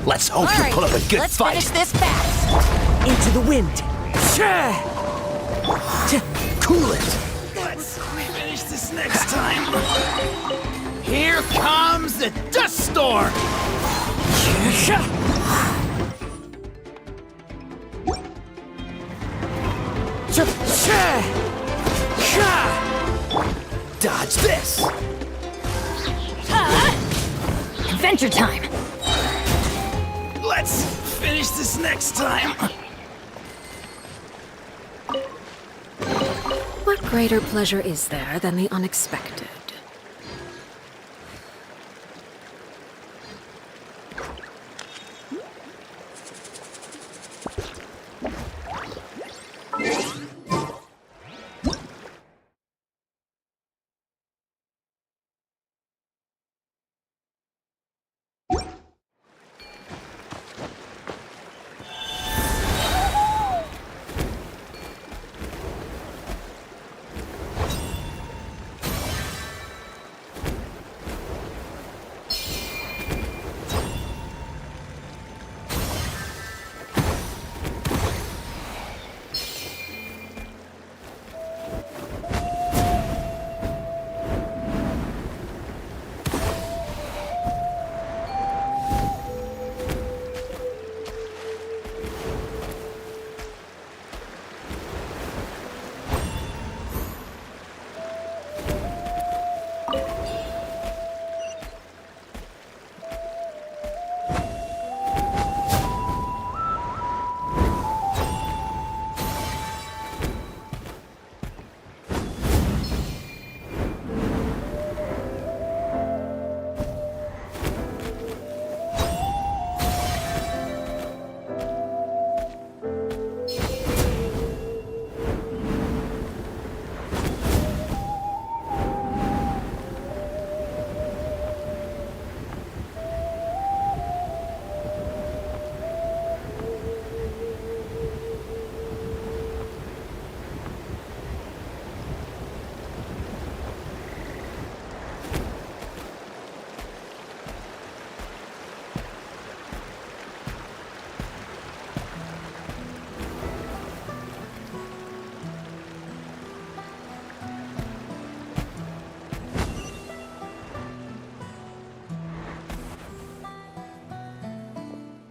Let's hope you pull up a good let's fight. finish this fast. Into the wind. Cool it. Let's finish this next time. Here comes the dust storm. Dodge this. Adventure time. Let's finish this next time. What greater pleasure is there than the unexpected?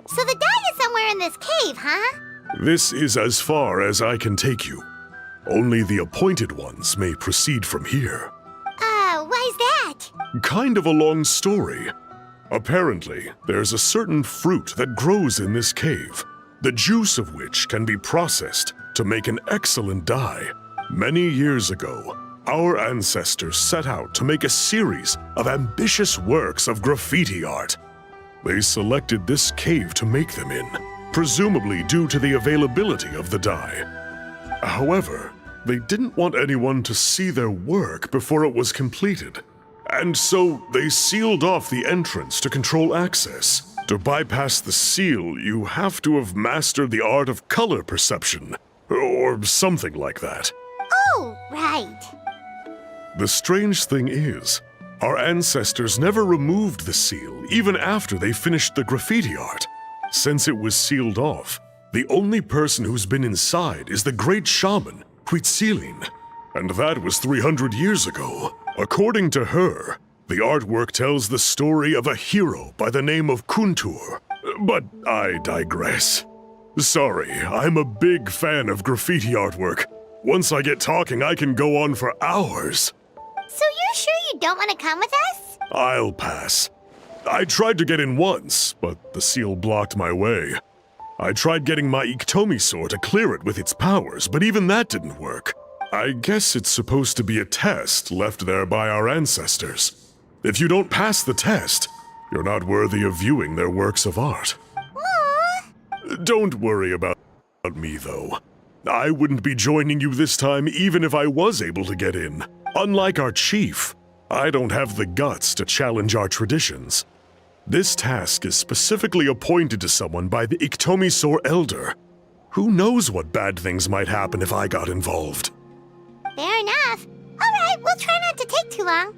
So the dye is somewhere in this cave, huh? This is as far as I can take you. Only the appointed ones may proceed from here. Why's that? Kind of a long story. Apparently, there's a certain fruit that grows in this cave, the juice of which can be processed to make an excellent dye. Many years ago, our ancestors set out to make a series of ambitious works of graffiti art. They selected this cave to make them in, presumably due to the availability of the dye. However, they didn't want anyone to see their work before it was completed, and so they sealed off the entrance to control access. To bypass the seal, you have to have mastered the art of color perception, or something like that. Oh, right. The strange thing is, our ancestors never removed the seal even after they finished the graffiti art. Since it was sealed off, the only person who's been inside is the great shaman, Huitzilin, and that was 300 years ago. According to her, the artwork tells the story of a hero by the name of Kuntur. But I digress. Sorry, I'm a big fan of graffiti artwork. Once I get talking, I can go on for hours. So you're sure you don't want to come with us? I'll pass. I tried to get in once, but the seal blocked my way. I tried getting my Iktomi to clear it with its powers, but even that didn't work. I guess it's supposed to be a test left there by our ancestors. If you don't pass the test, you're not worthy of viewing their works of art. Aww. Don't worry about me, though. I wouldn't be joining you this time even if I was able to get in. Unlike our chief, I don't have the guts to challenge our traditions. This task is specifically appointed to someone by the Iktomi Elder. Who knows what bad things might happen if I got involved? Fair enough. All right, we'll try not to take too long.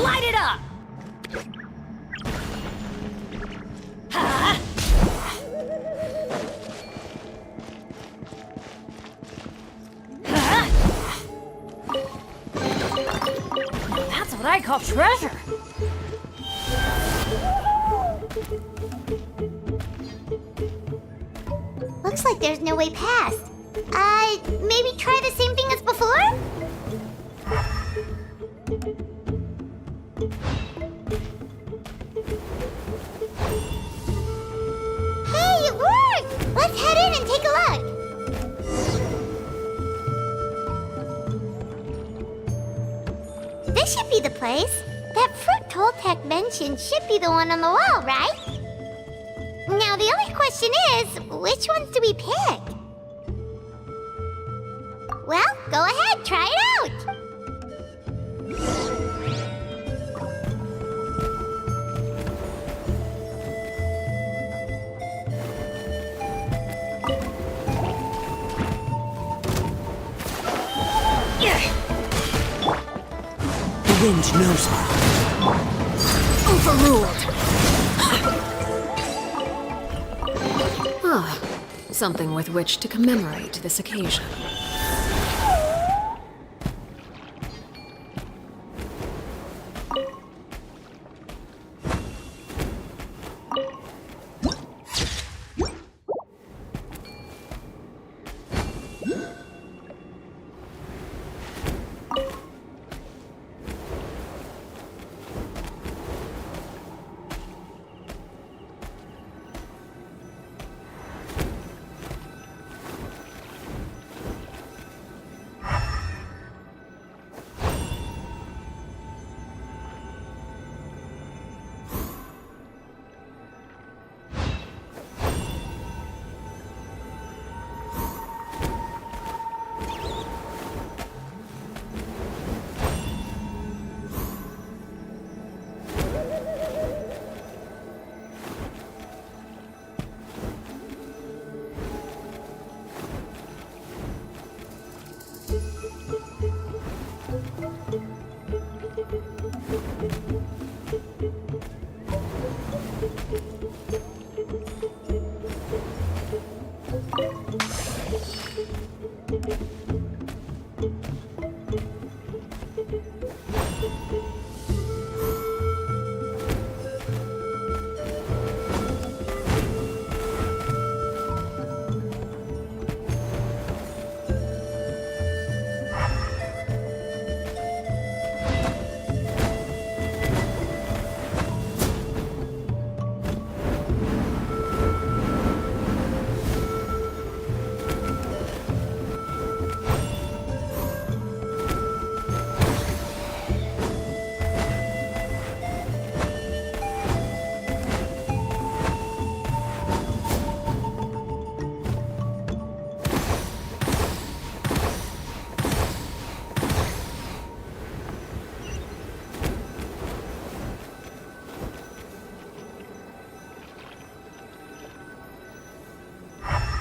Light it up! That's what I call treasure. Looks like there's no way past. Maybe try the same thing as before? Hey, it worked! Let's head in and take a look. This should be the place. That fruit Toltec mentioned should be the one on the wall, right? Now the only question is, which ones do we pick? Well, go ahead, try it out! The wind knows her. Overruled. Ah, something with which to commemorate this occasion.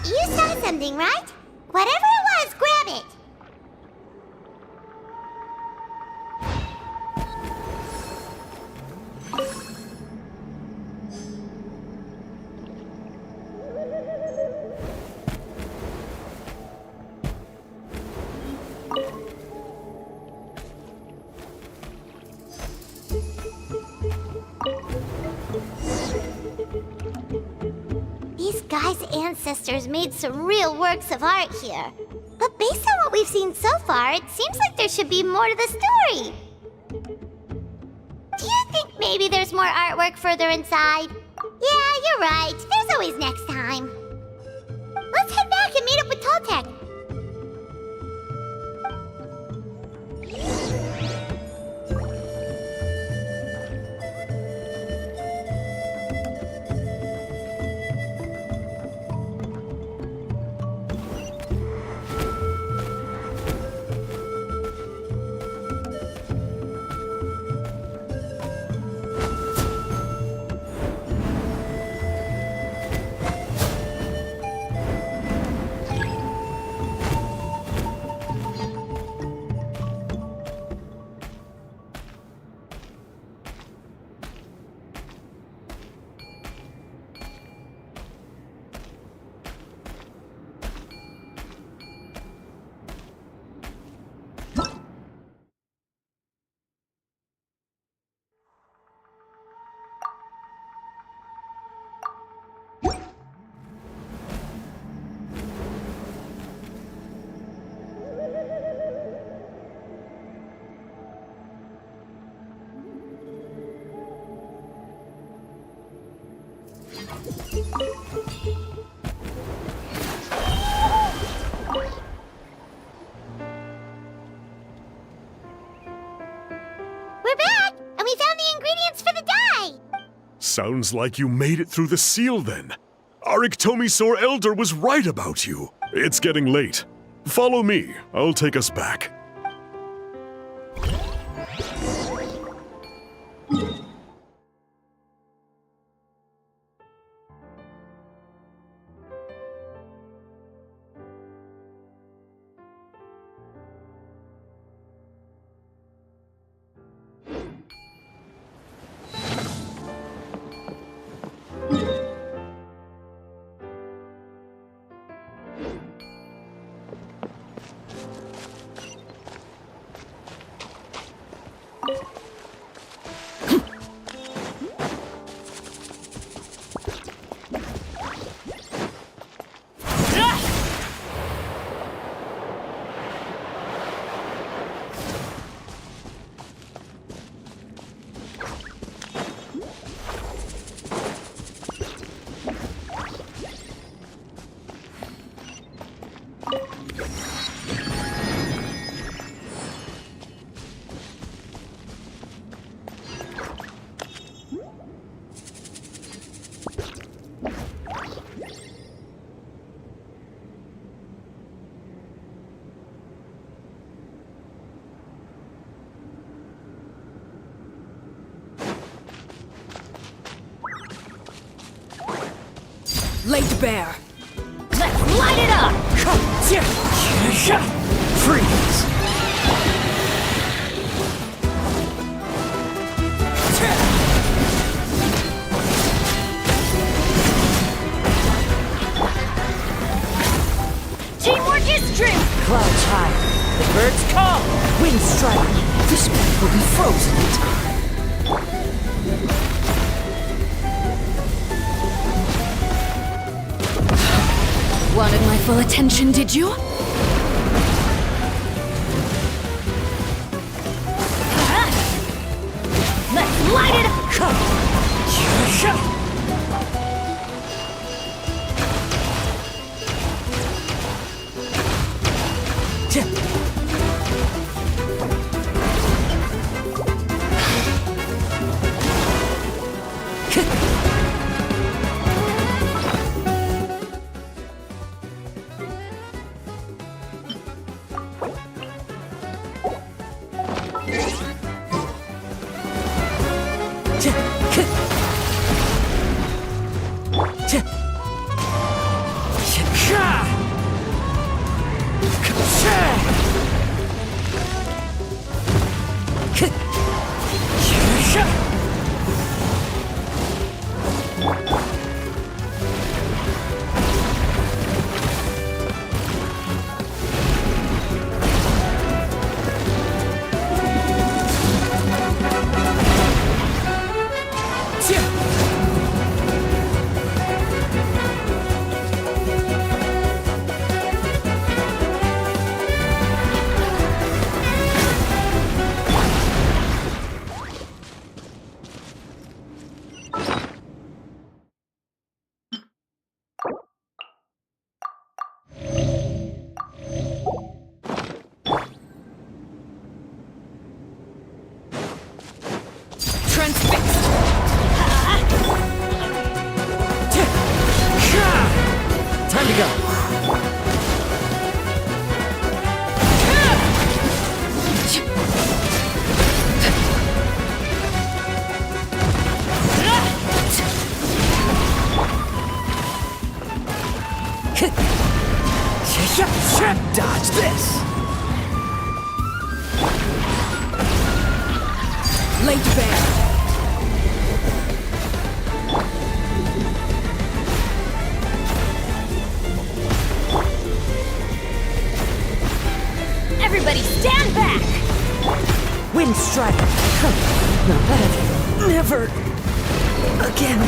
You saw something, right? Whatever it was, grab it! These guys' ancestors made some real works of art here. But based on what we've seen so far, it seems like there should be more to the story. Do you think maybe there's more artwork further inside? Yeah, you're right. There's always next time. Let's head back and meet up with Toltec. We're back, and we found the ingredients for the dye! Sounds like you made it through the seal then. Our Iktomisaur Elder was right about you. It's getting late. Follow me. I'll take us back. Laid bare. Let's light it up! Freeze! Teamwork is strength! Clouds high, the birds call, wind strike. This one will be frozen in time. Wanted my full attention, did you? Let's light it up! Time to go. Dodge this. Laid bare. Everybody stand back! Wind strike. No, that never again.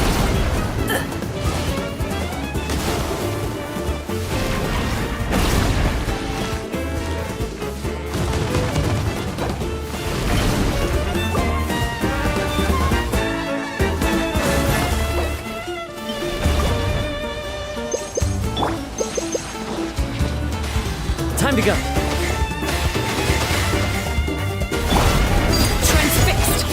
Time to go. Transfixed.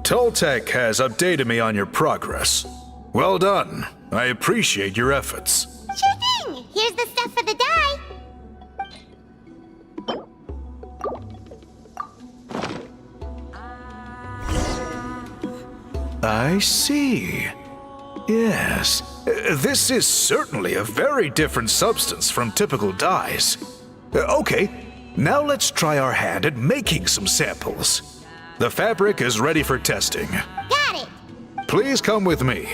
Toltec has updated me on your progress. Well done. I appreciate your efforts. Sure thing! Here's the stuff for the dye. I see. Yes. This is certainly a very different substance from typical dyes. Okay, now let's try our hand at making some samples. The fabric is ready for testing. Got it! Please come with me.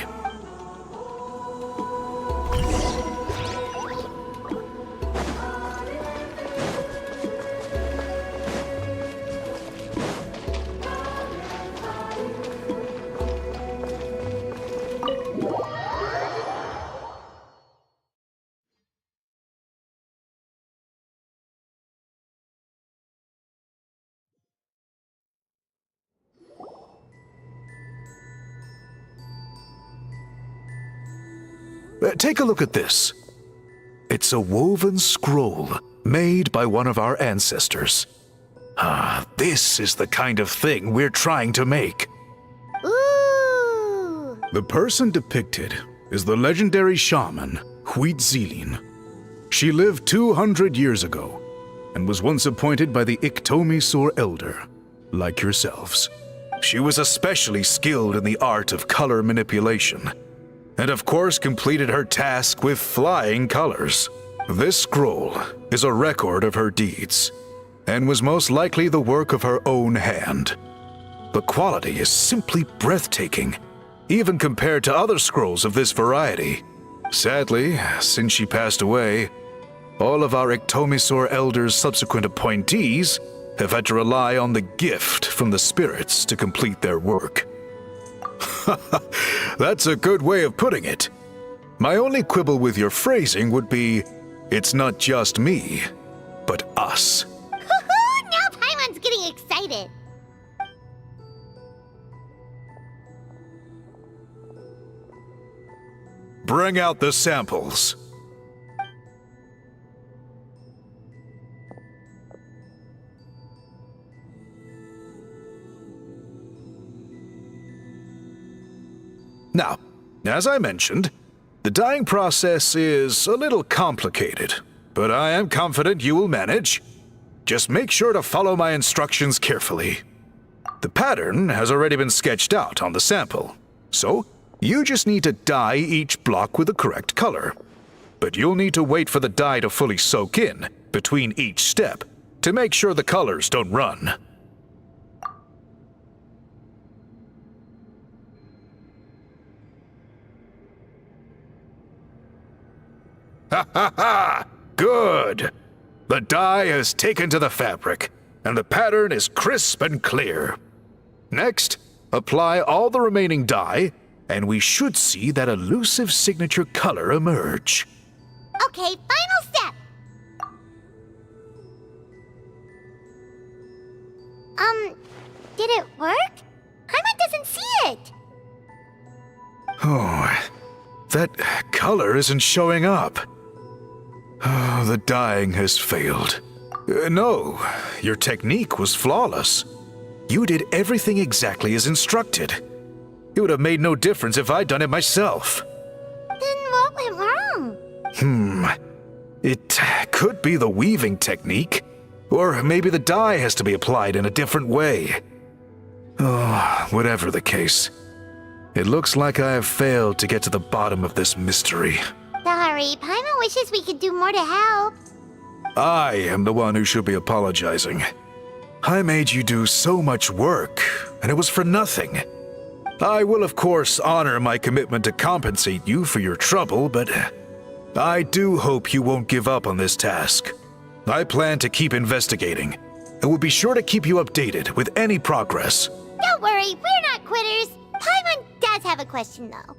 Take a look at this. It's a woven scroll made by one of our ancestors. This is the kind of thing we're trying to make. Ooh! The person depicted is the legendary shaman, Huitzilin. She lived 200 years ago and was once appointed by the Iktomi-Sur Elder, like yourselves. She was especially skilled in the art of color manipulation, and of course completed her task with flying colors. This scroll is a record of her deeds, and was most likely the work of her own hand. The quality is simply breathtaking, even compared to other scrolls of this variety. Sadly, since she passed away, all of our Iktomi-Sur Elder's subsequent appointees have had to rely on the gift from the spirits to complete their work. That's a good way of putting it. My only quibble with your phrasing would be, it's not just me, but us. Now Paimon's getting excited. Bring out the samples. Now, as I mentioned, the dyeing process is a little complicated, but I am confident you will manage. Just make sure to follow my instructions carefully. The pattern has already been sketched out on the sample, so you just need to dye each block with the correct color. But you'll need to wait for the dye to fully soak in between each step to make sure the colors don't run. Ha ha ha! Good! The dye has taken to the fabric, and the pattern is crisp and clear. Next, Apply all the remaining dye, and we should see that elusive signature color emerge. Okay, final step. Did it work? Paimon doesn't see it. Oh, that color isn't showing up. Oh, the dyeing has failed. No, your technique was flawless. You did everything exactly as instructed. It would have made no difference if I'd done it myself. Then what went wrong? It could be the weaving technique, or maybe the dye has to be applied in a different way. Oh, whatever the case, it looks like I have failed to get to the bottom of this mystery. Sorry, Paimon wishes we could do more to help. I am the one who should be apologizing. I made you do so much work, and it was for nothing. I will, of course, honor my commitment to compensate you for your trouble, but I do hope you won't give up on this task. I plan to keep investigating, and will be sure to keep you updated with any progress. Don't worry, we're not quitters. Paimon does have a question, though.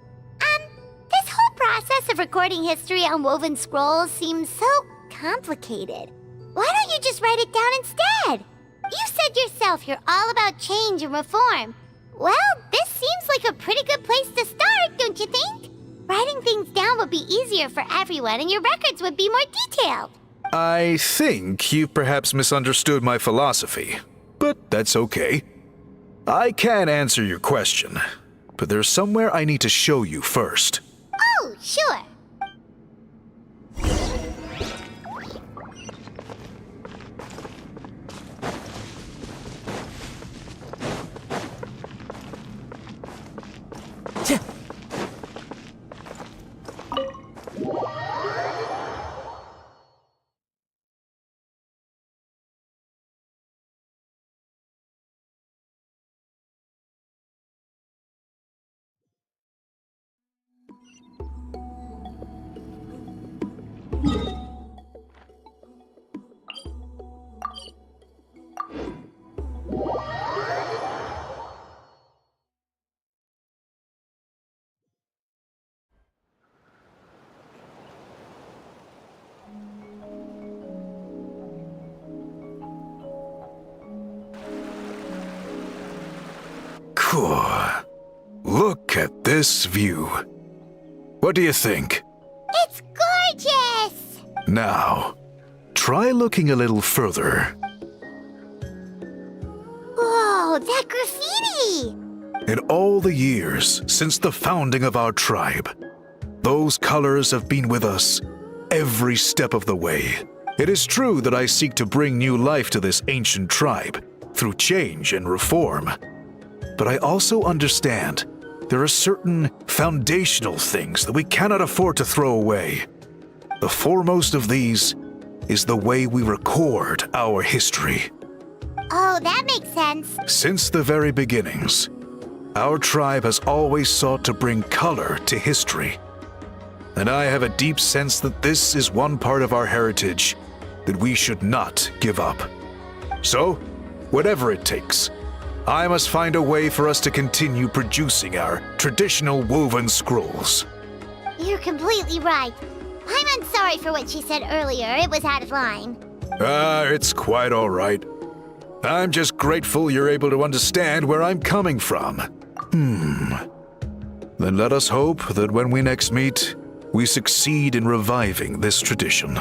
This whole process of recording history on woven scrolls seems so complicated. Why don't you just write it down instead? You said yourself you're all about change and reform. Well, this seems like a pretty good place to start, don't you think? Writing things down would be easier for everyone, and your records would be more detailed. I think you've perhaps misunderstood my philosophy, but that's okay. I can answer your question, but there's somewhere I need to show you first. Oh, sure. Cool. Look at this view. What do you think? It's gorgeous! Now, try looking a little further. Whoa, that graffiti! In all the years since the founding of our tribe, those colors have been with us every step of the way. It is true that I seek to bring new life to this ancient tribe through change and reform. But I also understand there are certain foundational things that we cannot afford to throw away. The foremost of these is the way we record our history. Oh, that makes sense. Since the very beginnings, our tribe has always sought to bring color to history. And I have a deep sense that this is one part of our heritage that we should not give up. So, whatever it takes, I must find a way for us to continue producing our traditional woven scrolls. You're completely right. Paimon's sorry for what she said earlier. It was out of line. It's quite all right. I'm just grateful you're able to understand where I'm coming from. Then let us hope that when we next meet, we succeed in reviving this tradition.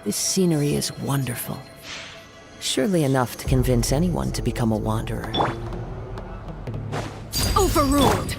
This scenery is wonderful. Surely enough to convince anyone to become a wanderer. Overruled!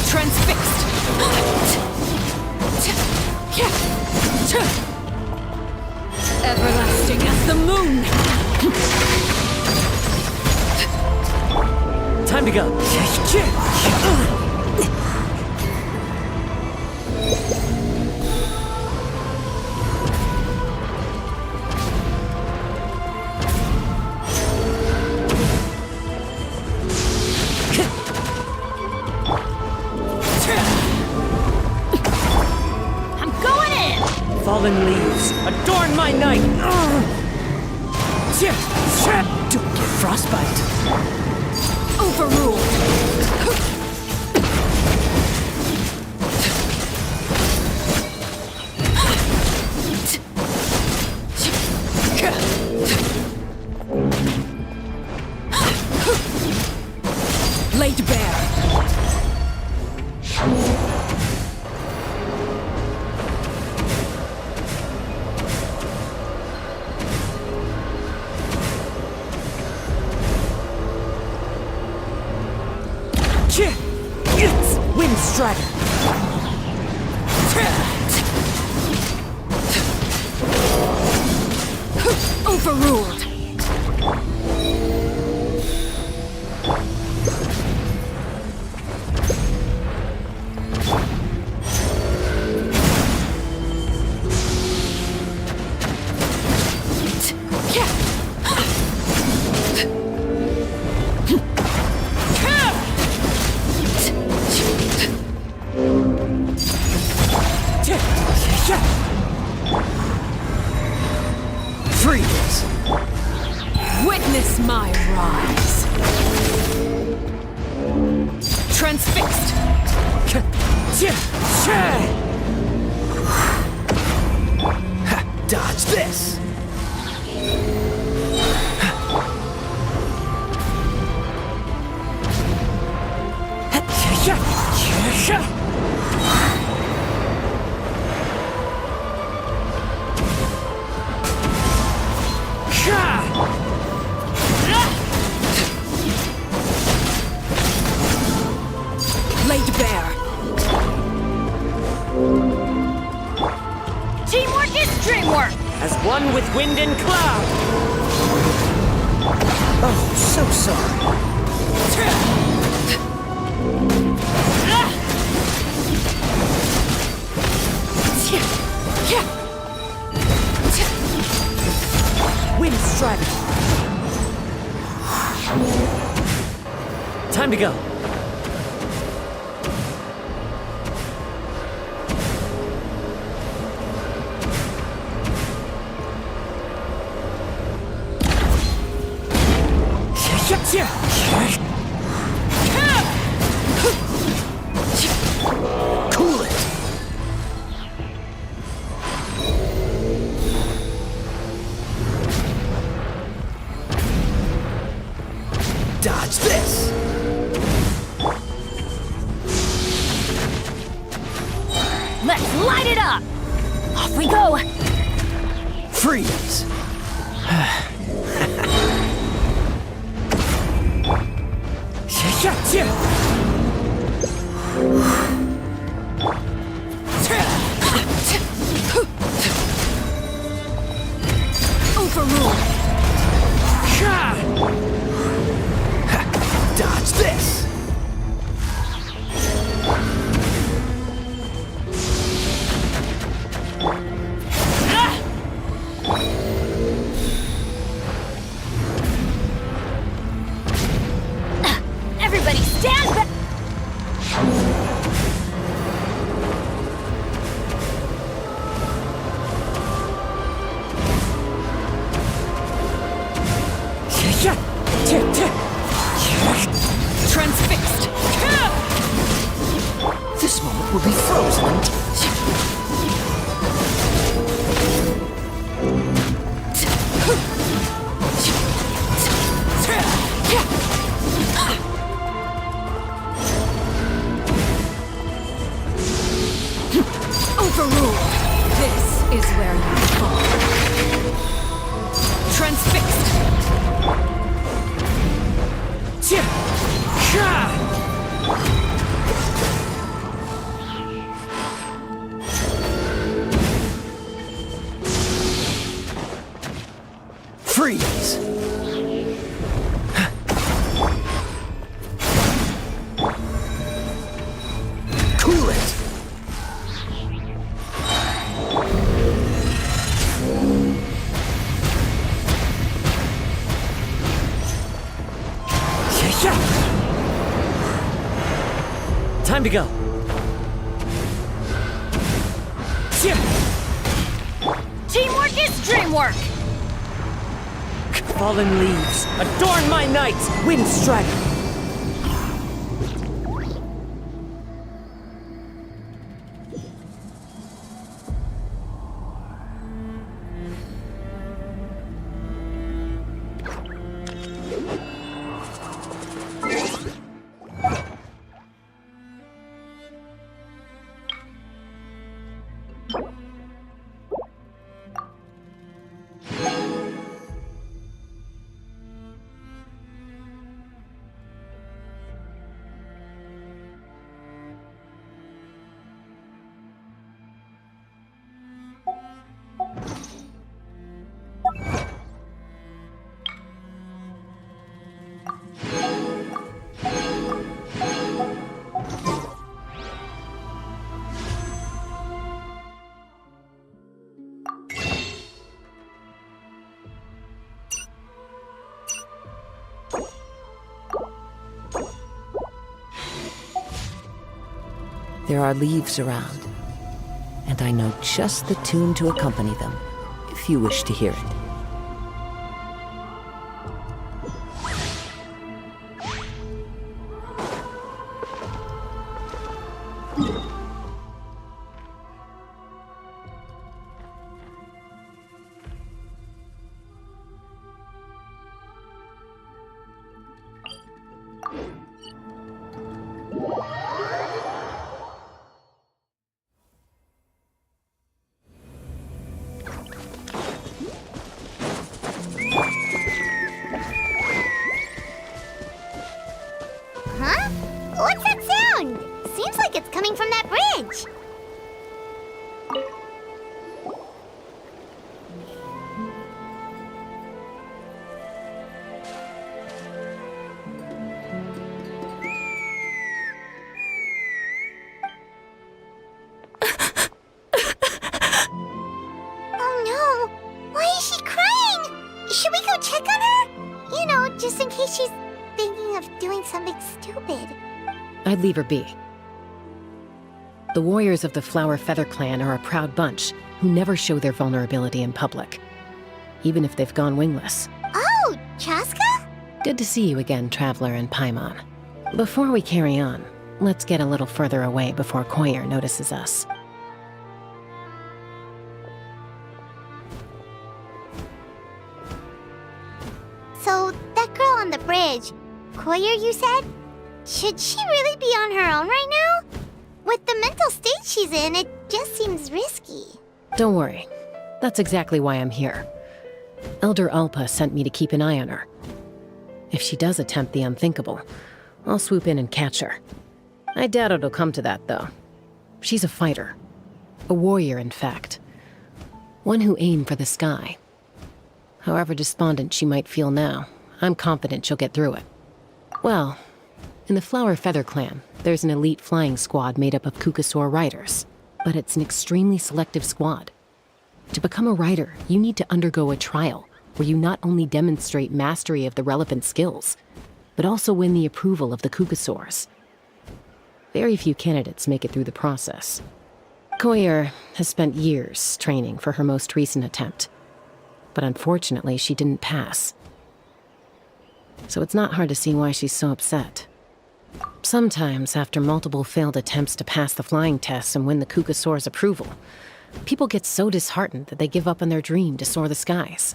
Transfixed! Everlasting as the moon! Time to go. I'm going in! Fallen leaves, adorn my night! Don't get frostbite. Overruled! Laid bare! Windstrider! Overruled! Freeze! Witness my rise! Transfixed! Dodge this! Laid bare! Teamwork is dreamwork! As one with wind and cloud! Oh, so sorry. Windstrider! Time to go. Cool it! Dodge this! Let's light it up! Off we go! Freeze! Overruled! Overruled. This is where you fall. Transfixed. Freeze! Cool it! Time to go. Teamwork is dreamwork. Fallen leaves, adorn my nights, wind strike. There are leaves around, and I know just the tune to accompany them, if you wish to hear it. Huh? What's that sound? Seems like it's coming from that bridge. Oh no! Why is she crying? Should we go check on her? You know, just in case she's thinking of doing something stupid. I'd leave her be. The warriors of the Flower Feather Clan are a proud bunch who never show their vulnerability in public, even if they've gone wingless. Oh, Chaska? Good to see you again, Traveler and Paimon. Before we carry on, let's get a little further away before Koyer notices us. So, that girl on the bridge, Koyer, you said? Should she really be on her own right now? With the mental state she's in, it just seems risky. Don't worry. That's exactly why I'm here. Elder Alpa sent me to keep an eye on her. If she does attempt the unthinkable, I'll swoop in and catch her. I doubt it'll come to that, though. She's a fighter. A warrior, in fact. One who aimed for the sky. However despondent she might feel now, I'm confident she'll get through it. Well, in the Flower Feather Clan, there's an elite flying squad made up of Kukasaur riders, but it's an extremely selective squad. To become a rider, you need to undergo a trial where you not only demonstrate mastery of the relevant skills, but also win the approval of the Kukasaurs. Very few candidates make it through the process. Koyer has spent years training for her most recent attempt, but unfortunately she didn't pass. So it's not hard to see why she's so upset. Sometimes, after multiple failed attempts to pass the flying tests and win the Kukasaur's approval, people get so disheartened that they give up on their dream to soar the skies.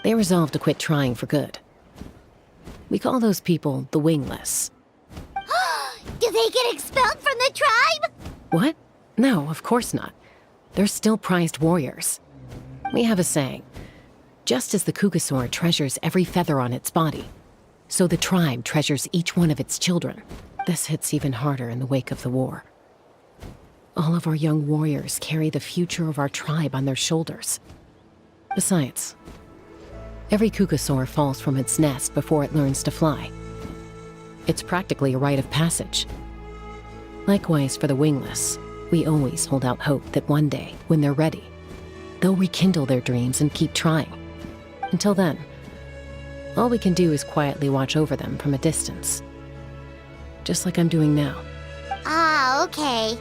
They resolve to quit trying for good. We call those people the wingless. Do they get expelled from the tribe? What? No, of course not. They're still prized warriors. We have a saying, just as the Kukasaur treasures every feather on its body, so the tribe treasures each one of its children. This hits even harder in the wake of the war. All of our young warriors carry the future of our tribe on their shoulders. Besides, every Kukasaur falls from its nest before it learns to fly. It's practically a rite of passage. Likewise for the wingless, we always hold out hope that one day, when they're ready, they'll rekindle their dreams and keep trying. Until then, all we can do is quietly watch over them from a distance. Just like I'm doing now. Ah, okay.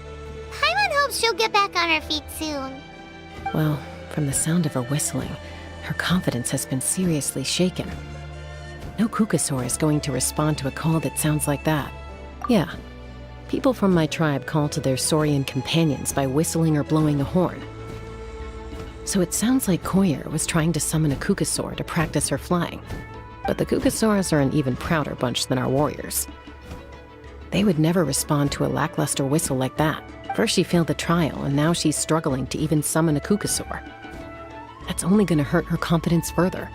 Paimon hopes she'll get back on her feet soon. Well, from the sound of her whistling, her confidence has been seriously shaken. No Kukasaur is going to respond to a call that sounds like that. Yeah, people from my tribe call to their Saurian companions by whistling or blowing a horn. So it sounds like Koyer was trying to summon a Kukasaur to practice her flying. But the Kukasaurs are an even prouder bunch than our warriors. They would never respond to a lackluster whistle like that. First she failed the trial, and now she's struggling to even summon a Kukasaur. That's only gonna hurt her confidence further.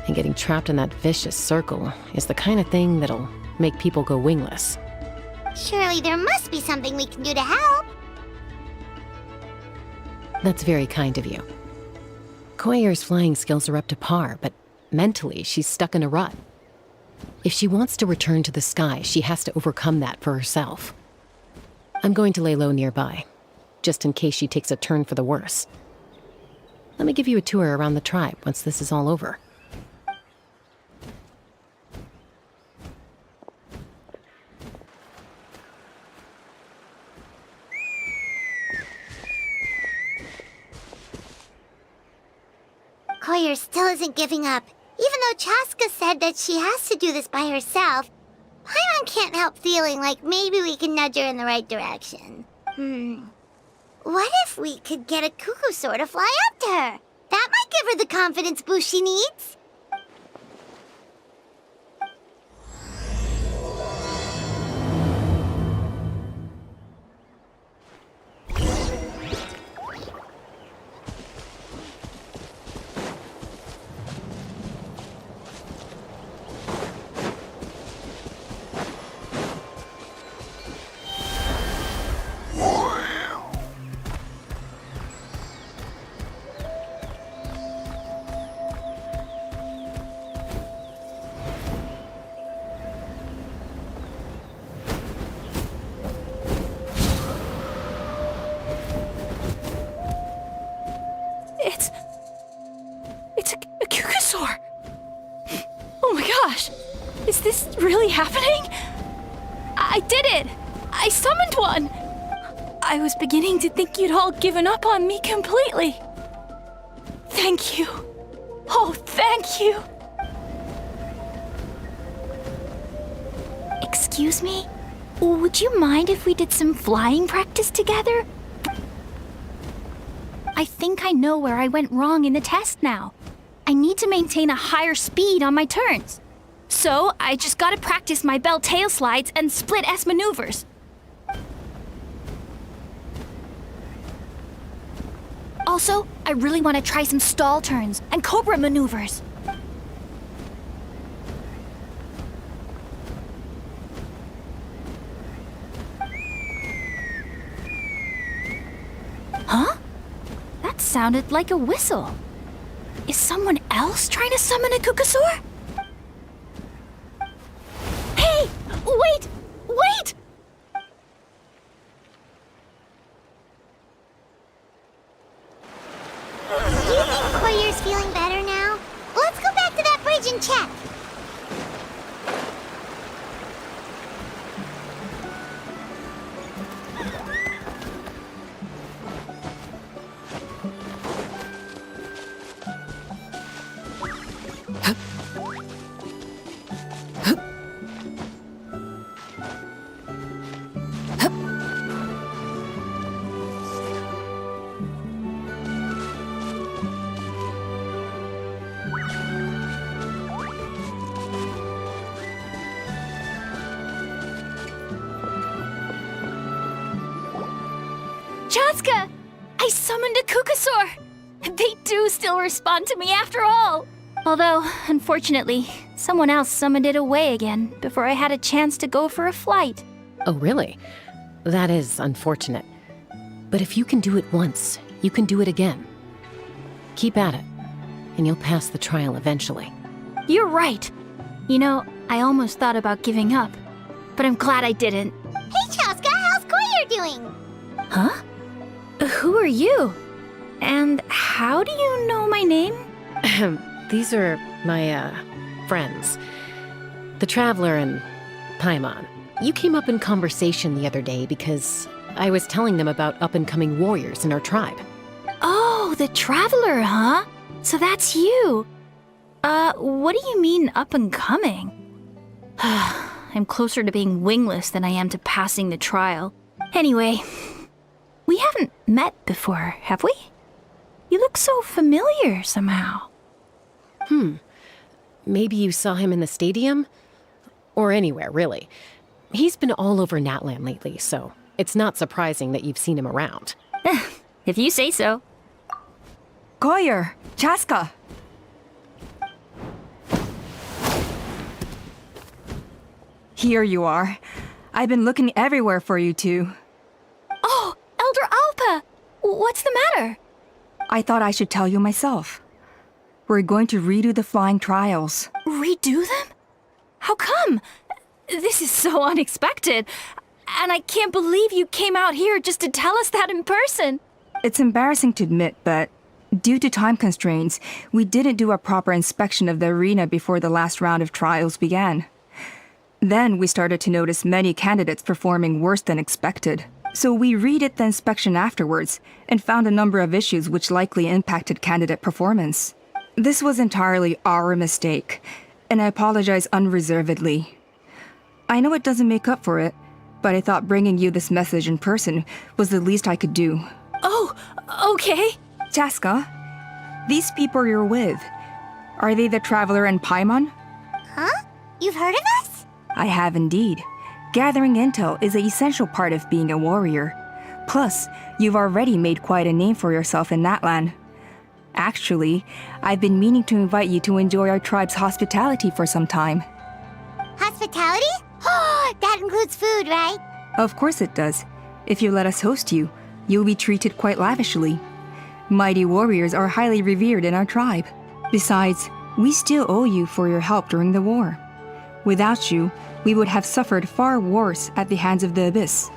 And getting trapped in that vicious circle is the kind of thing that'll make people go wingless. Surely there must be something we can do to help. That's very kind of you. Koyer's flying skills are up to par, but mentally she's stuck in a rut. If she wants to return to the sky, she has to overcome that for herself. I'm going to lay low nearby, just in case she takes a turn for the worse. Let me give you a tour around the tribe once this is all over. Koyer still isn't giving up. Even though Chaska said that she has to do this by herself, Paimon can't help feeling like maybe we can nudge her in the right direction. What if we could get a Kukasaur to fly up to her? That might give her the confidence boost she needs. It's a Kukasaur! Oh my gosh! Is this really happening? I did it! I summoned one! I was beginning to think you'd all given up on me completely. Thank you. Oh, thank you! Excuse me? Would you mind if we did some flying practice together? I think I know where I went wrong in the test now. I need to maintain a higher speed on my turns. So I just gotta practice my bell tail slides and split S maneuvers. Also, I really want to try some stall turns and cobra maneuvers. Huh? That sounded like a whistle. Is someone else trying to summon a Kukasaur? Hey! Wait! Wait! Do you think Koyer's feeling better now? Let's go back to that bridge and check. Chaska! I summoned a Kukasaur! They do still respond to me after all! Although, unfortunately, someone else summoned it away again before I had a chance to go for a flight. Oh, really? That is unfortunate. But if you can do it once, you can do it again. Keep at it, and you'll pass the trial eventually. You're right. You know, I almost thought about giving up, but I'm glad I didn't. Hey, Chaska, how's Koyer doing? Huh? Who are you? And how do you know my name? These are my, friends. The Traveler and Paimon. You came up in conversation the other day because I was telling them about up-and-coming warriors in our tribe. Oh, the Traveler, huh? So that's you. What do you mean up-and-coming? I'm closer to being wingless than I am to passing the trial. Anyway, we haven't met before, have we? You look so familiar somehow. Maybe you saw him in the stadium? Or anywhere, really. He's been all over Natlan lately, so it's not surprising that you've seen him around. If you say so. Koyer, Chaska. Here you are. I've been looking everywhere for you two. Oh, Elder Alpa! What's the matter? I thought I should tell you myself. We're going to redo the flying trials. Redo them? How come? This is so unexpected. And I can't believe you came out here just to tell us that in person. It's embarrassing to admit, but due to time constraints, we didn't do a proper inspection of the arena before the last round of trials began. Then we started to notice many candidates performing worse than expected. So we redid the inspection afterwards and found a number of issues which likely impacted candidate performance. This was entirely our mistake, and I apologize unreservedly. I know it doesn't make up for it, but I thought bringing you this message in person was the least I could do. Oh, okay. Chaska, these people you're with, are they the Traveler and Paimon? Huh? You've heard of us? I have indeed. Gathering intel is an essential part of being a warrior. Plus, you've already made quite a name for yourself in Natlan. Actually, I've been meaning to invite you to enjoy our tribe's hospitality for some time. Hospitality? Oh, that includes food, right? Of course it does. If you let us host you, you'll be treated quite lavishly. Mighty warriors are highly revered in our tribe. Besides, we still owe you for your help during the war. Without you, we would have suffered far worse at the hands of the Abyss.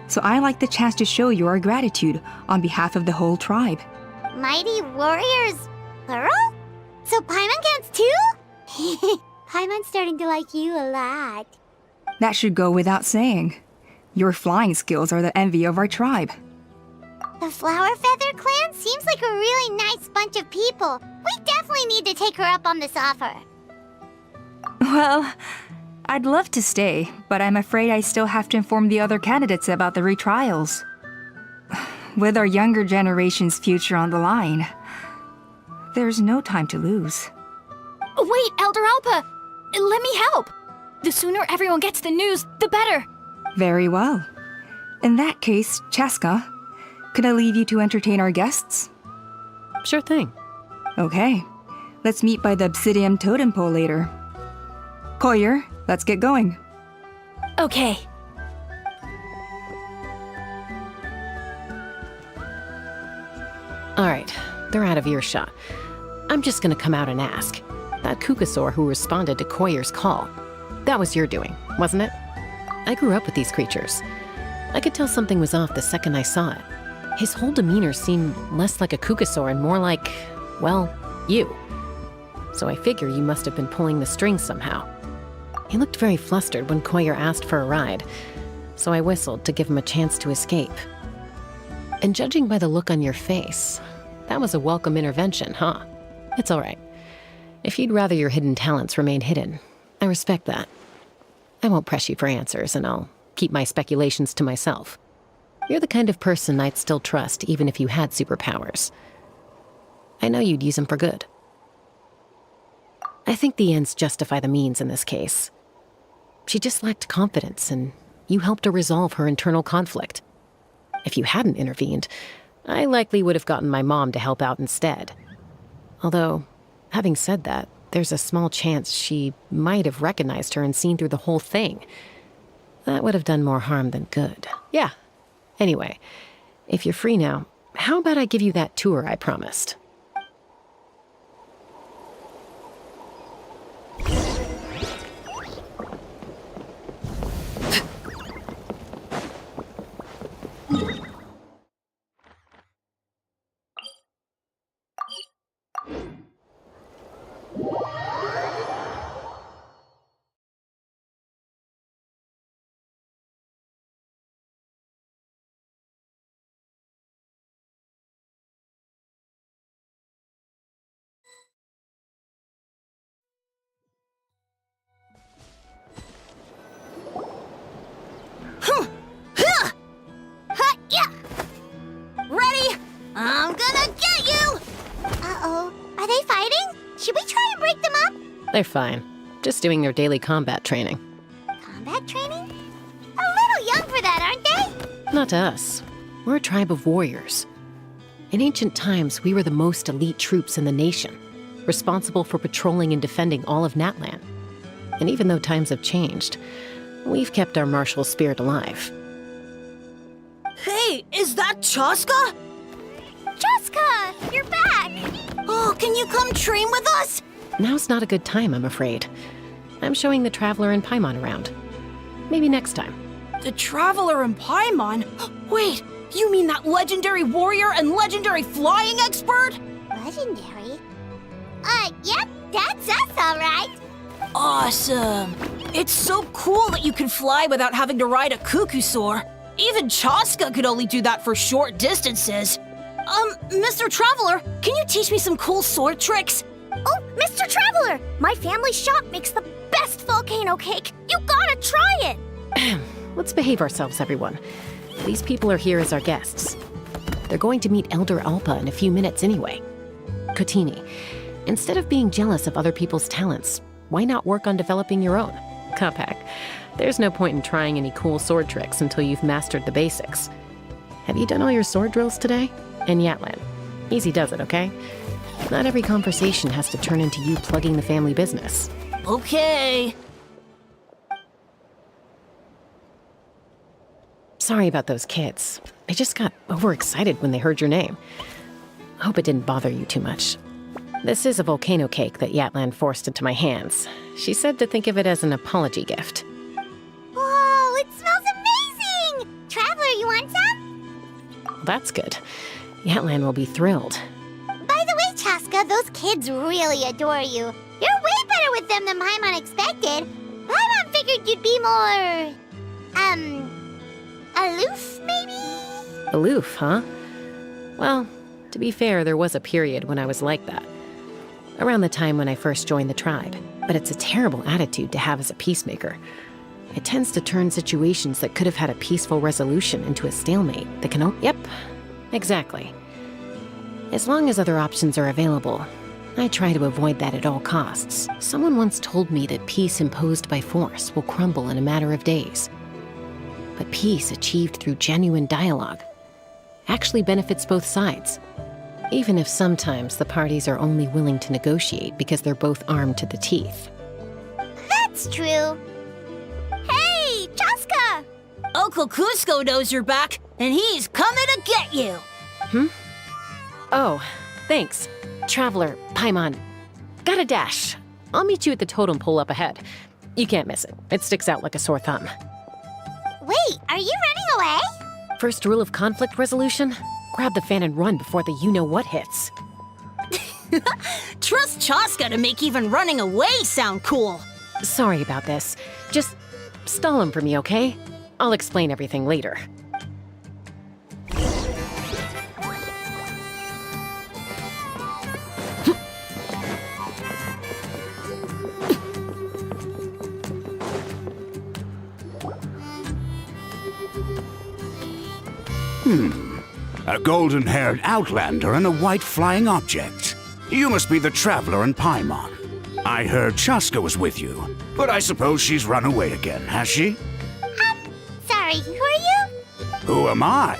So I like the chance to show you our gratitude on behalf of the whole tribe. Mighty warriors, plural? So Paimon counts too? Paimon's starting to like you a lot. That should go without saying. Your flying skills are the envy of our tribe. The Flower Feather clan seems like a really nice bunch of people. We definitely need to take her up on this offer. Well, I'd love to stay, but I'm afraid I still have to inform the other candidates about the retrials. With our younger generation's future on the line, there's no time to lose. Wait, Elder Alpa! Let me help! The sooner everyone gets the news, the better! Very well. In that case, Chaska, could I leave you to entertain our guests? Sure thing. Okay. Let's meet by the Obsidian Totem Pole later. Koyer, let's get going. Okay. All right, they're out of earshot. I'm just gonna come out and ask. That Kukasaur who responded to Koyer's call, that was your doing, wasn't it? I grew up with these creatures. I could tell something was off the second I saw it. His whole demeanor seemed less like a Kukasaur and more like, well, you. So I figure you must have been pulling the strings somehow. He looked very flustered when Koyer asked for a ride, so I whistled to give him a chance to escape. And judging by the look on your face, that was a welcome intervention, huh? It's all right. If you'd rather your hidden talents remain hidden, I respect that. I won't press you for answers, and I'll keep my speculations to myself. You're the kind of person I'd still trust even if you had superpowers. I know you'd use them for good. I think the ends justify the means in this case. She just lacked confidence, and you helped her resolve her internal conflict. If you hadn't intervened, I likely would have gotten my mom to help out instead. Although, having said that, there's a small chance she might have recognized her and seen through the whole thing. That would have done more harm than good. Yeah. Anyway, if you're free now, how about I give you that tour I promised? Ready? I'm gonna get you! Uh-oh. Are they fighting? Should we try and break them up? They're fine. Just doing their daily combat training. Combat training? A little young for that, aren't they? Not to us. We're a tribe of warriors. In ancient times, we were the most elite troops in the nation, responsible for patrolling and defending all of Natlan. And even though times have changed, we've kept our martial spirit alive. Hey, is that Chaska? Chaska, you're back! Oh, can you come train with us? Now's not a good time, I'm afraid. I'm showing the Traveler and Paimon around. Maybe next time. The Traveler and Paimon? Wait, you mean that legendary warrior and legendary flying expert? Legendary? Yep, that's us, all right. Awesome. It's so cool that you can fly without having to ride a cuckoosaur. Even Chaska could only do that for short distances. Mr. Traveler, can you teach me some cool sword tricks? Oh, Mr. Traveler! My family shop makes the best volcano cake. You gotta try it! Let's behave ourselves, everyone. These people are here as our guests. They're going to meet Elder Alpa in a few minutes anyway. Kotini, instead of being jealous of other people's talents, why not work on developing your own? Kapak, there's no point in trying any cool sword tricks until you've mastered the basics. Have you done all your sword drills today? And Yatlan, easy does it, okay? Not every conversation has to turn into you plugging the family business. Okay. Sorry about those kids. They just got overexcited when they heard your name. I hope it didn't bother you too much. This is a volcano cake that Yatlan forced into my hands. She said to think of it as an apology gift. Whoa, it smells amazing! Traveler, you want some? That's good. Yatlan will be thrilled. By the way, Chaska, those kids really adore you. You're way better with them than Paimon expected. Paimon figured you'd be more... aloof, maybe? Aloof, huh? Well, to be fair, there was a period when I was like that. Around the time when I first joined the tribe. But it's a terrible attitude to have as a peacemaker. It tends to turn situations that could have had a peaceful resolution into a stalemate that can Yep, exactly. As long as other options are available, I try to avoid that at all costs. Someone once told me that peace imposed by force will crumble in a matter of days. But peace achieved through genuine dialogue actually benefits both sides. Even if sometimes the parties are only willing to negotiate because they're both armed to the teeth. That's true. Hey, Chaska! Uncle Cusco knows you're back, and he's coming to get you. Oh, thanks. Traveler, Paimon. Gotta dash. I'll meet you at the totem pole up ahead. You can't miss it. It sticks out like a sore thumb. Wait, are you running away? First rule of conflict resolution? Grab the fan and run before the you-know-what hits. Trust Chaska to make even running away sound cool. Sorry about this. Just stall him for me, okay? I'll explain everything later. A golden-haired outlander and a white flying object. You must be the Traveler and Paimon. I heard Chaska was with you, but I suppose she's run away again, has she? Sorry, who are you? Who am I?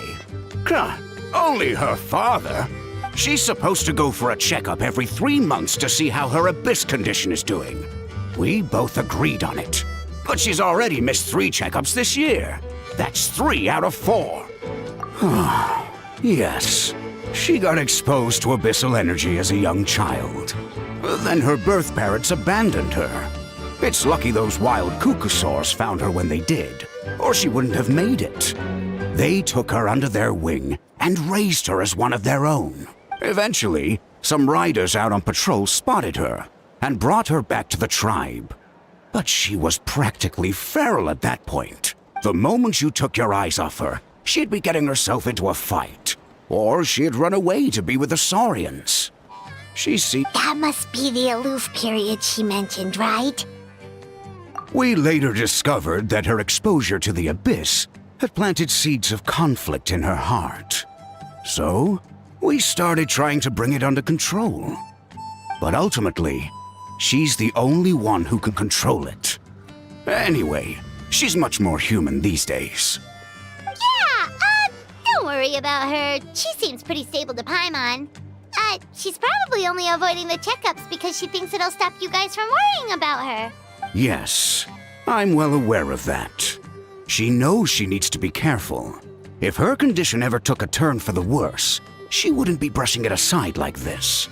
Only her father? She's supposed to go for a checkup every 3 months to see how her abyss condition is doing. We both agreed on it. But she's already missed 3 checkups this year. That's 3 out of 4. Yes, she got exposed to abyssal energy as a young child. Then her birth parents abandoned her. It's lucky those wild cuckoosaurs found her when they did, or she wouldn't have made it. They took her under their wing and raised her as one of their own. Eventually, some riders out on patrol spotted her and brought her back to the tribe. But she was practically feral at that point. The moment you took your eyes off her, she'd be getting herself into a fight. Or she'd run away to be with the Saurians. That must be the aloof period she mentioned, right? We later discovered that her exposure to the abyss had planted seeds of conflict in her heart. So, we started trying to bring it under control. But ultimately, she's the only one who can control it. Anyway, she's much more human these days. Yeah, don't worry about her. She seems pretty stable to Paimon. She's probably only avoiding the checkups because she thinks it'll stop you guys from worrying about her. Yes, I'm well aware of that. She knows she needs to be careful. If her condition ever took a turn for the worse, she wouldn't be brushing it aside like this.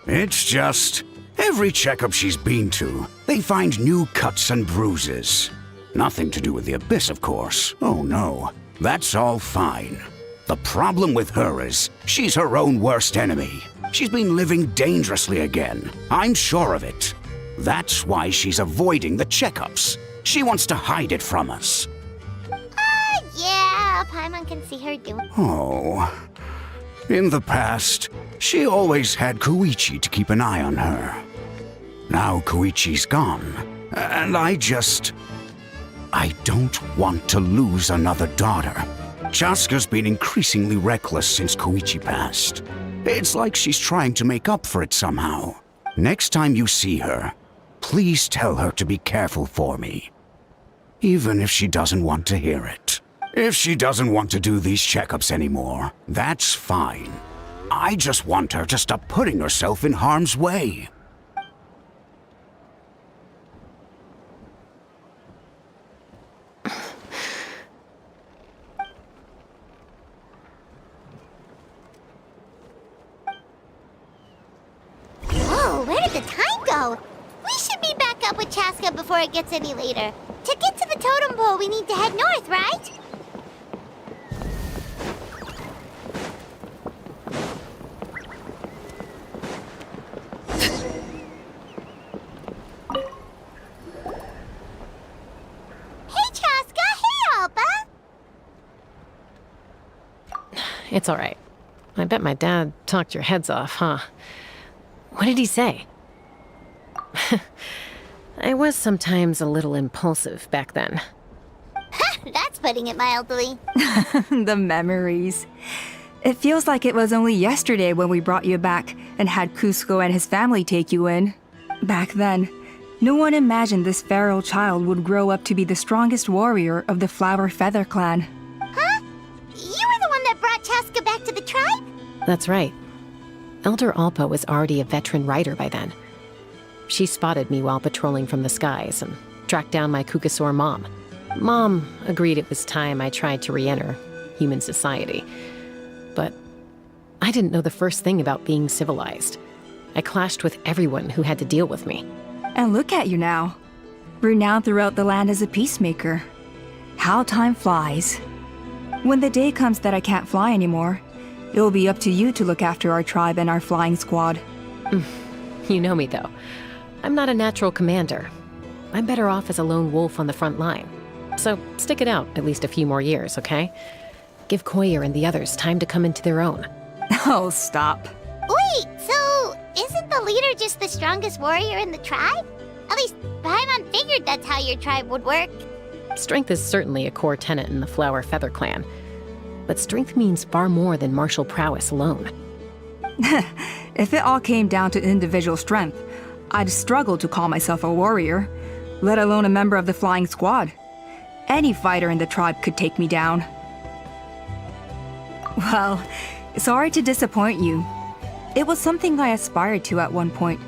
It's just, every checkup she's been to, they find new cuts and bruises. Nothing to do with the abyss, of course. Oh no, that's all fine. The problem with her is, she's her own worst enemy. She's been living dangerously again. I'm sure of it. That's why she's avoiding the checkups. She wants to hide it from us. Yeah, Paimon can see her doing. Oh. In the past, she always had Koichi to keep an eye on her. Now Koichi's gone, and I don't want to lose another daughter. Chaska's been increasingly reckless since Koichi passed. It's like she's trying to make up for it somehow. Next time you see her, please tell her to be careful for me. Even if she doesn't want to hear it. If she doesn't want to do these checkups anymore, that's fine. I just want her to stop putting herself in harm's way. Whoa, where did the time go? We should be back up with Chaska before it gets any later. To get to the totem pole, we need to head north, right? Hey, Chaska! Hey, Alba! It's all right. I bet my dad talked your heads off, huh? What did he say? I was sometimes a little impulsive back then. That's putting it mildly. The memories. It feels like it was only yesterday when we brought you back and had Cusco and his family take you in. Back then, no one imagined this feral child would grow up to be the strongest warrior of the Flower Feather clan. Huh? You were the one that brought Chaska back to the tribe? That's right. Elder Alpa was already a veteran rider by then. She spotted me while patrolling from the skies and tracked down my Kukasaur mom. Mom agreed it was time I tried to re-enter human society. But I didn't know the first thing about being civilized. I clashed with everyone who had to deal with me. And look at you now. Renowned throughout the land as a peacemaker. How time flies. When the day comes that I can't fly anymore, it will be up to you to look after our tribe and our flying squad. You know me, though. I'm not a natural commander. I'm better off as a lone wolf on the front line. So stick it out at least a few more years, okay? Give Koyer and the others time to come into their own. Oh, stop. Wait, so isn't the leader just the strongest warrior in the tribe? At least Paimon figured that's how your tribe would work. Strength is certainly a core tenet in the Flower Feather clan. But strength means far more than martial prowess alone. If it all came down to individual strength, I'd struggle to call myself a warrior, let alone a member of the flying squad. Any fighter in the tribe could take me down. Well, Sorry to disappoint you. It was something I aspired to at one point.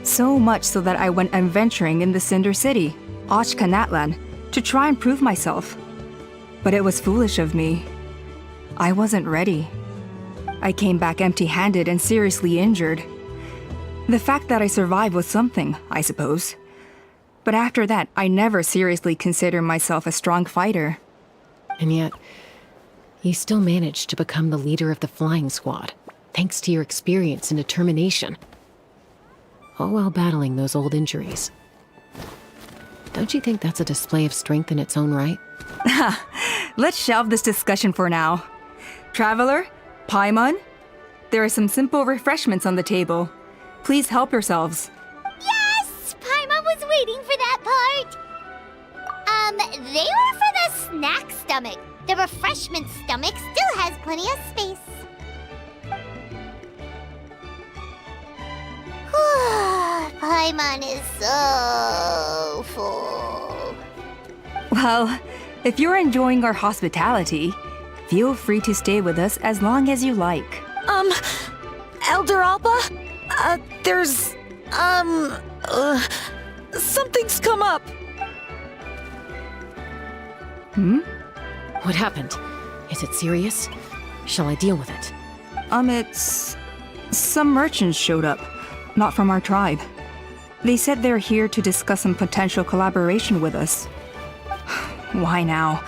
So much so that I went adventuring in the Cinder City, Archon, to try and prove myself. But it was foolish of me. I wasn't ready. I came back empty-handed and seriously injured. The fact that I survived was something, I suppose. But after that, I never seriously considered myself a strong fighter. And yet, you still managed to become the leader of the flying squad, thanks to your experience and determination. All while battling those old injuries. Don't you think that's a display of strength in its own right? Let's shelve this discussion for now. Traveler, Paimon, there are some simple refreshments on the table. Please help yourselves. Yes! Paimon was waiting for that part! They were for the snack stomach. The refreshment stomach still has plenty of space. Paimon is so full. Well, if you're enjoying our hospitality, feel free to stay with us as long as you like. Elder Alpa? Something's come up. What happened? Is it serious? Shall I deal with it? It's... Some merchants showed up, not from our tribe. They said they're here to discuss some potential collaboration with us. Why now?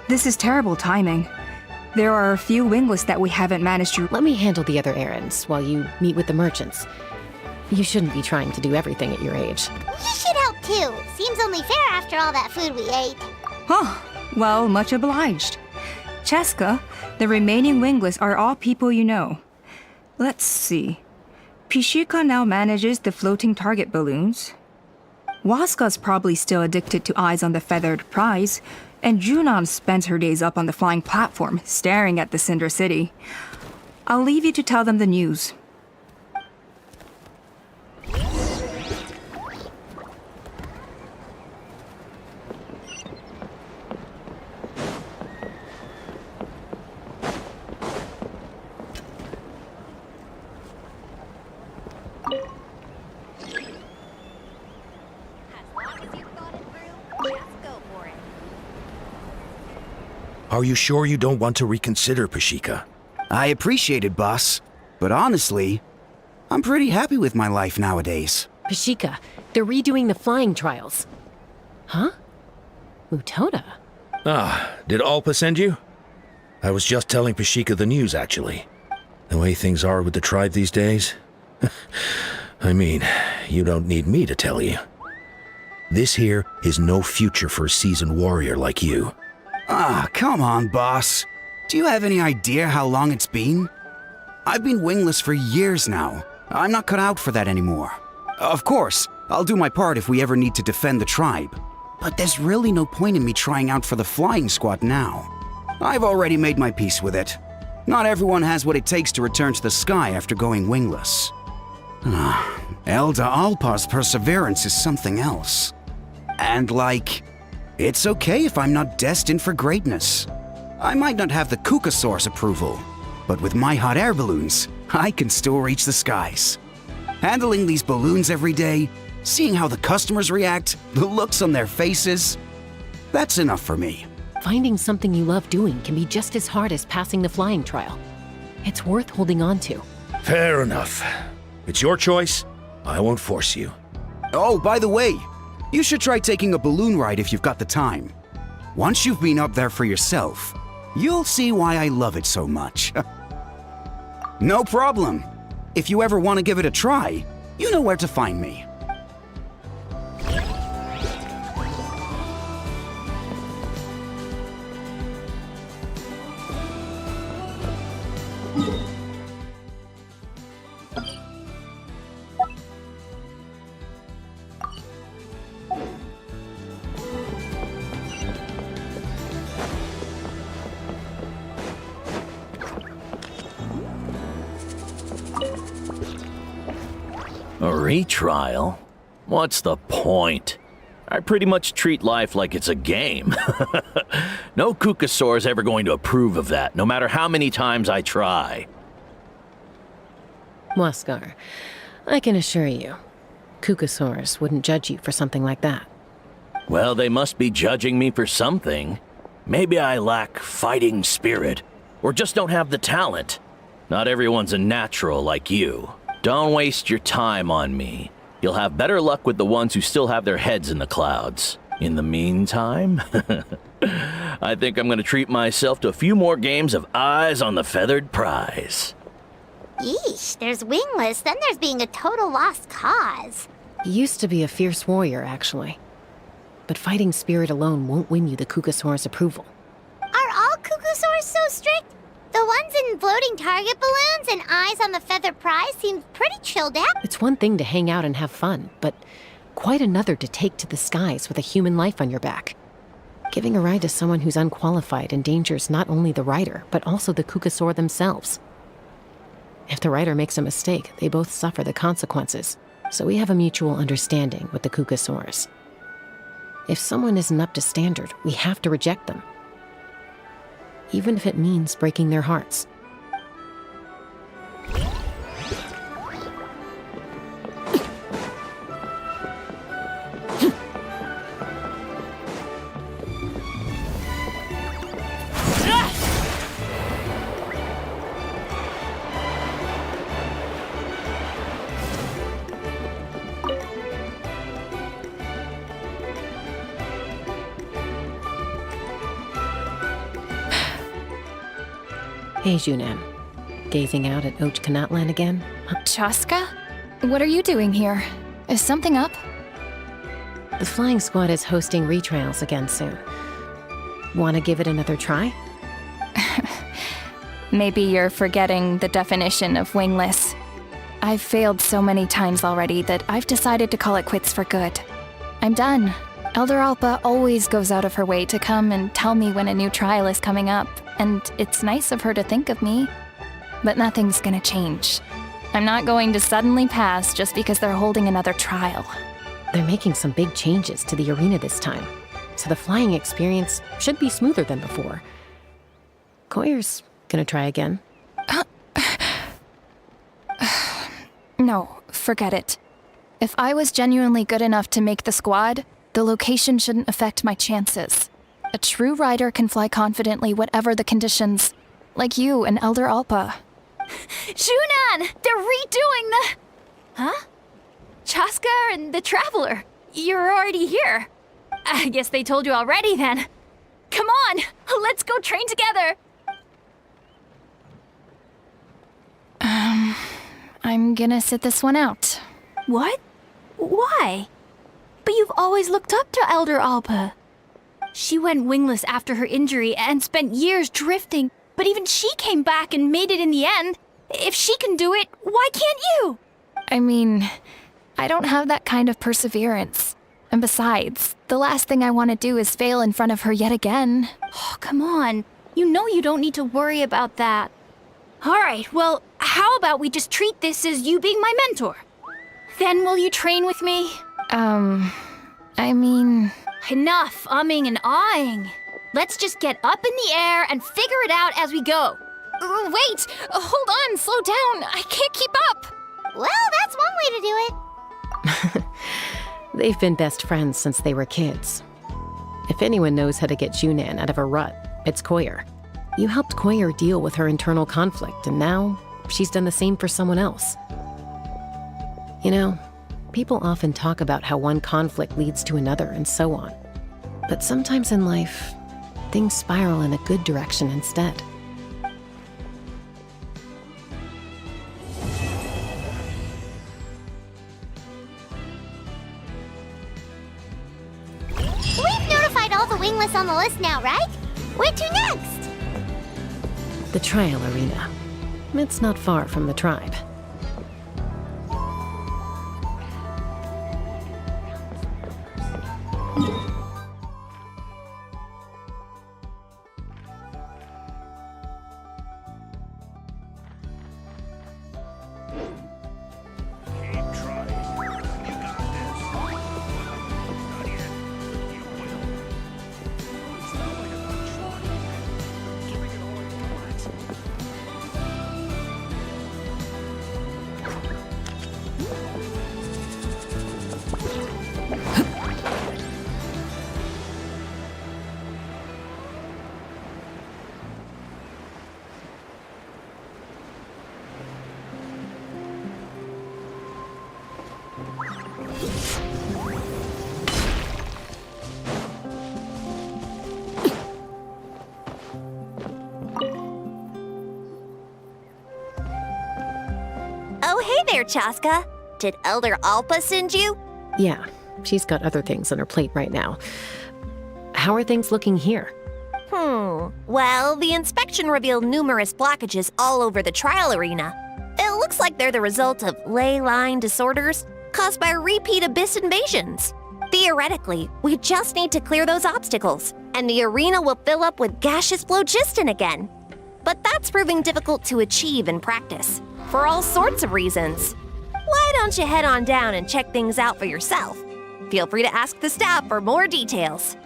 This is terrible timing. There are a few wingless that we haven't managed to... Let me handle the other errands while you meet with the merchants. You shouldn't be trying to do everything at your age. You should help too. Seems only fair after all that food we ate. Huh. Well, much obliged. Cheska, the remaining wingless are all people you know. Let's see. Pishika now manages the floating target balloons. Waska's probably still addicted to Eyes on the Feathered Prize, and Junon spends her days up on the flying platform, staring at the Cinder City. I'll leave you to tell them the news. Are you sure you don't want to reconsider, Pashika? I appreciate it, boss. But honestly, I'm pretty happy with my life nowadays. Pashika, they're redoing the flying trials. Huh? Mutoda? Did Alpa send you? I was just telling Pashika the news, actually. The way things are with the tribe these days. I mean, you don't need me to tell you. This here is no future for a seasoned warrior like you. Come on, boss. Do you have any idea how long it's been? I've been wingless for years now. I'm not cut out for that anymore. Of course, I'll do my part if we ever need to defend the tribe. But there's really no point in me trying out for the flying squad now. I've already made my peace with it. Not everyone has what it takes to return to the sky after going wingless. Elder Alpa's perseverance is something else. And it's okay if I'm not destined for greatness. I might not have the Kukasaur's approval, but with my hot air balloons, I can still reach the skies. Handling these balloons every day, seeing how the customers react, the looks on their faces, that's enough for me. Finding something you love doing can be just as hard as passing the flying trial. It's worth holding on to. Fair enough. It's your choice. I won't force you. Oh, by the way, you should try taking a balloon ride if you've got the time. Once you've been up there for yourself, you'll see why I love it so much. No problem. If you ever want to give it a try, you know where to find me. A retrial? What's the point? I pretty much treat life like it's a game. No Kukasaur's ever going to approve of that, no matter how many times I try. Huascar, I can assure you, Kukasaurs wouldn't judge you for something like that. Well, they must be judging me for something. Maybe I lack fighting spirit, or just don't have the talent. Not everyone's a natural like you. Don't waste your time on me. You'll have better luck with the ones who still have their heads in the clouds. In the meantime, I think I'm gonna treat myself to a few more games of Eyes on the Feathered Prize. Yeesh, there's Wingless, then there's being a total lost cause. He used to be a fierce warrior, actually. But fighting spirit alone won't win you the Kukasaur's approval. Are all Kukusaurs so strict? The ones in floating target balloons and Eyes on the Feathered Prize seem pretty chilled out. It's one thing to hang out and have fun, but quite another to take to the skies with a human life on your back. Giving a ride to someone who's unqualified endangers not only the rider, but also the Kukasaur themselves. If the rider makes a mistake, they both suffer the consequences. So we have a mutual understanding with the Kukasaurs. If someone isn't up to standard, we have to reject them. Even if it means breaking their hearts. Hey, Junan. Gazing out at Ochkanatlan again? Chaska? What are you doing here? Is something up? The flying squad is hosting retrials again soon. Want to give it another try? Maybe you're forgetting the definition of wingless. I've failed so many times already that I've decided to call it quits for good. I'm done. Elder Alpa always goes out of her way to come and tell me when a new trial is coming up, and it's nice of her to think of me. But nothing's gonna change. I'm not going to suddenly pass just because they're holding another trial. They're making some big changes to the arena this time, so the flying experience should be smoother than before. Koyer's gonna try again. No, forget it. If I was genuinely good enough to make the squad, the location shouldn't affect my chances. A true rider can fly confidently whatever the conditions, like you and Elder Alpa. Junan! They're redoing the... Huh? Chaska and the Traveler. You're already here. I guess they told you already then. Come on, let's go train together. I'm gonna sit this one out. What? Why? But you've always looked up to Elder Alpa. She went wingless after her injury and spent years drifting, but even she came back and made it in the end. If she can do it, why can't you? I mean, I don't have that kind of perseverance. And besides, the last thing I want to do is fail in front of her yet again. Oh, come on. You know you don't need to worry about that. All right, well, how about we just treat this as you being my mentor? Then will you train with me? I mean... Enough umming and ahhing. Let's just get up in the air and figure it out as we go. Wait! Hold on, slow down. I can't keep up. Well, that's one way to do it. They've been best friends since they were kids. If anyone knows how to get Junan out of a rut, it's Koyer. You helped Koyer deal with her internal conflict, and now she's done the same for someone else. You know, people often talk about how one conflict leads to another and so on. But sometimes in life, things spiral in a good direction instead. We've notified all the wingless on the list now, right? Where to next? The trial arena. It's not far from the tribe. Oh, hey there, Chaska. Did Elder Alpa send you? Yeah, she's got other things on her plate right now. How are things looking here? Well, the inspection revealed numerous blockages all over the trial arena. It looks like they're the result of ley line disorders caused by repeat abyss invasions. Theoretically, we just need to clear those obstacles, and the arena will fill up with gaseous phlogiston again. But that's proving difficult to achieve in practice, for all sorts of reasons. Why don't you head on down and check things out for yourself? Feel free to ask the staff for more details.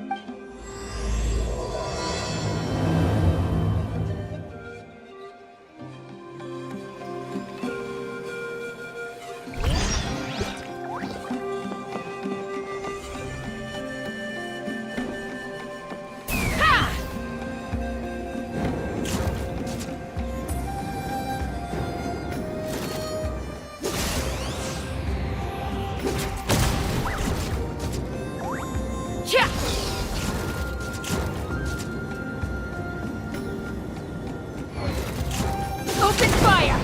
Open fire!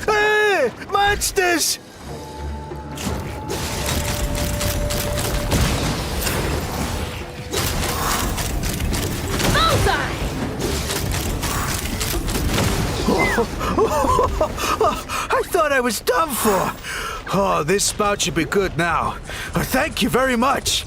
Hey! Monsters! Bullseye! I thought I was done for. Oh, this spout should be good now. Thank you very much.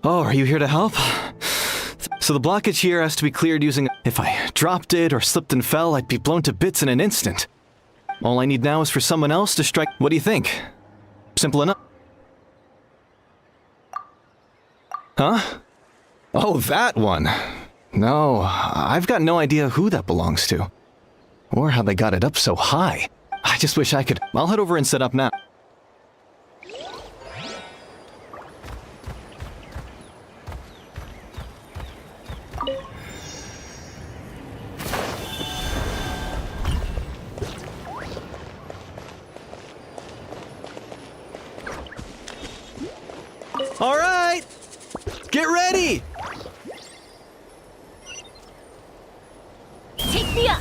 Oh, are you here to help? So the blockage here has to be cleared using... If I dropped it or slipped and fell, I'd be blown to bits in an instant. All I need now is for someone else to strike... What do you think? Simple enough. Huh? Oh, that one. No, I've got no idea who that belongs to. Or how they got it up so high. I just wish I could... I'll head over and set up now. All right, get ready. Take me up!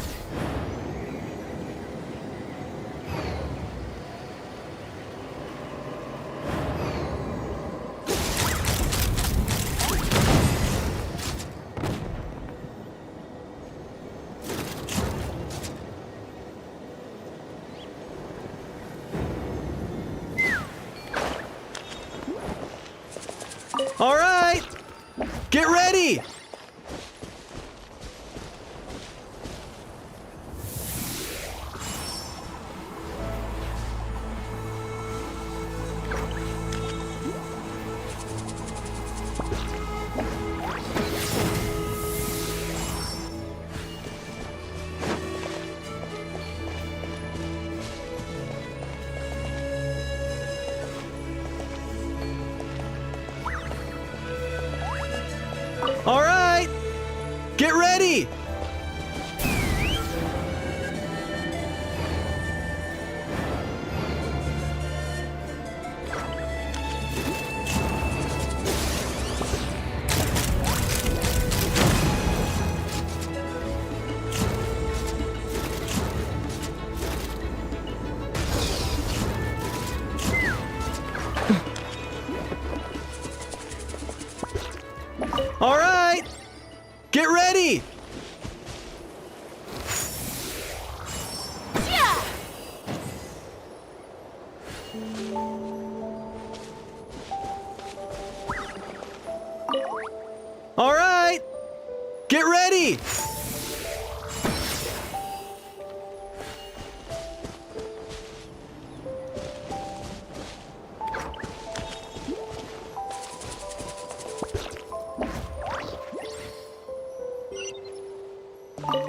All right, get ready. ready!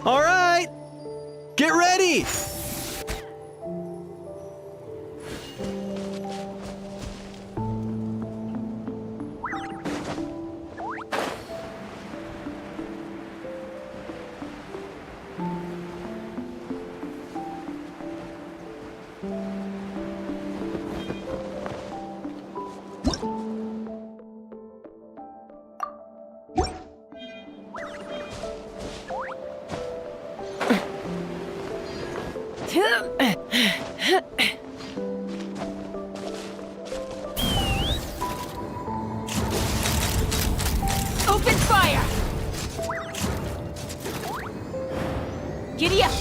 All right! Get ready! Open fire! Giddy up!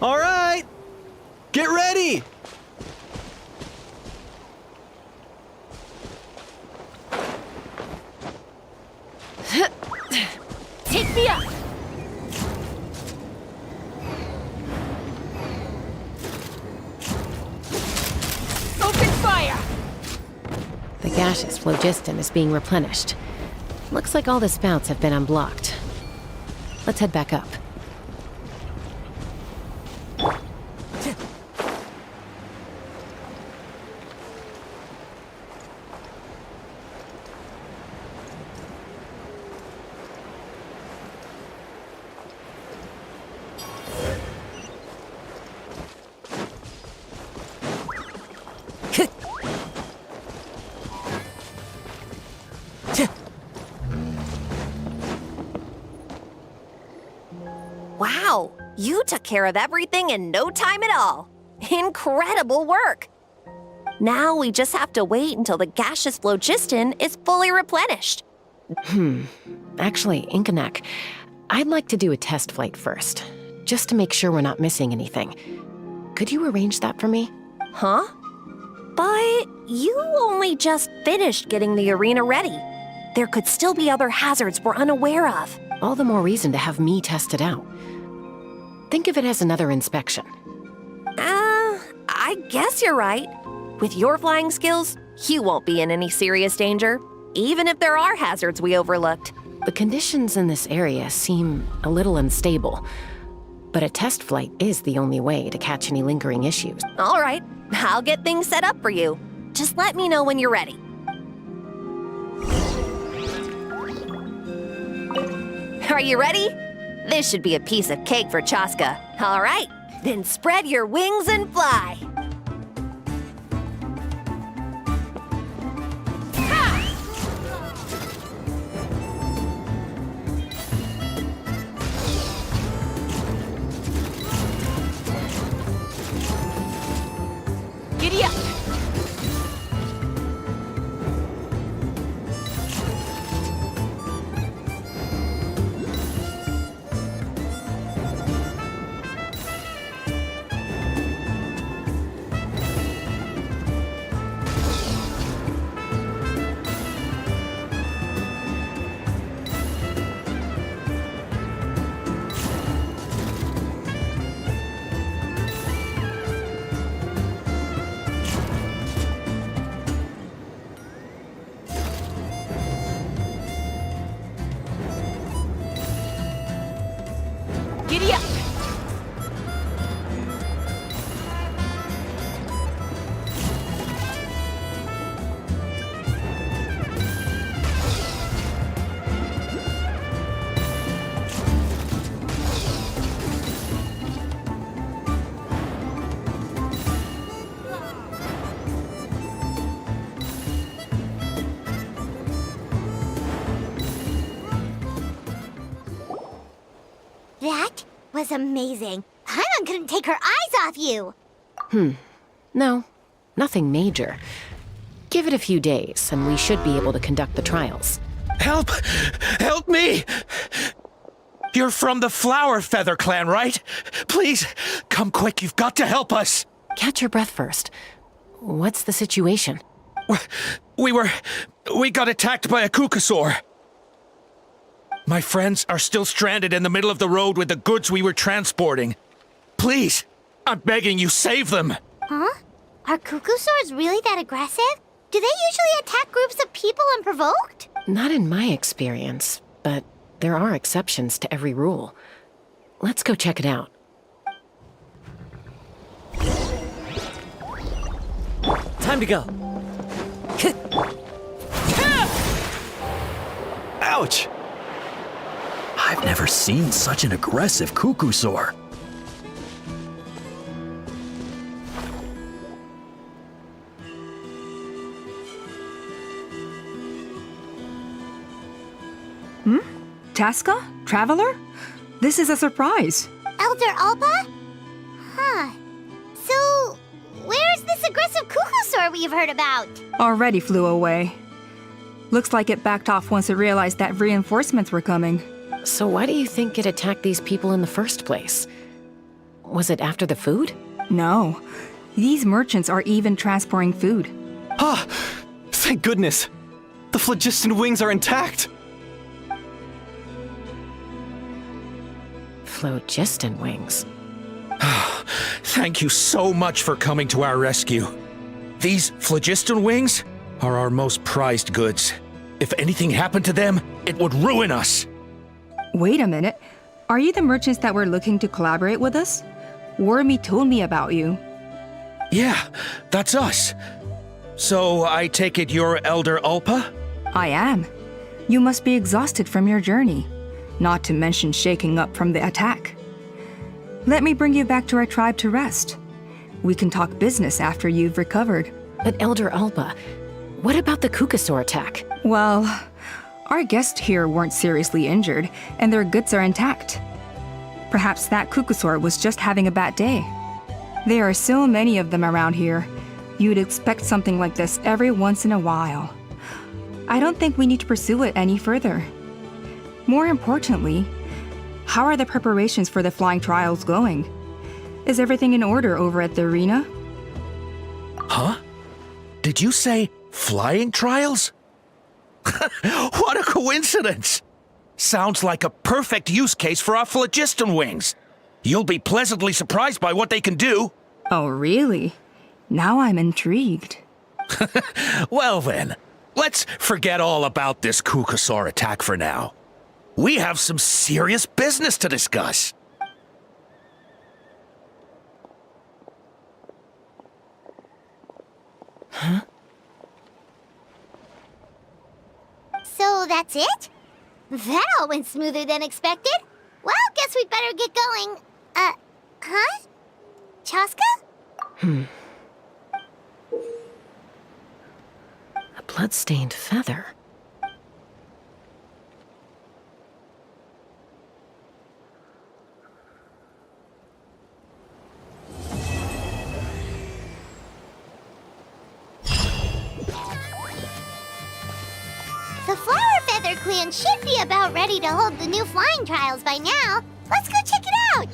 All right! Get ready! Take me up! Open fire! The gaseous phlogiston is being replenished. Looks like all the spouts have been unblocked. Let's head back up. Wow, you took care of everything in no time at all. Incredible work. Now we just have to wait until the gaseous phlogiston is fully replenished. Actually, Inkanak, I'd like to do a test flight first, just to make sure we're not missing anything. Could you arrange that for me? Huh? But you only just finished getting the arena ready. There could still be other hazards we're unaware of. All the more reason to have me test it out. Think of it as another inspection. I guess you're right. With your flying skills, you won't be in any serious danger, even if there are hazards we overlooked. The conditions in this area seem a little unstable, but a test flight is the only way to catch any lingering issues. All right, I'll get things set up for you. Just let me know when you're ready. Are you ready? This should be a piece of cake for Chaska. All right, then spread your wings and fly. Giddy up! Giddy up! That was amazing. Paimon couldn't take her eyes off you. No, nothing major. Give it a few days, and we should be able to conduct the trials. Help! Help me! You're from the Flower Feather clan, right? Please, come quick, you've got to help us! Catch your breath first. What's the situation? We got attacked by a Kukasaur. My friends are still stranded in the middle of the road with the goods we were transporting. Please, I'm begging you, save them! Huh? Are Kukusaurs really that aggressive? Do they usually attack groups of people unprovoked? Not in my experience, but there are exceptions to every rule. Let's go check it out. Time to go. Ouch! I've never seen such an aggressive Kukusaur. Chaska? Traveler? This is a surprise. Elder Alpa? Huh. So, where's this aggressive Kukusaur we've heard about? Already flew away. Looks like it backed off once it realized that reinforcements were coming. So why do you think it attacked these people in the first place? Was it after the food? No. These merchants are even transporting food. Ah! Thank goodness! The phlogiston wings are intact! Phlogiston wings. Thank you so much for coming to our rescue. These phlogiston wings are our most prized goods. If anything happened to them, it would ruin us. Wait a minute. Are you the merchants that were looking to collaborate with us? Wormy told me about you. Yeah, that's us. So I take it you're Elder Alpa? I am. You must be exhausted from your journey, not to mention shaking up from the attack. Let me bring you back to our tribe to rest. We can talk business after you've recovered. But Elder Alpa, what about the Kukasaur attack? Well, our guests here weren't seriously injured, and their goods are intact. Perhaps that Kukasaur was just having a bad day. There are so many of them around here. You'd expect something like this every once in a while. I don't think we need to pursue it any further. More importantly, how are the preparations for the flying trials going? Is everything in order over at the arena? Huh? Did you say flying trials? What a coincidence! Sounds like a perfect use case for our phlogiston wings. You'll be pleasantly surprised by what they can do. Oh, really? Now I'm intrigued. Well then, let's forget all about this Kukasaur attack for now. We have some serious business to discuss. Huh? So that's it? That all went smoother than expected. Well, guess we'd better get going. Huh? Chaska? A blood-stained feather. The Flower Feather Clan should be about ready to hold the new flying trials by now. Let's go check it out!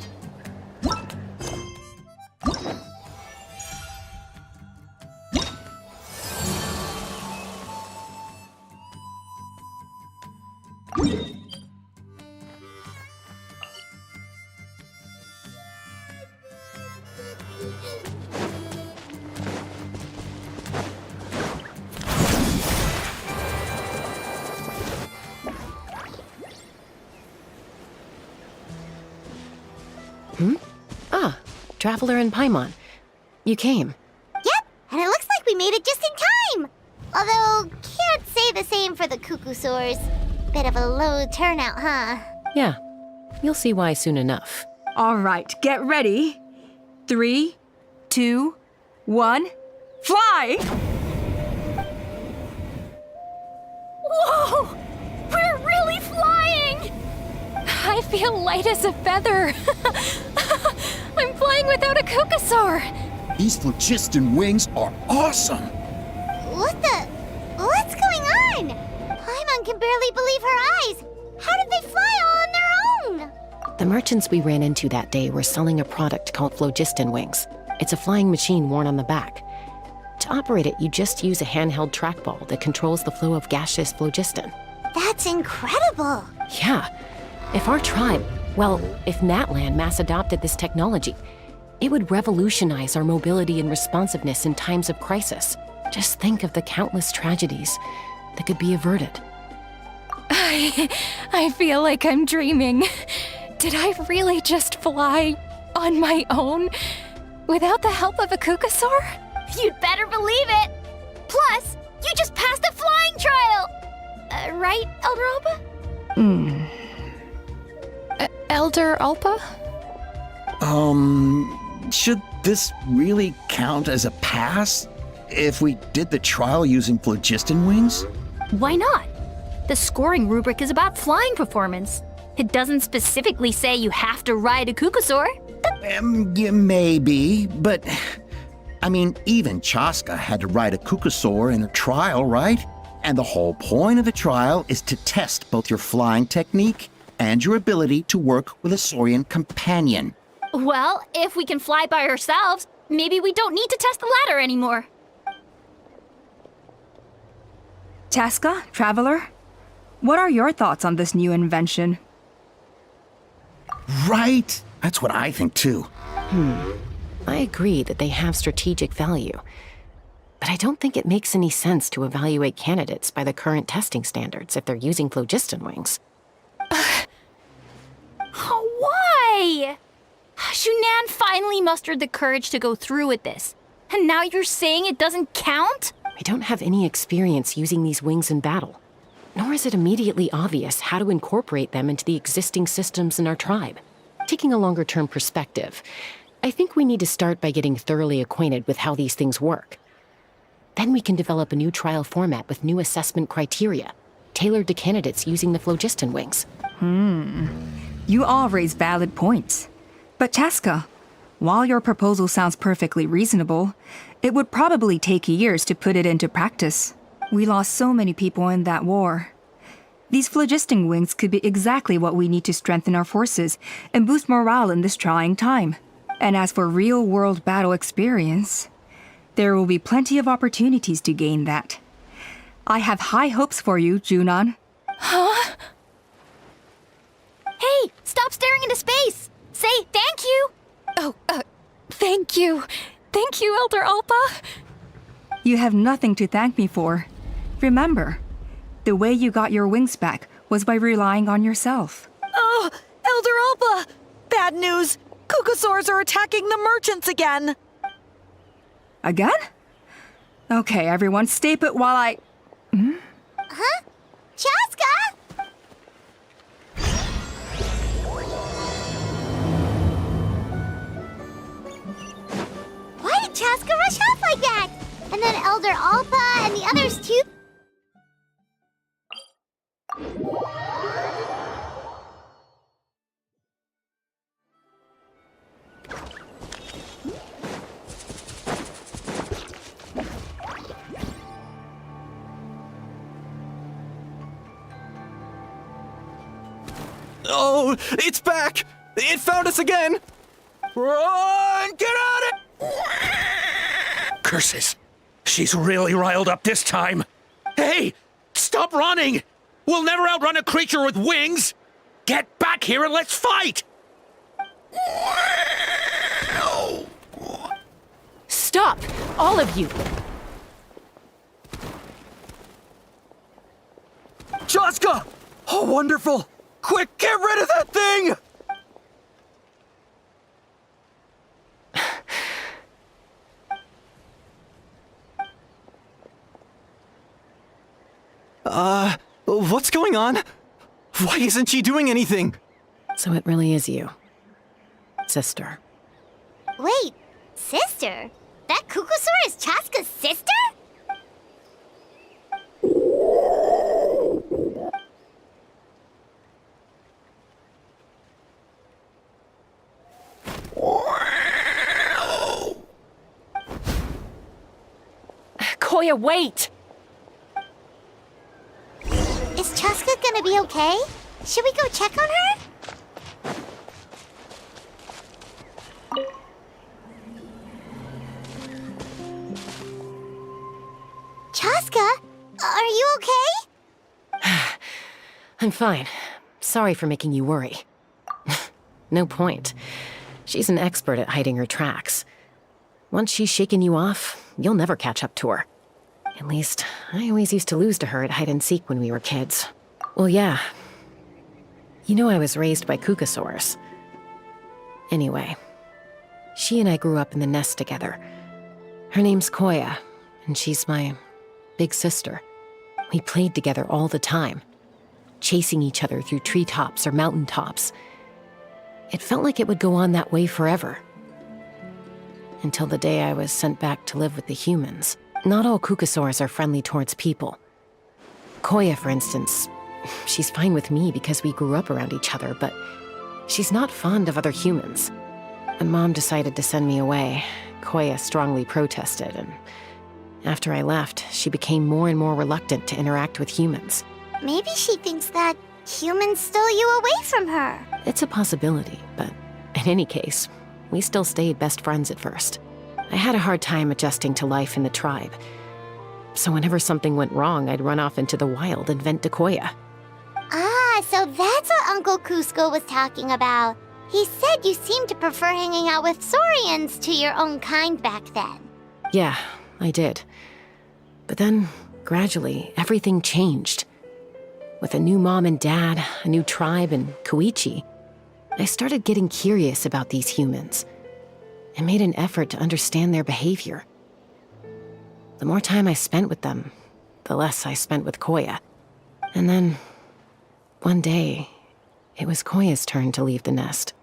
Ah, Traveler and Paimon. You came. Yep, and it looks like we made it just in time! Although, can't say the same for the Kukusaurs. Bit of a low turnout, huh? Yeah, you'll see why soon enough. All right, get ready. 3, 2, 1, fly! Whoa! We're really flying! I feel light as a feather. I'm flying without a Kukasaur. These phlogiston wings are awesome. What's going on? Paimon can barely believe her eyes. How did they fly all on their own? The merchants we ran into that day were selling a product called phlogiston wings. It's a flying machine worn on the back. To operate it, you just use a handheld trackball that controls the flow of gaseous phlogiston. That's incredible. Yeah. If our tribe, well, if Natlan mass adopted this technology, it would revolutionize our mobility and responsiveness in times of crisis. Just think of the countless tragedies that could be averted. I feel like I'm dreaming. Did I really just fly on my own without the help of a Kukasaur? You'd better believe it. Plus, you just passed the flying trial. Right, Elder Alpa? Elder Alpa? Should this really count as a pass if we did the trial using phlogiston wings? Why not? The scoring rubric is about flying performance. It doesn't specifically say you have to ride a Kukasaur. Yeah, maybe, but I mean, even Chaska had to ride a Kukasaur in her trial, right? And the whole point of the trial is to test both your flying technique and your ability to work with a Saurian companion. Well, if we can fly by ourselves, maybe we don't need to test the ladder anymore. Chaska, Traveler, what are your thoughts on this new invention? Right? That's what I think too. I agree that they have strategic value, but I don't think it makes any sense to evaluate candidates by the current testing standards if they're using phlogiston wings. Why? Shunan finally mustered the courage to go through with this. And now you're saying it doesn't count? We don't have any experience using these wings in battle, nor is it immediately obvious how to incorporate them into the existing systems in our tribe. Taking a longer-term perspective, I think we need to start by getting thoroughly acquainted with how these things work. Then we can develop a new trial format with new assessment criteria, tailored to candidates using the phlogiston wings. You all raise valid points. But Chaska, while your proposal sounds perfectly reasonable, it would probably take years to put it into practice. We lost so many people in that war. These phlogiston wings could be exactly what we need to strengthen our forces and boost morale in this trying time. And as for real-world battle experience, there will be plenty of opportunities to gain that. I have high hopes for you, Junon. Huh? Hey, stop staring into space! Say thank you! Oh, thank you. Thank you, Elder Alpa. You have nothing to thank me for. Remember, the way you got your wings back was by relying on yourself. Oh, Elder Alpa! Bad news! Kukasaurs are attacking the merchants again! Again? Okay, everyone, stay put while I... Huh? Chaska? Why did Chaska rush off like that? And then Elder Alpa and the others too? Oh, it's back! It found us again! Run! Get out of... Curses! She's really riled up this time. Hey! Stop running! We'll never outrun a creature with wings! Get back here and let's fight! Stop! All of you! Chaska! Oh, wonderful! Quick, get rid of that thing! What's going on? Why isn't she doing anything? So it really is you, sister. Wait, sister? That Kukasaur is Chaska's sister? Koya, wait! Is she okay? Should we go check on her? Chaska, are you okay? I'm fine. Sorry for making you worry. No point. She's an expert at hiding her tracks. Once she's shaken you off, you'll never catch up to her. At least, I always used to lose to her at hide-and-seek when we were kids. Well, yeah. You know I was raised by kukasaurs. Anyway, she and I grew up in the nest together. Her name's Koya, and she's my big sister. We played together all the time, chasing each other through treetops or mountaintops. It felt like it would go on that way forever. Until the day I was sent back to live with the humans. Not all kukasaurs are friendly towards people. Koya, for instance, she's fine with me because we grew up around each other, but she's not fond of other humans. When Mom decided to send me away, Koya strongly protested, and after I left, she became more and more reluctant to interact with humans. Maybe she thinks that humans stole you away from her. It's a possibility, but in any case, we still stayed best friends at first. I had a hard time adjusting to life in the tribe. So whenever something went wrong, I'd run off into the wild and vent to Koya. Ah, so that's what Uncle Cusco was talking about. He said you seemed to prefer hanging out with saurians to your own kind back then. Yeah, I did. But then, gradually, everything changed. With a new mom and dad, a new tribe, and Koichi, I started getting curious about these humans and made an effort to understand their behavior. The more time I spent with them, the less I spent with Koya. And then, one day, it was Koya's turn to leave the nest.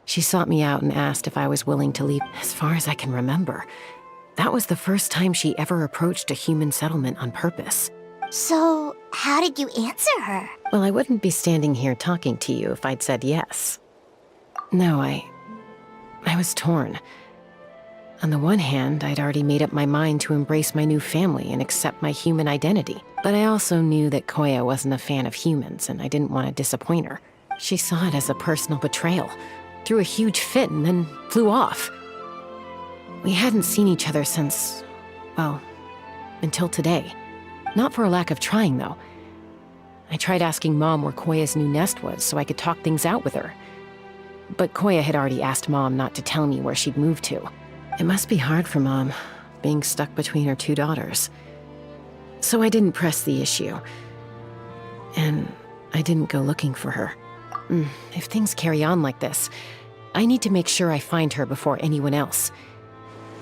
She sought me out and asked if I was willing to leave. As far as I can remember, that was the first time she ever approached a human settlement on purpose. So, how did you answer her? Well, I wouldn't be standing here talking to you if I'd said yes. No, I was torn. On the one hand, I'd already made up my mind to embrace my new family and accept my human identity. But I also knew that Koya wasn't a fan of humans, and I didn't want to disappoint her. She saw it as a personal betrayal, threw a huge fit, and then flew off. We hadn't seen each other since, well, until today. Not for a lack of trying, though. I tried asking Mom where Koya's new nest was so I could talk things out with her. But Koya had already asked Mom not to tell me where she'd moved to. It must be hard for Mom, being stuck between her two daughters. So I didn't press the issue. And I didn't go looking for her. If things carry on like this, I need to make sure I find her before anyone else.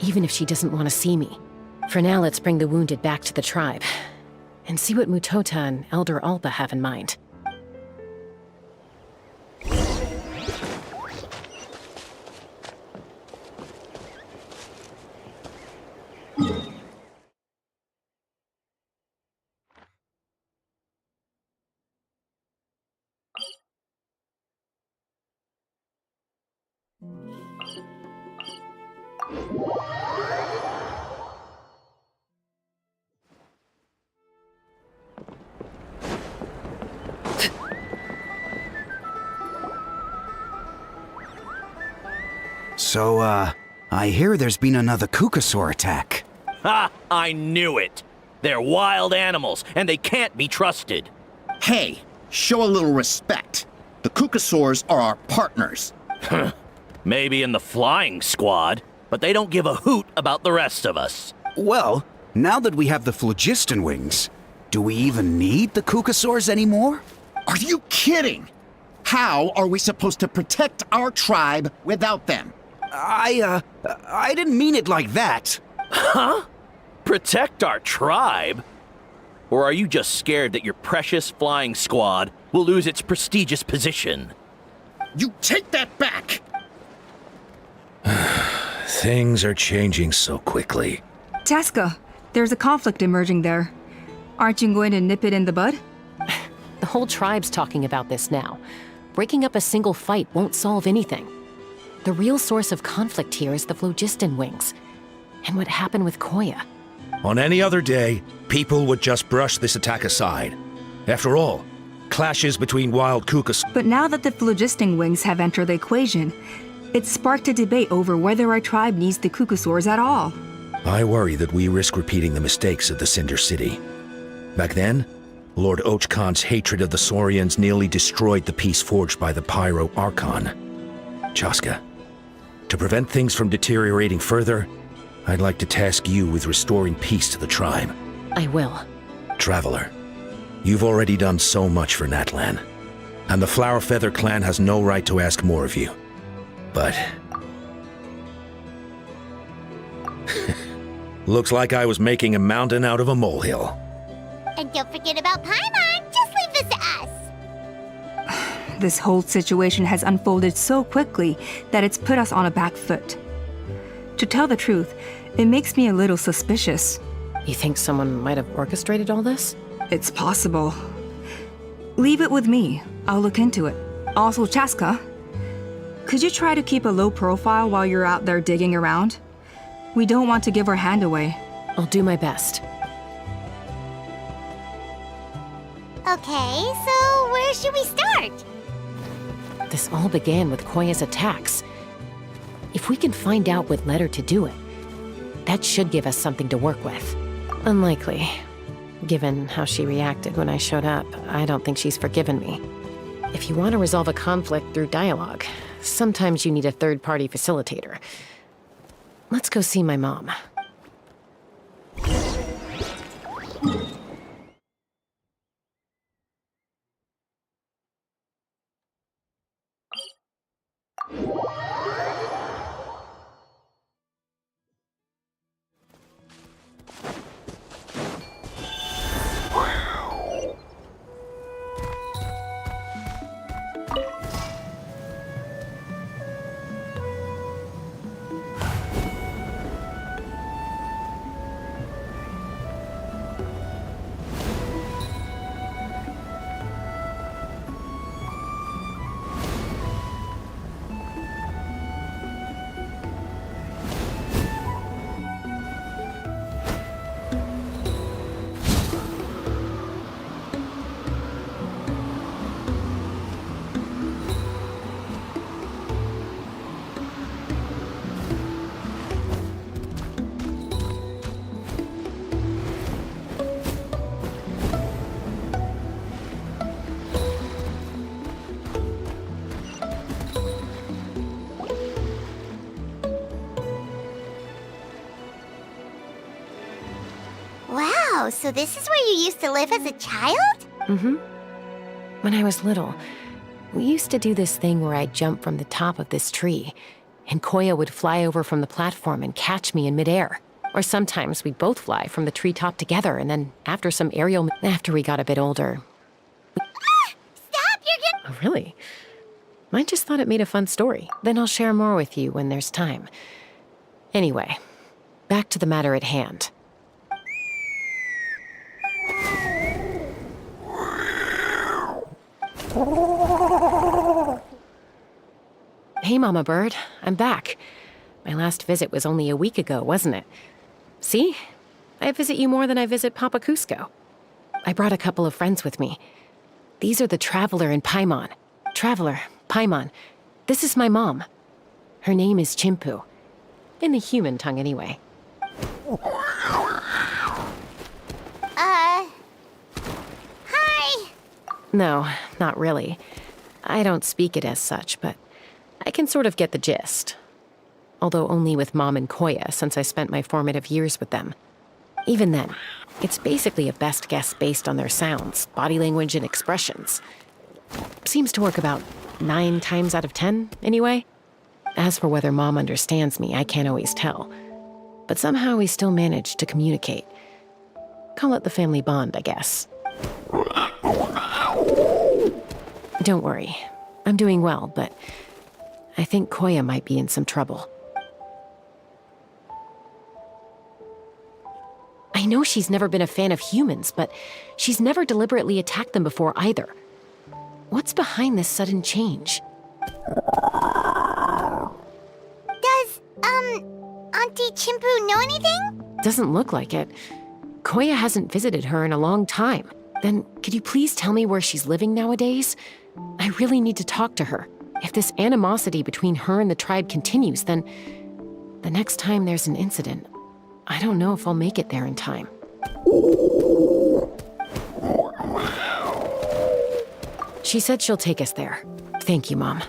Even if she doesn't want to see me. For now, let's bring the wounded back to the tribe. And see what Mutota and Elder Alpa have in mind. So, I hear there's been another kukasaur attack. Ha! I knew it! They're wild animals, and they can't be trusted. Hey, show a little respect. The kukasaurs are our partners. Maybe in the flying squad, but they don't give a hoot about the rest of us. Well, now that we have the phlogiston wings, do we even need the kukasaurs anymore? Are you kidding? How are we supposed to protect our tribe without them? I didn't mean it like that. Huh? Protect our tribe? Or are you just scared that your precious flying squad will lose its prestigious position? You take that back! Things are changing so quickly. Chaska, there's a conflict emerging there. Aren't you going to nip it in the bud? The whole tribe's talking about this now. Breaking up a single fight won't solve anything. The real source of conflict here is the phlogiston wings, and what happened with Koya. On any other day, people would just brush this attack aside. After all, clashes between wild kukas. But now that the phlogiston wings have entered the equation, it's sparked a debate over whether our tribe needs the kukusaurs at all. I worry that we risk repeating the mistakes of the Cinder City. Back then, Lord Ochkon's hatred of the Saurians nearly destroyed the peace forged by the Pyro Archon. Chaska, to prevent things from deteriorating further, I'd like to task you with restoring peace to the tribe. I will. Traveler, you've already done so much for Natlan, and the Flower Feather clan has no right to ask more of you. But... looks like I was making a mountain out of a molehill. And don't forget about Paimon. Just leave this to us. This whole situation has unfolded so quickly that it's put us on a back foot. To tell the truth, it makes me a little suspicious. You think someone might have orchestrated all this? It's possible. Leave it with me. I'll look into it. Also, Chaska, could you try to keep a low profile while you're out there digging around? We don't want to give our hand away. I'll do my best. Okay, so where should we start? This all began with Koya's attacks. If we can find out what led her to do it, that should give us something to work with. Unlikely. Given how she reacted when I showed up, I don't think she's forgiven me. If you want to resolve a conflict through dialogue, sometimes you need a third-party facilitator. Let's go see my mom. Wow, so this is where you used to live as a child? Mm-hmm. When I was little, we used to do this thing where I'd jump from the top of this tree, and Koya would fly over from the platform and catch me in midair. Or sometimes we'd both fly from the treetop together, and then after some aerial... After we got a bit older... Stop, you're gonna... Oh, really? I just thought it made a fun story. Then I'll share more with you when there's time. Anyway, back to the matter at hand. Hey, Mama Bird. I'm back. My last visit was only a week ago, wasn't it? See? I visit you more than I visit Papa Cusco. I brought a couple of friends with me. These are the Traveler and Paimon. Traveler, Paimon. This is my mom. Her name is Chimpu. In the human tongue, anyway. Hi! No, not really. I don't speak it as such, but I can sort of get the gist. Although only with Mom and Koya, since I spent my formative years with them. Even then, it's basically a best guess based on their sounds, body language, and expressions. Seems to work about 9 times out of 10, anyway. As for whether Mom understands me, I can't always tell. But somehow we still manage to communicate. Call it the family bond, I guess. Don't worry. I'm doing well, but I think Koya might be in some trouble. I know she's never been a fan of humans, but she's never deliberately attacked them before either. What's behind this sudden change? Does, Auntie Chimpu know anything? Doesn't look like it. Koya hasn't visited her in a long time. Then Could you please tell me where she's living nowadays? I really need to talk to her. If this animosity between her and the tribe continues, then the next time there's an incident, I don't know if I'll make it there in time. She said she'll take us there. Thank you, Mom.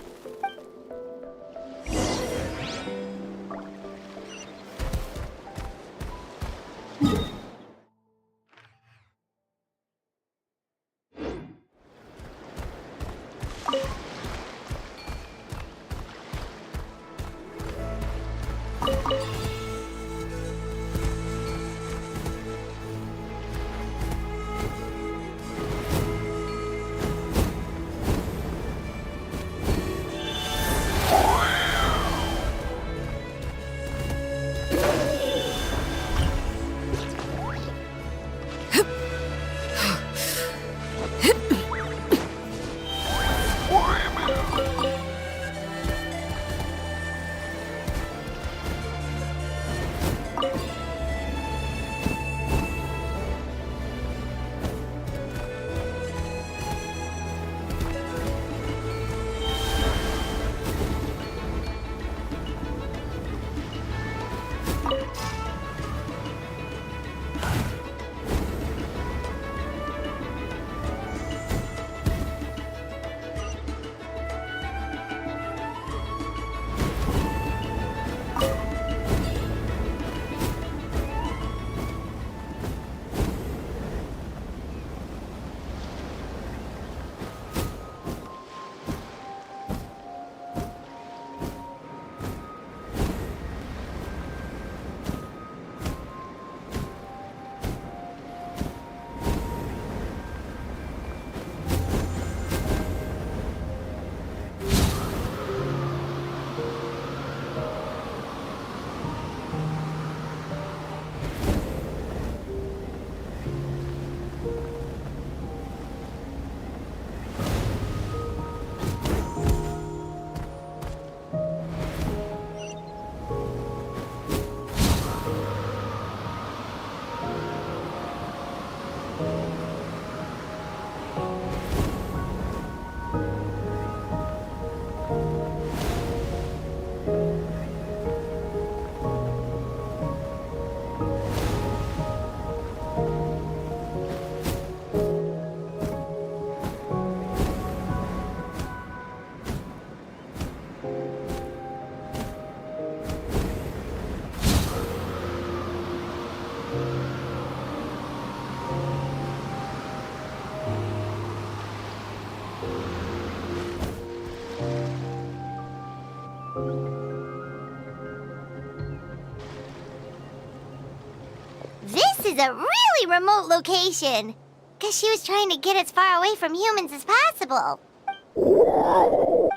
This is a really remote location. Guess she was trying to get as far away from humans as possible.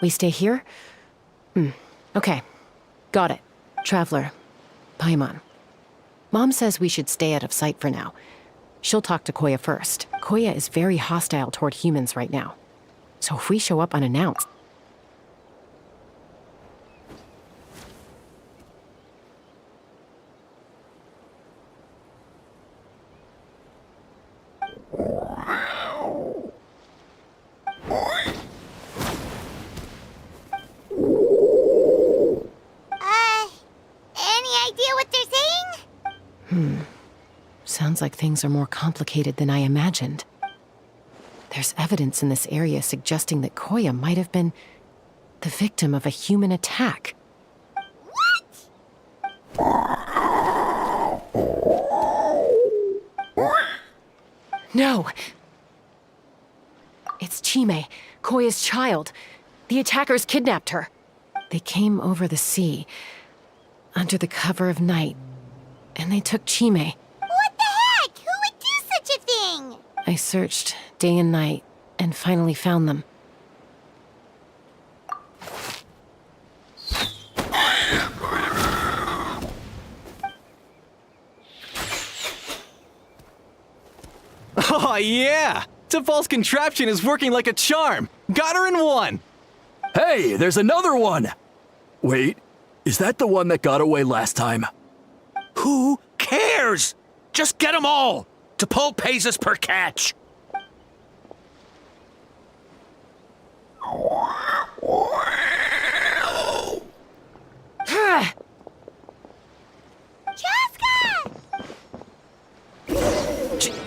We stay here? Okay. Got it. Traveler. Paimon. Mom says we should stay out of sight for now. She'll talk to Koya first. Koya is very hostile toward humans right now. So if we show up unannounced... Any idea what they're saying? Sounds like things are more complicated than I imagined. There's evidence in this area suggesting that Koya might have been the victim of a human attack. No! It's Chime, Koya's child. The attackers kidnapped her. They came over the sea, under the cover of night, and they took Chime. What the heck? Who would do such a thing? I searched day and night, and finally found them. Oh, yeah! Tafal's contraption is working like a charm! Got her in one! Hey, there's another one! Wait, is that the one that got away last time? Who cares? Just get them all! T'Pol pays us per catch.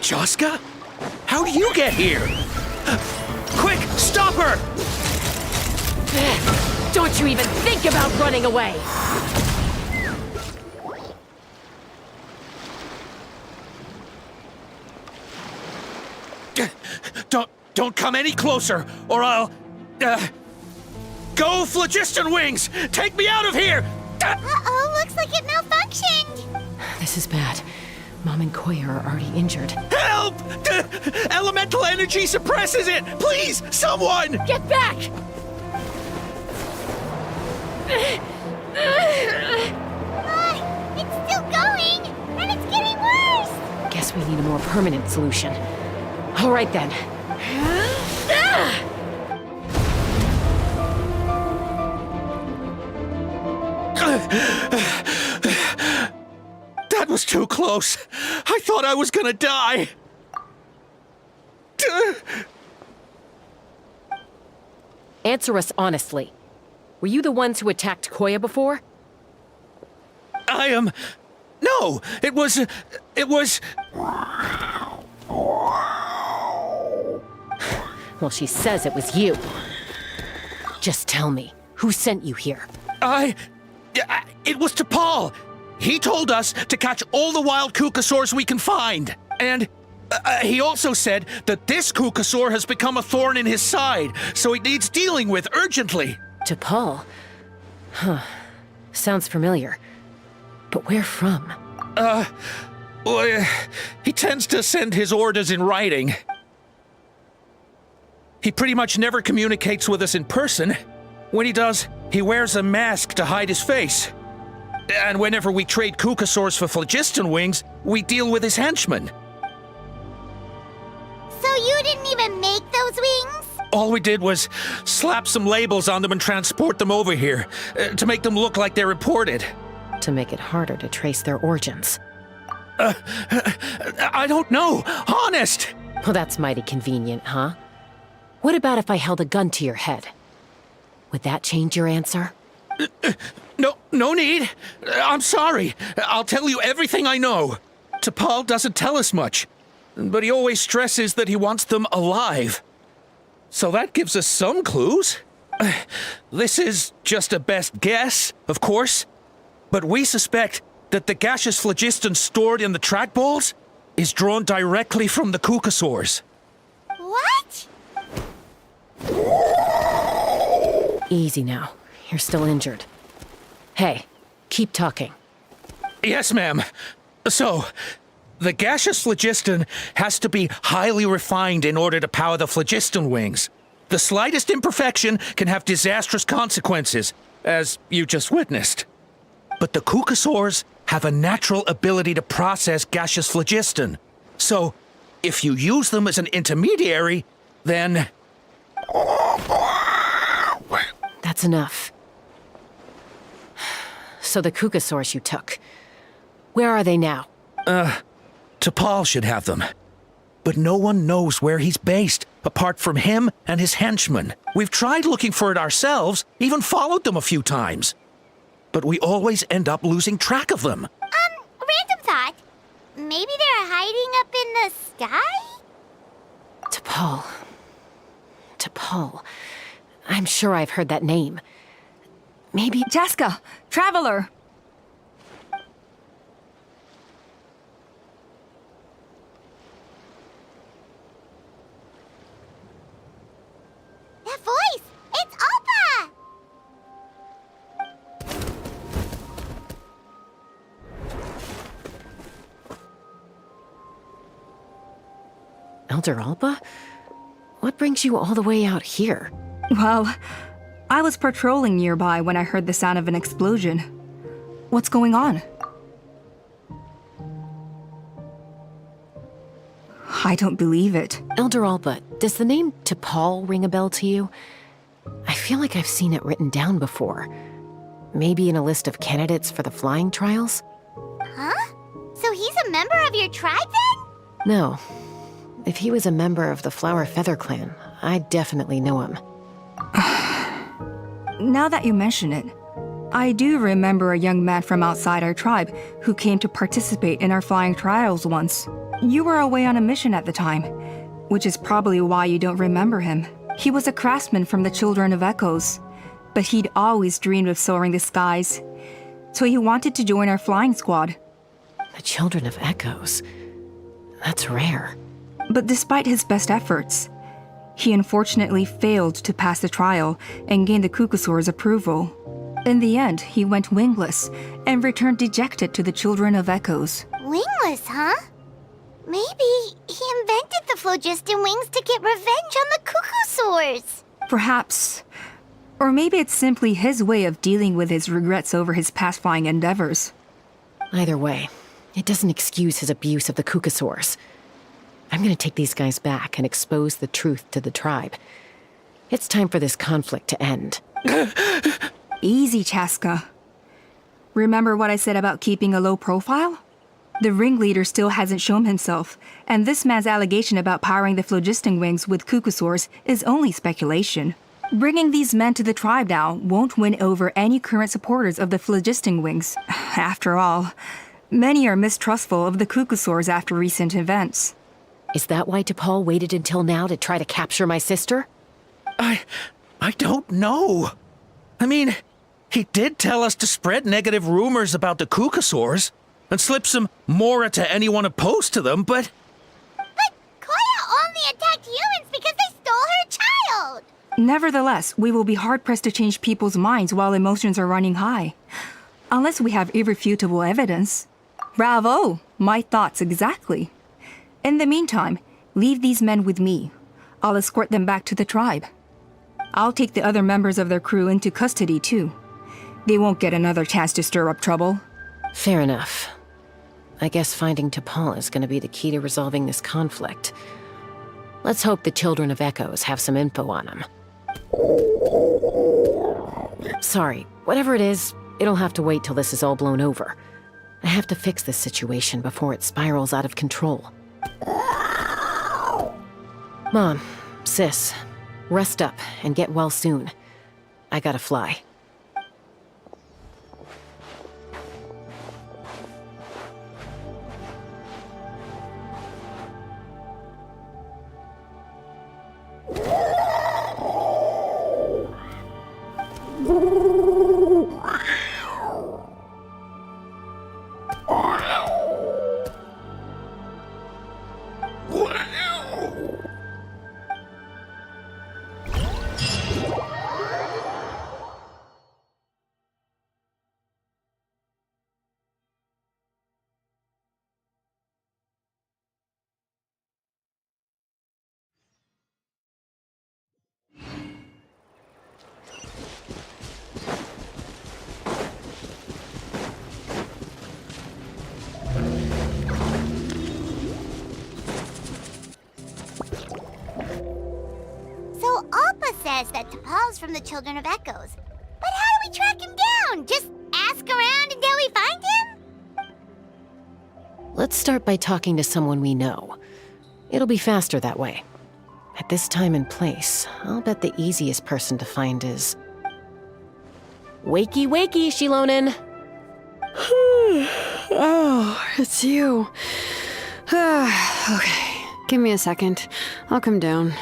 Chaska? How do you get here? Quick, stop her! Don't you even think about running away! Don't come any closer, or I'll... Go, Phlogiston Wings! Take me out of here! Uh-oh, looks like it malfunctioned. This is bad. Mom and Koya are already injured. Help! Elemental energy suppresses it! Please, someone! Get back! It's still going, and it's getting worse. Guess we need a more permanent solution. All right then. That was too close. I thought I was gonna die. Answer us honestly. Were you the ones who attacked Koya before? I am... No, it was... Well, she says it was you. Just tell me, who sent you here? It was to Paul. He told us to catch all the wild Kukasaurs we can find. And he also said that this Kukasaur has become a thorn in his side, so it needs dealing with urgently. To Paul? Huh. Sounds familiar. But where from? Well, he tends to send his orders in writing. He pretty much never communicates with us in person. When he does, he wears a mask to hide his face. And whenever we trade Kukasaurs for Phlogiston Wings, we deal with his henchmen. So you didn't even make those wings? All we did was slap some labels on them and transport them over here, to make them look like they're imported. To make it harder to trace their origins. I don't know, honest! Well, that's mighty convenient, huh? What about if I held a gun to your head? Would that change your answer? No need. I'm sorry. I'll tell you everything I know. T'Pol doesn't tell us much, but he always stresses that he wants them alive. So that gives us some clues. This is just a best guess, of course, but we suspect that the gaseous phlogiston stored in the trackballs is drawn directly from the Kukasaurs. What? Easy now. You're still injured. Hey, keep talking. Yes, ma'am. So, the gaseous phlogiston has to be highly refined in order to power the phlogiston wings. The slightest imperfection can have disastrous consequences, as you just witnessed. But the Kukasaurs have a natural ability to process gaseous phlogiston. So, if you use them as an intermediary, then... That's enough. So the Kukasaurs you took, where are they now? T'Pol should have them. But no one knows where he's based, apart from him and his henchmen. We've tried looking for it ourselves, even followed them a few times. But we always end up losing track of them. Random thought. Maybe they're hiding up in the sky? T'Pol. T'Pol. I'm sure I've heard that name. Maybe... Chaska! Traveler! That voice! It's Alpa! Elder Alpa? What brings you all the way out here? Well, I was patrolling nearby when I heard the sound of an explosion. What's going on? I don't believe it. Elder Alpa, does the name T'Pol ring a bell to you? I feel like I've seen it written down before. Maybe in a list of candidates for the flying trials? Huh? So he's a member of your tribe then? No. If he was a member of the Flower Feather Clan, I'd definitely know him. Now that you mention it, I do remember a young man from outside our tribe who came to participate in our flying trials once. You were away on a mission at the time, which is probably why you don't remember him. He was a craftsman from the Children of Echoes, but he'd always dreamed of soaring the skies, so he wanted to join our flying squad. The Children of Echoes? That's rare. But despite his best efforts, he unfortunately failed to pass the trial and gain the Kukusaur's approval. In the end, he went wingless and returned dejected to the Children of Echoes. Wingless, huh? Maybe he invented the phlogiston wings to get revenge on the Kukusaurs. Perhaps. Or maybe it's simply his way of dealing with his regrets over his past flying endeavors. Either way, it doesn't excuse his abuse of the Kukusaurs. I'm gonna take these guys back and expose the truth to the tribe. It's time for this conflict to end. Easy, Chaska. Remember what I said about keeping a low profile? The ringleader still hasn't shown himself, and this man's allegation about powering the phlogiston wings with Kukusaurs is only speculation. Bringing these men to the tribe now won't win over any current supporters of the phlogiston wings. After all, many are mistrustful of the Kukusaurs after recent events. Is that why T'Pol waited until now to try to capture my sister? I don't know. I mean, he did tell us to spread negative rumors about the Kukusaurs and slip some Mora to anyone opposed to them, but... But Koya only attacked humans because they stole her child! Nevertheless, we will be hard-pressed to change people's minds while emotions are running high. Unless we have irrefutable evidence. Bravo! My thoughts exactly. In the meantime, leave these men with me. I'll escort them back to the tribe. I'll take the other members of their crew into custody, too. They won't get another chance to stir up trouble. Fair enough. I guess finding T'Pol is gonna be the key to resolving this conflict. Let's hope the Children of Echoes have some info on him. Sorry, whatever it is, it'll have to wait till this is all blown over. I have to fix this situation before it spirals out of control. Mom, sis, rest up and get well soon. I gotta fly. That T'Pol's from the Children of Echoes. But how do we track him down? Just ask around until we find him? Let's start by talking to someone we know. It'll be faster that way. At this time and place, I'll bet the easiest person to find is... Wakey, wakey, Shilonen! Oh, it's you. Okay, give me a second. I'll come down.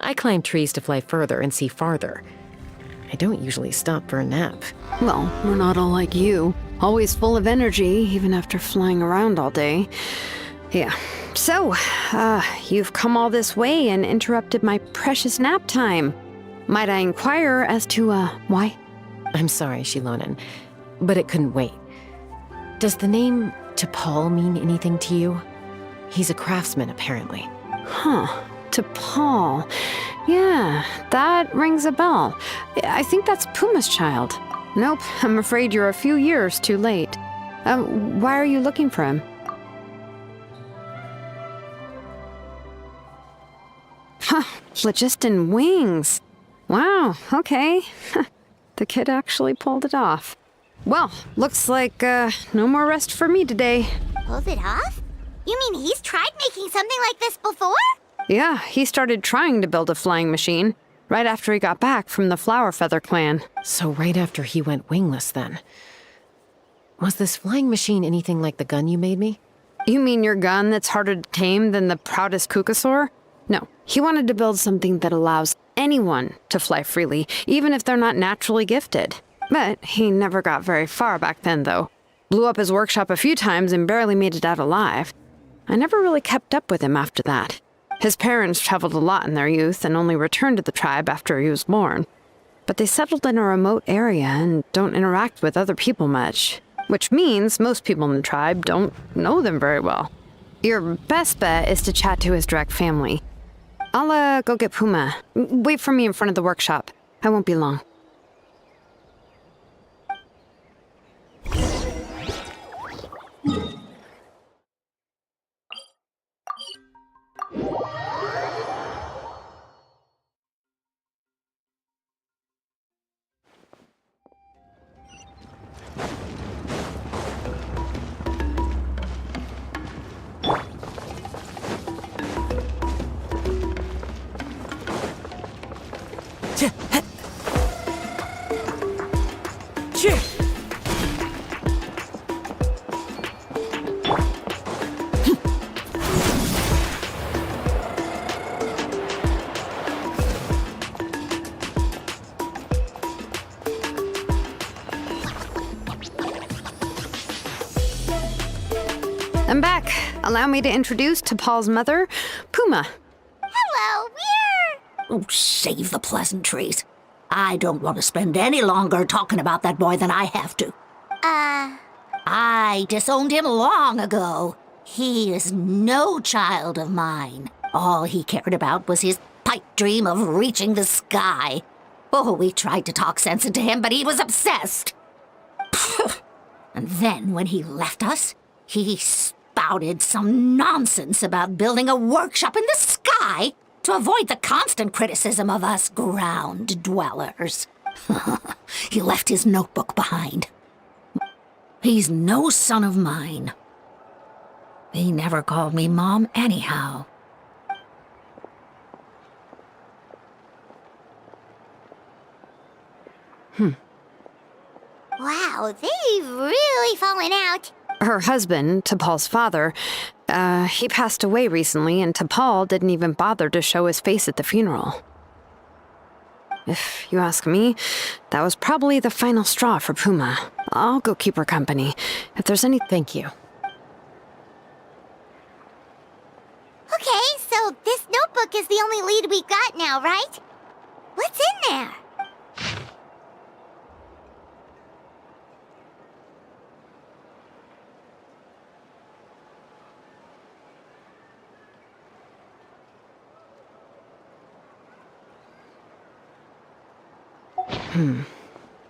I climb trees to fly further and see farther. I don't usually stop for a nap. Well, we're not all like you. Always full of energy, even after flying around all day. Yeah. So, you've come all this way and interrupted my precious nap time. Might I inquire as to, why? I'm sorry, Shilonen, but it couldn't wait. Does the name T'Pol mean anything to you? He's a craftsman, apparently. Huh. T'Pol. Yeah, that rings a bell. I think that's Puma's child. Nope, I'm afraid you're a few years too late. Why are you looking for him? Huh, phlogiston wings. Wow, okay. The kid actually pulled it off. Well, looks like, no more rest for me today. Pulled it off? You mean he's tried making something like this before? Yeah, he started trying to build a flying machine right after he got back from the Flower Feather clan. So right after he went wingless then. Was this flying machine anything like the gun you made me? You mean your gun that's harder to tame than the proudest Kukasaur? No, he wanted to build something that allows anyone to fly freely, even if they're not naturally gifted. But he never got very far back then, though. Blew up his workshop a few times and barely made it out alive. I never really kept up with him after that. His parents traveled a lot in their youth and only returned to the tribe after he was born. But they settled in a remote area and don't interact with other people much, which means most people in the tribe don't know them very well. Your best bet is to chat to his direct family. I'll go get Puma. Wait for me in front of the workshop. I won't be long. I'm back. Allow me to introduce T'Pol's mother, Puma. Hello, we're... Oh, save the pleasantries. I don't want to spend any longer talking about that boy than I have to. I disowned him long ago. He is no child of mine. All he cared about was his pipe dream of reaching the sky. Oh, we tried to talk sense into him, but he was obsessed. And then when he left us, he spouted some nonsense about building a workshop in the sky to avoid the constant criticism of us ground dwellers. He left his notebook behind. He's no son of mine. He never called me Mom anyhow. Wow, they've really fallen out. Her husband, T'Pol's father, he passed away recently, and T'Pol didn't even bother to show his face at the funeral. If you ask me, that was probably the final straw for Puma. I'll go keep her company. If there's any... Thank you. Okay, so this notebook is the only lead we've got now, right? What's in there?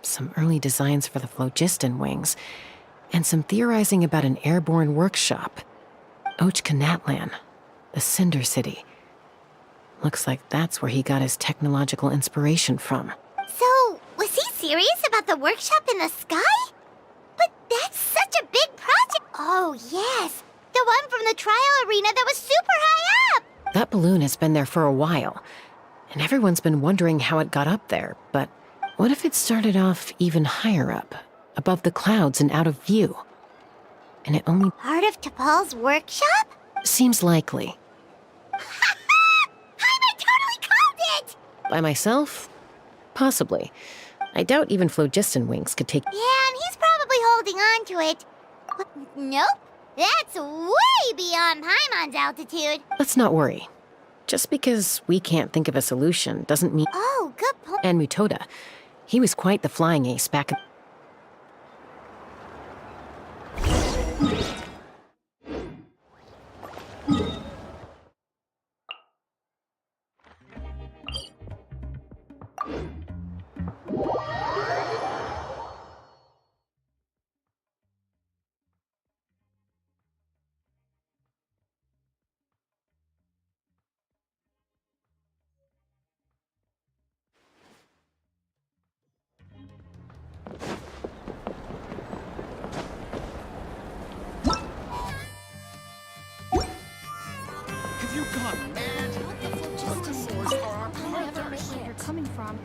Some early designs for the phlogiston wings, and some theorizing about an airborne workshop. Ochkanatlan, the Cinder City. Looks like that's where he got his technological inspiration from. So, was he serious about the workshop in the sky? But that's such a big project! Oh, yes! The one from the trial arena that was super high up! That balloon has been there for a while, and everyone's been wondering how it got up there, but what if it started off even higher up, above the clouds and out of view? And it only... Part of T'Pol's workshop? Seems likely. I totally called it! By myself? Possibly. I doubt even phlogiston wings could take... Yeah, and he's probably holding on to it. Nope. That's way beyond Paimon's altitude. Let's not worry. Just because we can't think of a solution doesn't mean... Oh, good point. And Mutoda. He was quite the flying ace back in...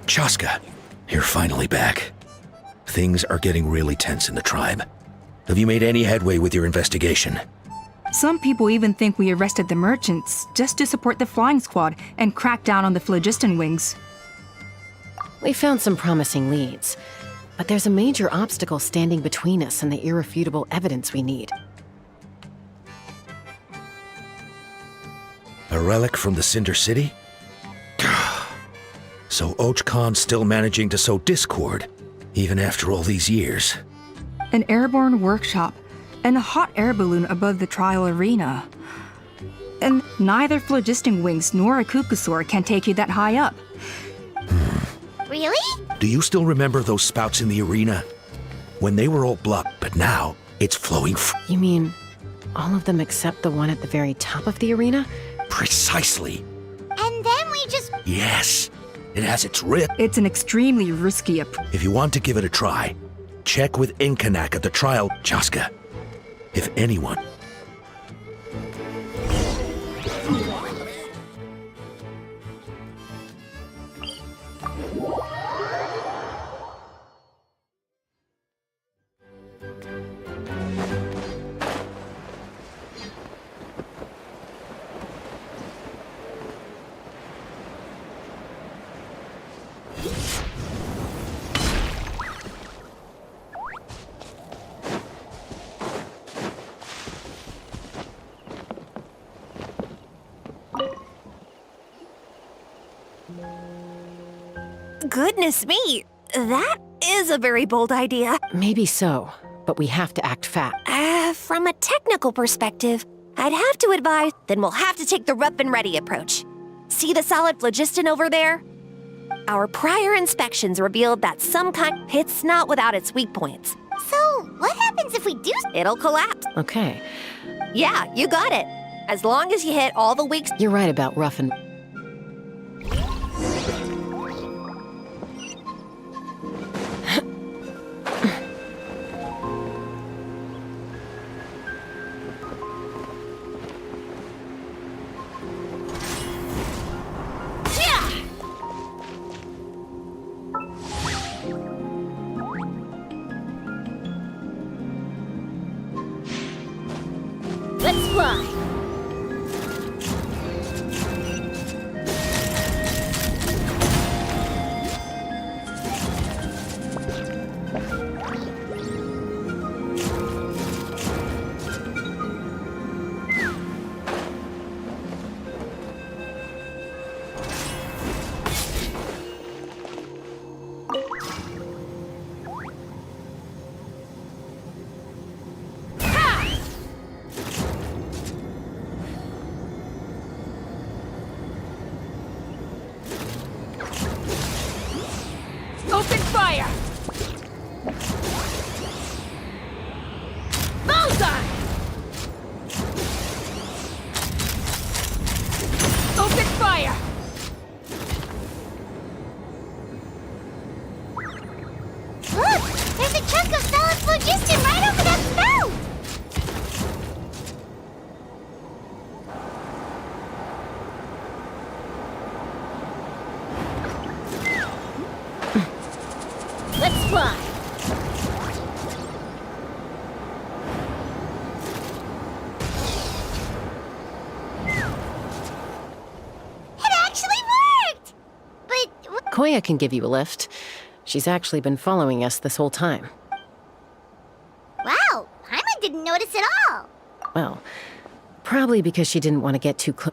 Chaska, you're finally back. Things are getting really tense in the tribe. Have you made any headway with your investigation? Some people even think we arrested the merchants just to support the flying squad and crack down on the phlogiston wings. We found some promising leads, but there's a major obstacle standing between us and the irrefutable evidence we need. A relic from the Cinder City? So Archon's still managing to sow discord, even after all these years. An airborne workshop and a hot air balloon above the trial arena. And neither phlogiston wings nor a cuckoosaur can take you that high up. Really? Do you still remember those spouts in the arena? When they were all blocked, but now it's flowing You mean all of them except the one at the very top of the arena? Precisely. And then we just... Yes. It has its rip. It's an extremely risky approach. If you want to give it a try, check with Inkanak at the trial, Chaska. If anyone... Goodness me, that is a very bold idea. Maybe so, but we have to act fast. From a technical perspective, I'd have to advise, then we'll have to take the rough and ready approach. See the solid phlogiston over there? Our prior inspections revealed that some kind, it's not without its weak points. So, what happens if we do? It'll collapse. Okay. Yeah, you got it. As long as you hit all the weak... You're right about rough and... Let's fly! Open fire! Bullseye! Open fire! Look! There's a chunk of solid phlogiston right over that spout! Let's fly! It actually worked! But... Koya can give you a lift. She's actually been following us this whole time. Wow! Paimon didn't notice at all! Well, probably because she didn't want to get too close.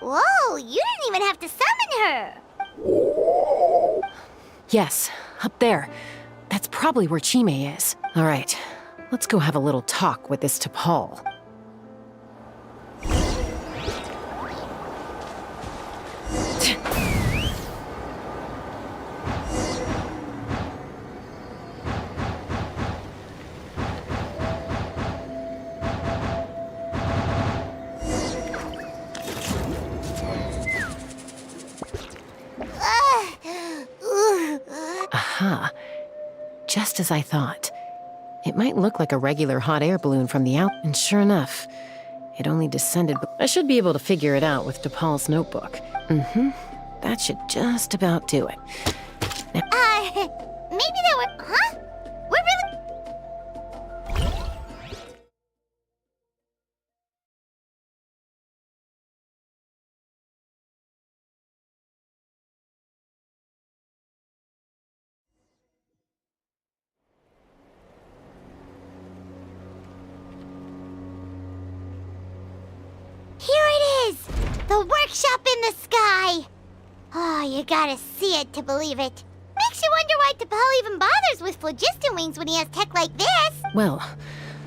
Whoa! You didn't even have to summon her! Yes, up there. That's probably where Chime is. All right, let's go have a little talk with this T'Pol. Aha. Just as I thought. It might look like a regular hot air balloon from the out, and sure enough, it only descended. I should be able to figure it out with DePaul's notebook. That should just about do it. Maybe there were... Huh? We're really... Here it is! The workshop in the sky! Oh, you gotta see it to believe it. Makes you wonder why DePaul even bothers with phlogiston wings when he has tech like this. Well,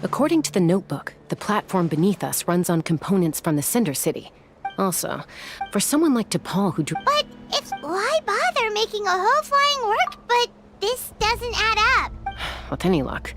according to the notebook, the platform beneath us runs on components from the Cinder City. Also, for someone like DePaul who But why bother making a whole flying work? But this doesn't add up. with any luck.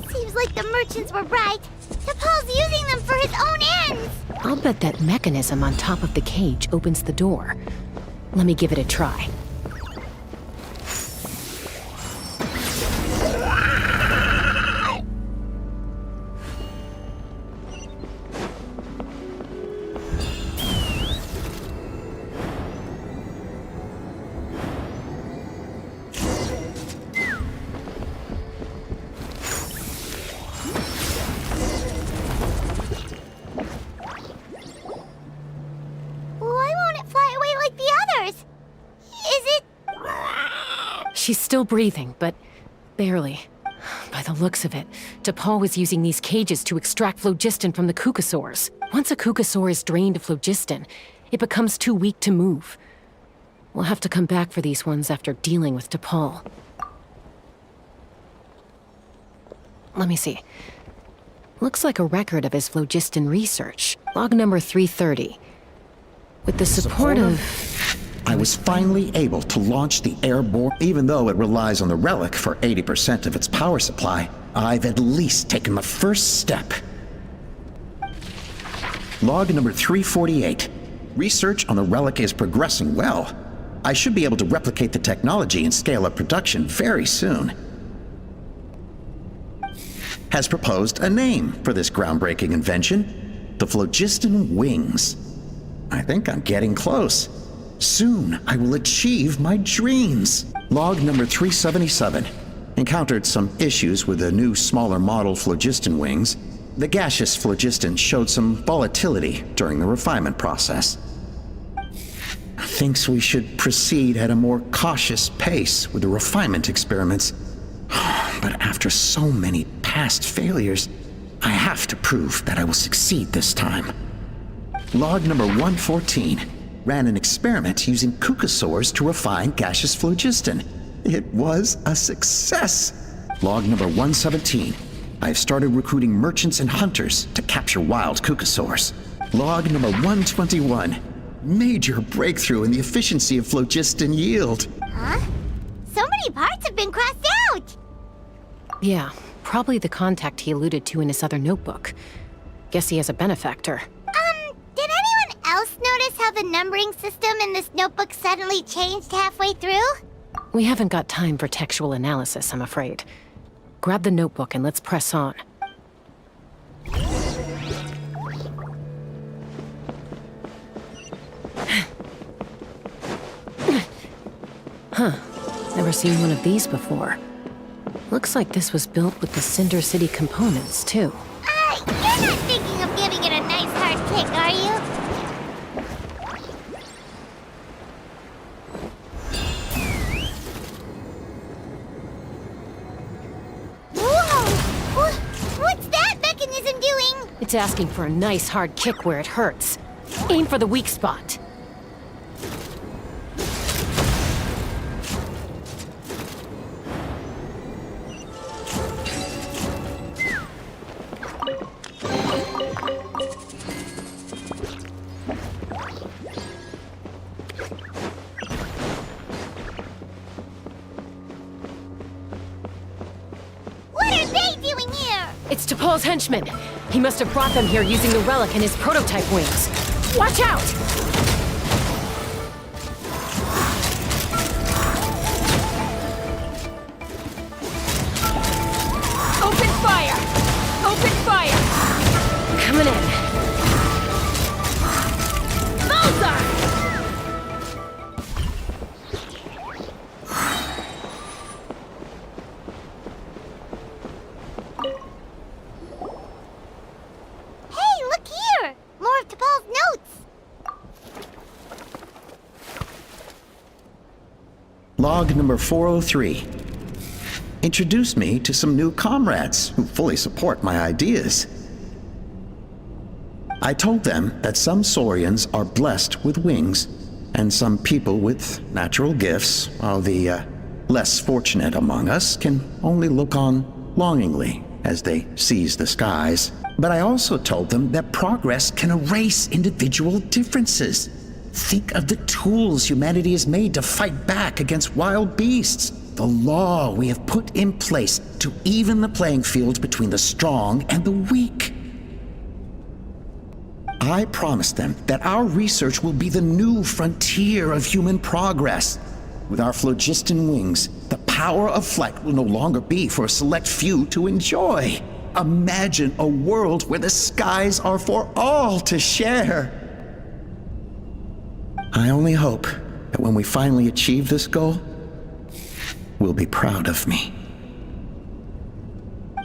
Seems like the merchants were right. DePaul's using them for his own ends. I'll bet that mechanism on top of the cage opens the door. Let me give it a try. She's still breathing, but barely. By the looks of it, DePaul was using these cages to extract phlogiston from the kukasaurs. Once a kukasaur is drained of phlogiston, it becomes too weak to move. We'll have to come back for these ones after dealing with DePaul. Let me see. Looks like a record of his phlogiston research. Log number 330. With the support of... I was finally able to launch the airborne. Even though it relies on the relic for 80% of its power supply, I've at least taken the first step. Log number 348. Research on the relic is progressing well. I should be able to replicate the technology and scale up production very soon. Has proposed a name for this groundbreaking invention: the phlogiston wings. I think I'm getting close. Soon, I will achieve my dreams. Log number 377. Encountered some issues with the new, smaller model phlogiston wings. The gaseous phlogiston showed some volatility during the refinement process. Thinks we should proceed at a more cautious pace with the refinement experiments. But after so many past failures, I have to prove that I will succeed this time. Log number 114. Ran an experiment using kukasaurs to refine gaseous phlogiston. It was a success. Log number 117. I've started recruiting merchants and hunters to capture wild kukasaurs. Log number 121. Major breakthrough in the efficiency of phlogiston yield. Huh? So many parts have been crossed out! Yeah, probably the contact he alluded to in his other notebook. Guess he has a benefactor. Did anyone else notice how the numbering system in this notebook suddenly changed halfway through? We haven't got time for textual analysis, I'm afraid. Grab the notebook and let's press on. Huh. Never seen one of these before. Looks like this was built with the Cinder City components, too. You're not thinking of giving it a nice hard kick, are you? Whoa! What's that mechanism doing? It's asking for a nice hard kick where it hurts. Aim for the weak spot. It's T'Pol's henchman. He must have brought them here using the relic and his prototype wings. Watch out! Open fire! Open fire! Coming in. Bullseye! Hey, look here! More of T'Pol's notes! Log number 403. Introduce me to some new comrades who fully support my ideas. I told them that some Saurians are blessed with wings, and some people with natural gifts, while the less fortunate among us can only look on longingly as they seize the skies. But I also told them that progress can erase individual differences. Think of the tools humanity has made to fight back against wild beasts. The law we have put in place to even the playing field between the strong and the weak. I promised them that our research will be the new frontier of human progress. With our phlogiston wings, the power of flight will no longer be for a select few to enjoy. Imagine a world where the skies are for all to share. I only hope that when we finally achieve this goal, will be proud of me.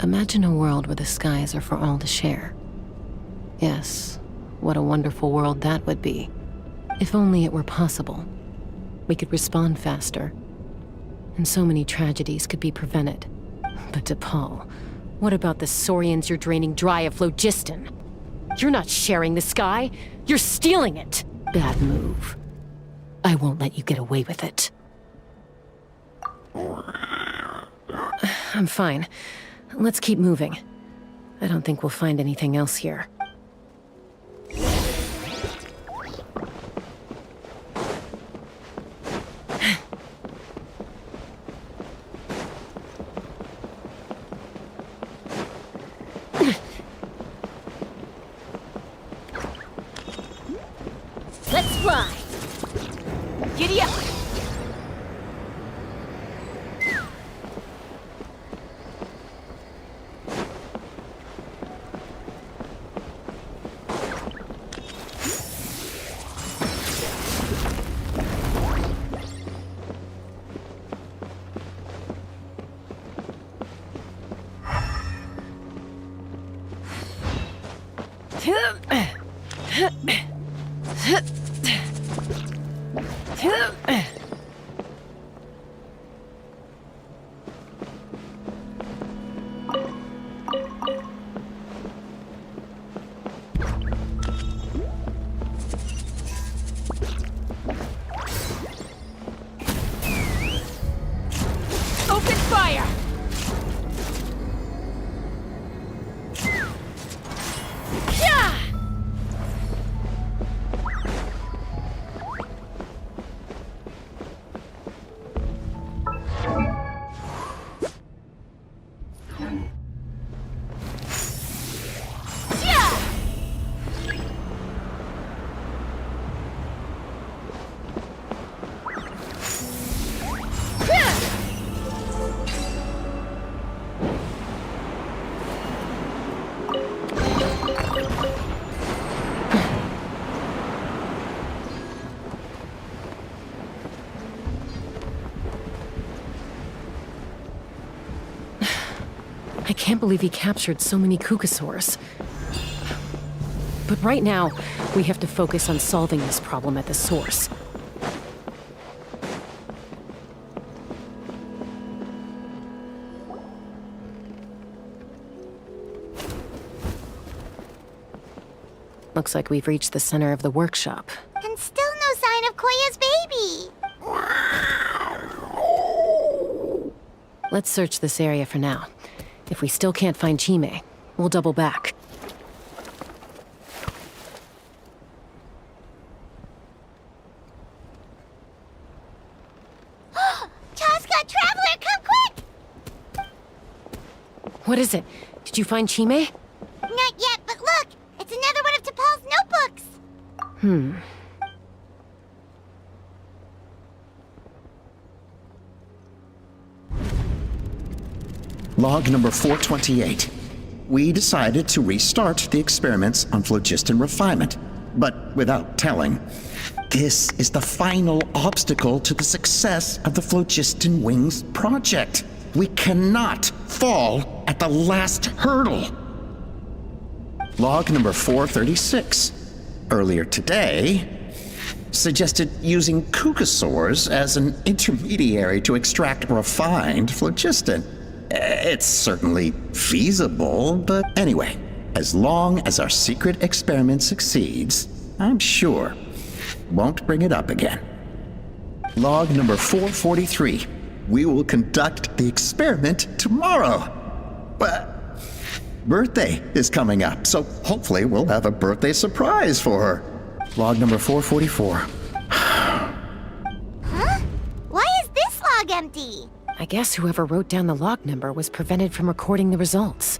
Imagine a world where the skies are for all to share. Yes, what a wonderful world that would be. If only it were possible. We could respond faster, and so many tragedies could be prevented. But T'Pol, what about the Saurians you're draining dry of phlogiston? You're not sharing the sky, you're stealing it! Bad move. I won't let you get away with it. I'm fine. Let's keep moving. I don't think we'll find anything else here. Let's fly! Giddy up! Open fire! Yeah! I can't believe he captured so many Kukasaurs. But right now, we have to focus on solving this problem at the source. Looks like we've reached the center of the workshop. And still no sign of Koya's baby. Let's search this area for now. If we still can't find Chime, we'll double back. Chaska, Traveler, come quick! What is it? Did you find Chime? Not yet, but look! It's another one of T'Pol's notebooks! Log number 428. We decided to restart the experiments on phlogiston refinement, but without telling. This is the final obstacle to the success of the Phlogiston Wings project. We cannot fall at the last hurdle. Log number 436. Earlier today, suggested using cucosaurs as an intermediary to extract refined phlogiston. It's certainly feasible, but anyway, as long as our secret experiment succeeds, I'm sure won't bring it up again. Log number 443. We will conduct the experiment tomorrow. But birthday is coming up, so hopefully we'll have a birthday surprise for her. Log number 444. Huh? Why is this log empty? I guess whoever wrote down the log number was prevented from recording the results.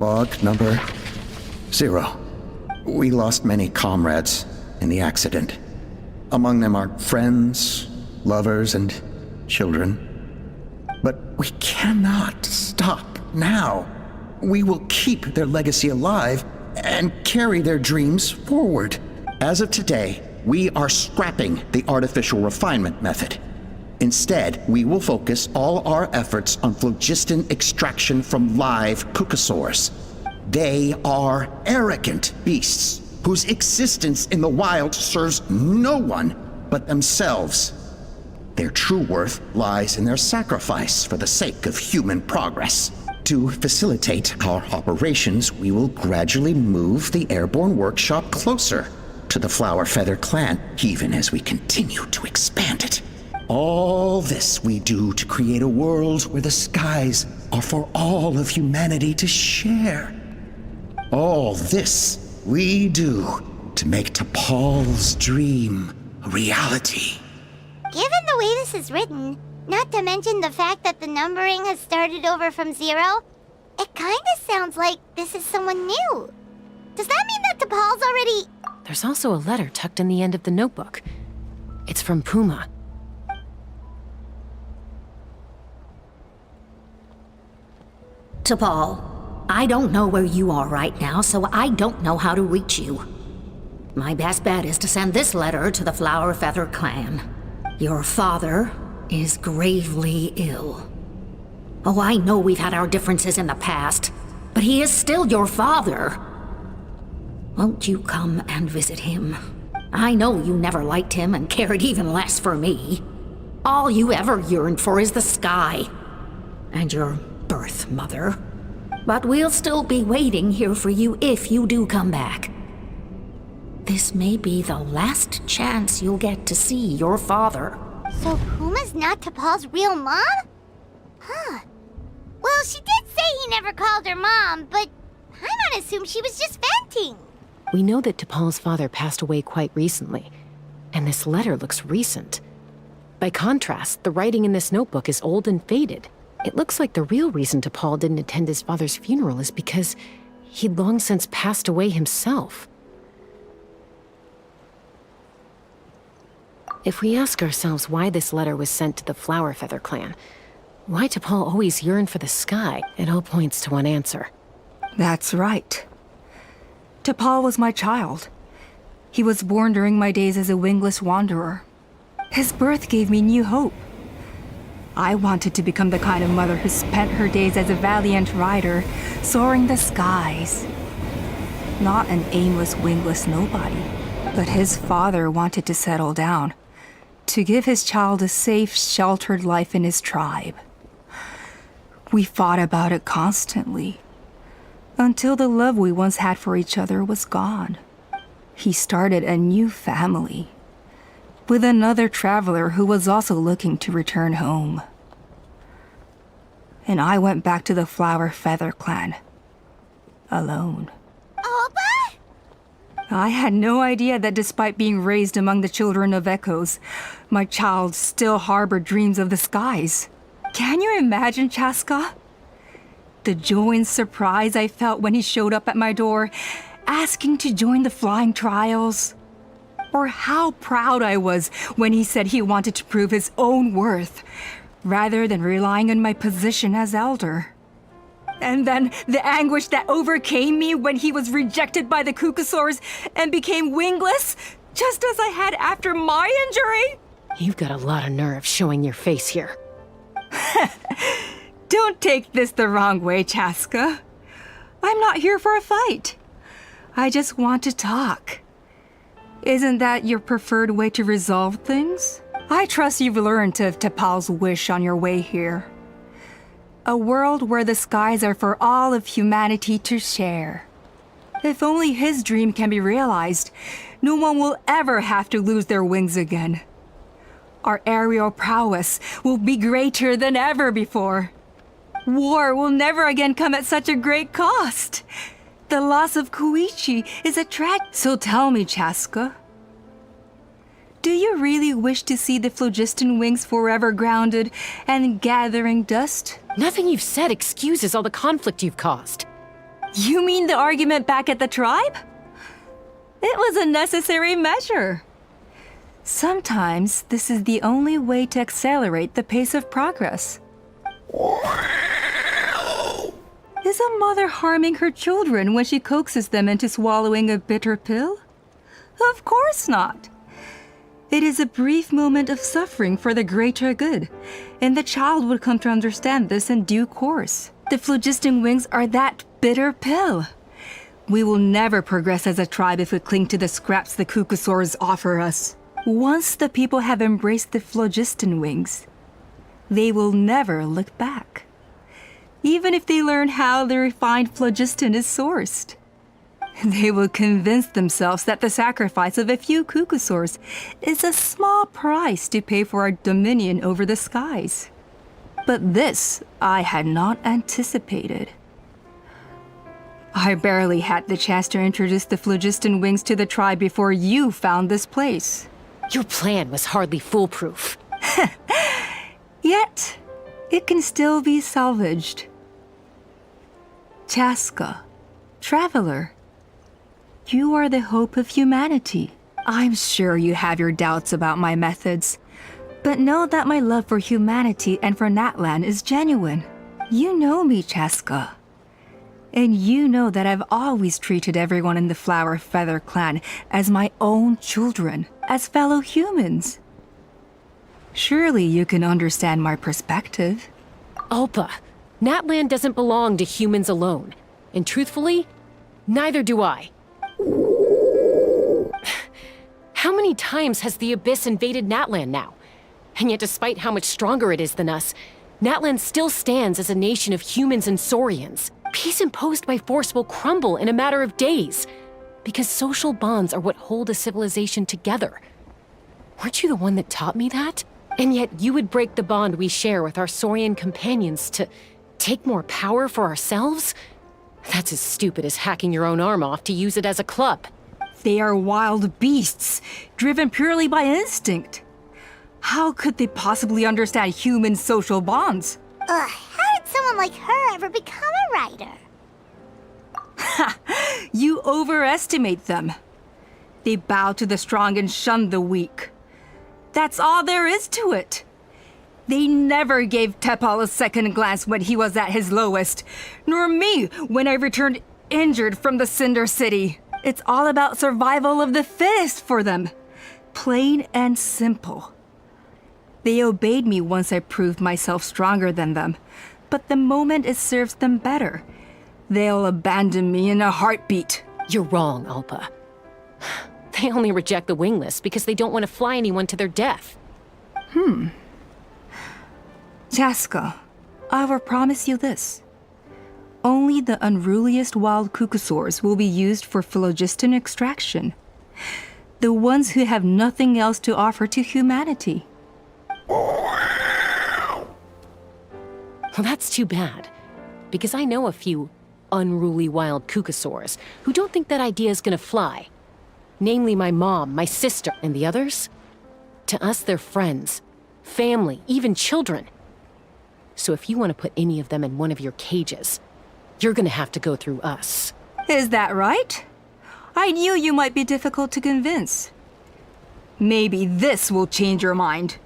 Log number 0. We lost many comrades in the accident. Among them are friends, lovers, and children. But we cannot stop now. We will keep their legacy alive and carry their dreams forward. As of today, we are scrapping the artificial refinement method. Instead, we will focus all our efforts on phlogiston extraction from live cucosaurs. They are arrogant beasts whose existence in the wild serves no one but themselves. Their true worth lies in their sacrifice for the sake of human progress. To facilitate our operations, we will gradually move the airborne workshop closer to the Flower Feather clan, even as we continue to expand it. All this we do to create a world where the skies are for all of humanity to share. All this we do to make T'Pol's dream a reality. Given the way this is written, not to mention the fact that the numbering has started over from 0, it kinda sounds like this is someone new. Does that mean that T'Pol's already... There's also a letter tucked in the end of the notebook. It's from Puma. T'Pol, I don't know where you are right now, so I don't know how to reach you. My best bet is to send this letter to the Flower Feather clan. Your father is gravely ill. Oh, I know we've had our differences in the past, but he is still your father. Won't you come and visit him? I know you never liked him and cared even less for me. All you ever yearned for is the sky. And your birth mother. But we'll still be waiting here for you if you do come back. This may be the last chance you'll get to see your father. So Puma's not T'Pol's real mom? Huh. Well, she did say he never called her mom, but I'm gonna assume she was just venting. We know that T'Pol's father passed away quite recently, and this letter looks recent. By contrast, the writing in this notebook is old and faded. It looks like the real reason T'Pol didn't attend his father's funeral is because he'd long since passed away himself. If we ask ourselves why this letter was sent to the Flower Feather clan, why T'Pol always yearned for the sky, it all points to one answer. That's right. T'Pol was my child. He was born during my days as a wingless wanderer. His birth gave me new hope. I wanted to become the kind of mother who spent her days as a valiant rider, soaring the skies. Not an aimless, wingless nobody. But his father wanted to settle down, to give his child a safe, sheltered life in his tribe. We fought about it constantly, until the love we once had for each other was gone. He started a new family, with another traveler who was also looking to return home. And I went back to the Flower Feather clan, alone. Alba? I had no idea that despite being raised among the children of echoes, my child still harbored dreams of the skies. Can you imagine, Chaska? The joy and surprise I felt when he showed up at my door, asking to join the flying trials. Or how proud I was when he said he wanted to prove his own worth, rather than relying on my position as elder. And then the anguish that overcame me when he was rejected by the Kukusaurs and became wingless, just as I had after my injury. You've got a lot of nerve showing your face here. Don't take this the wrong way, Chaska. I'm not here for a fight. I just want to talk. Isn't that your preferred way to resolve things? I trust you've learned of T'Pol's wish on your way here. A world where the skies are for all of humanity to share. If only his dream can be realized, no one will ever have to lose their wings again. Our aerial prowess will be greater than ever before. War will never again come at such a great cost. The loss of Koichi is a tragedy. So tell me, Chaska, do you really wish to see the phlogiston wings forever grounded and gathering dust? Nothing you've said excuses all the conflict you've caused. You mean the argument back at the tribe? It was a necessary measure. Sometimes this is the only way to accelerate the pace of progress. Is a mother harming her children when she coaxes them into swallowing a bitter pill? Of course not. It is a brief moment of suffering for the greater good, and the child would come to understand this in due course. The phlogiston wings are that bitter pill. We will never progress as a tribe if we cling to the scraps the Kukusaurs offer us. Once the people have embraced the phlogiston wings, they will never look back. Even if they learn how the refined phlogiston is sourced. They will convince themselves that the sacrifice of a few Kukusaurs is a small price to pay for our dominion over the skies. But this I had not anticipated. I barely had the chance to introduce the phlogiston wings to the tribe before you found this place. Your plan was hardly foolproof. Yet, it can still be salvaged. Chaska, traveler, you are the hope of humanity. I'm sure you have your doubts about my methods, but know that my love for humanity and for Natlan is genuine. You know me, Chaska. And you know that I've always treated everyone in the Flower Feather clan as my own children, as fellow humans. Surely you can understand my perspective. Alpa, Natlan doesn't belong to humans alone. And truthfully, neither do I. How many times has the Abyss invaded Natlan now? And yet despite how much stronger it is than us, Natlan still stands as a nation of humans and Saurians. Peace imposed by force will crumble in a matter of days, because social bonds are what hold a civilization together. Weren't you the one that taught me that? And yet you would break the bond we share with our Saurian companions to take more power for ourselves? That's as stupid as hacking your own arm off to use it as a club. They are wild beasts, driven purely by instinct. How could they possibly understand human social bonds? Ugh, how did someone like her ever become a writer? You overestimate them. They bow to the strong and shun the weak. That's all there is to it. They never gave T'Pol a second glance when he was at his lowest, nor me when I returned injured from the Cinder City. It's all about survival of the fittest for them. Plain and simple. They obeyed me once I proved myself stronger than them, but the moment it serves them better, they'll abandon me in a heartbeat. You're wrong, Alpa. They only reject the wingless because they don't want to fly anyone to their death. Chaska, I will promise you this. Only the unruliest wild Kukusaurs will be used for phlogiston extraction. The ones who have nothing else to offer to humanity. Well, that's too bad, because I know a few unruly wild Kukusaurs who don't think that idea is gonna fly. Namely my mom, my sister, and the others. To us, they're friends, family, even children. So if you want to put any of them in one of your cages, you're gonna have to go through us. Is that right? I knew you might be difficult to convince. Maybe this will change your mind.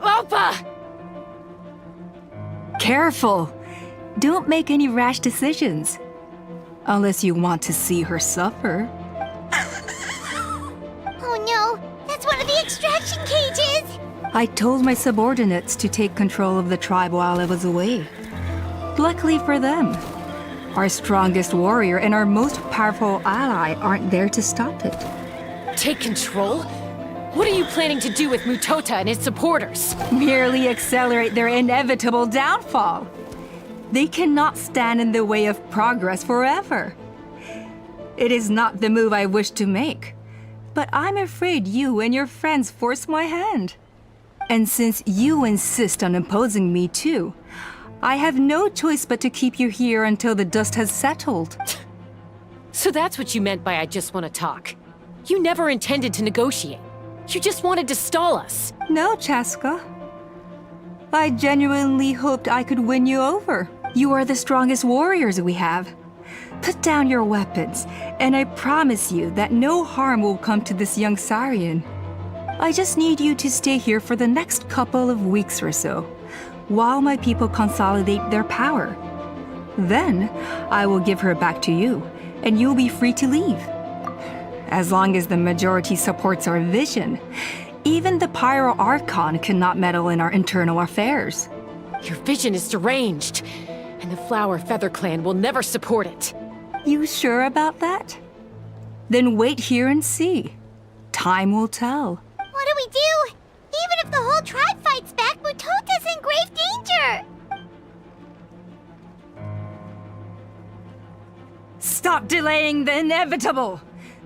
Alpa! Careful! Don't make any rash decisions. Unless you want to see her suffer. Oh no, that's one of the extraction cages! I told my subordinates to take control of the tribe while I was away. Luckily for them, our strongest warrior and our most powerful ally aren't there to stop it. Take control? What are you planning to do with Mutota and his supporters? Merely accelerate their inevitable downfall. They cannot stand in the way of progress forever. It is not the move I wish to make, but I'm afraid you and your friends force my hand. And since you insist on opposing me too, I have no choice but to keep you here until the dust has settled. So that's what you meant by I just want to talk. You never intended to negotiate. You just wanted to stall us. No, Chaska. I genuinely hoped I could win you over. You are the strongest warriors we have. Put down your weapons, and I promise you that no harm will come to this young Sarian. I just need you to stay here for the next couple of weeks or so, while my people consolidate their power. Then, I will give her back to you, and you'll be free to leave. As long as the majority supports our vision, even the Pyro Archon cannot meddle in our internal affairs. Your vision is deranged, and the Flower Feather Clan will never support it. You sure about that? Then wait here and see. Time will tell. What do we do? Even if the whole tribe fights back, Mutota's in grave danger! Stop delaying the inevitable!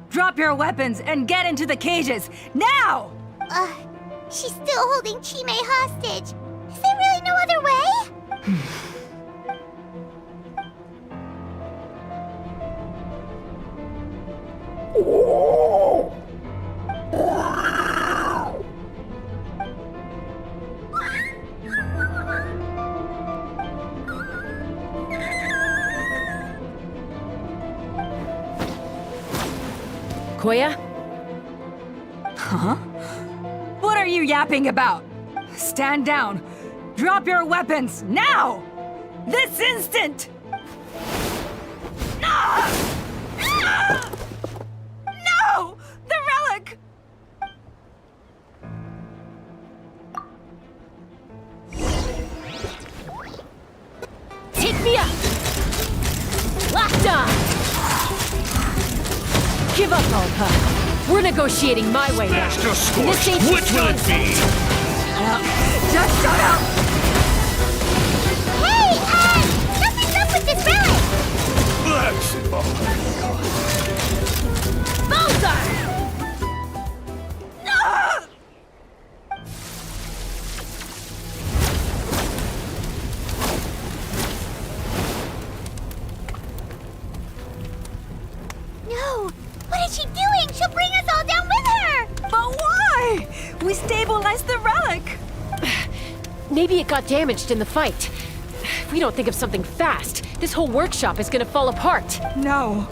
Drop your weapons and get into the cages, now! She's still holding Chime hostage. Is there really no other way? Koya? Huh? What are you yapping about? Stand down. Drop your weapons, now! This instant! No! The relic! Take me up! Locked on! Give up, Alpa. We're negotiating my way now. Master Scorch, This ain't which will it be? Just shut up! Hey, something's up with this relic! That's Bullseye! No! What is she doing? She'll bring us all down with her! But why? We stabilized the relic! Maybe it got damaged in the fight. If we don't think of something fast, this whole workshop is gonna fall apart. No.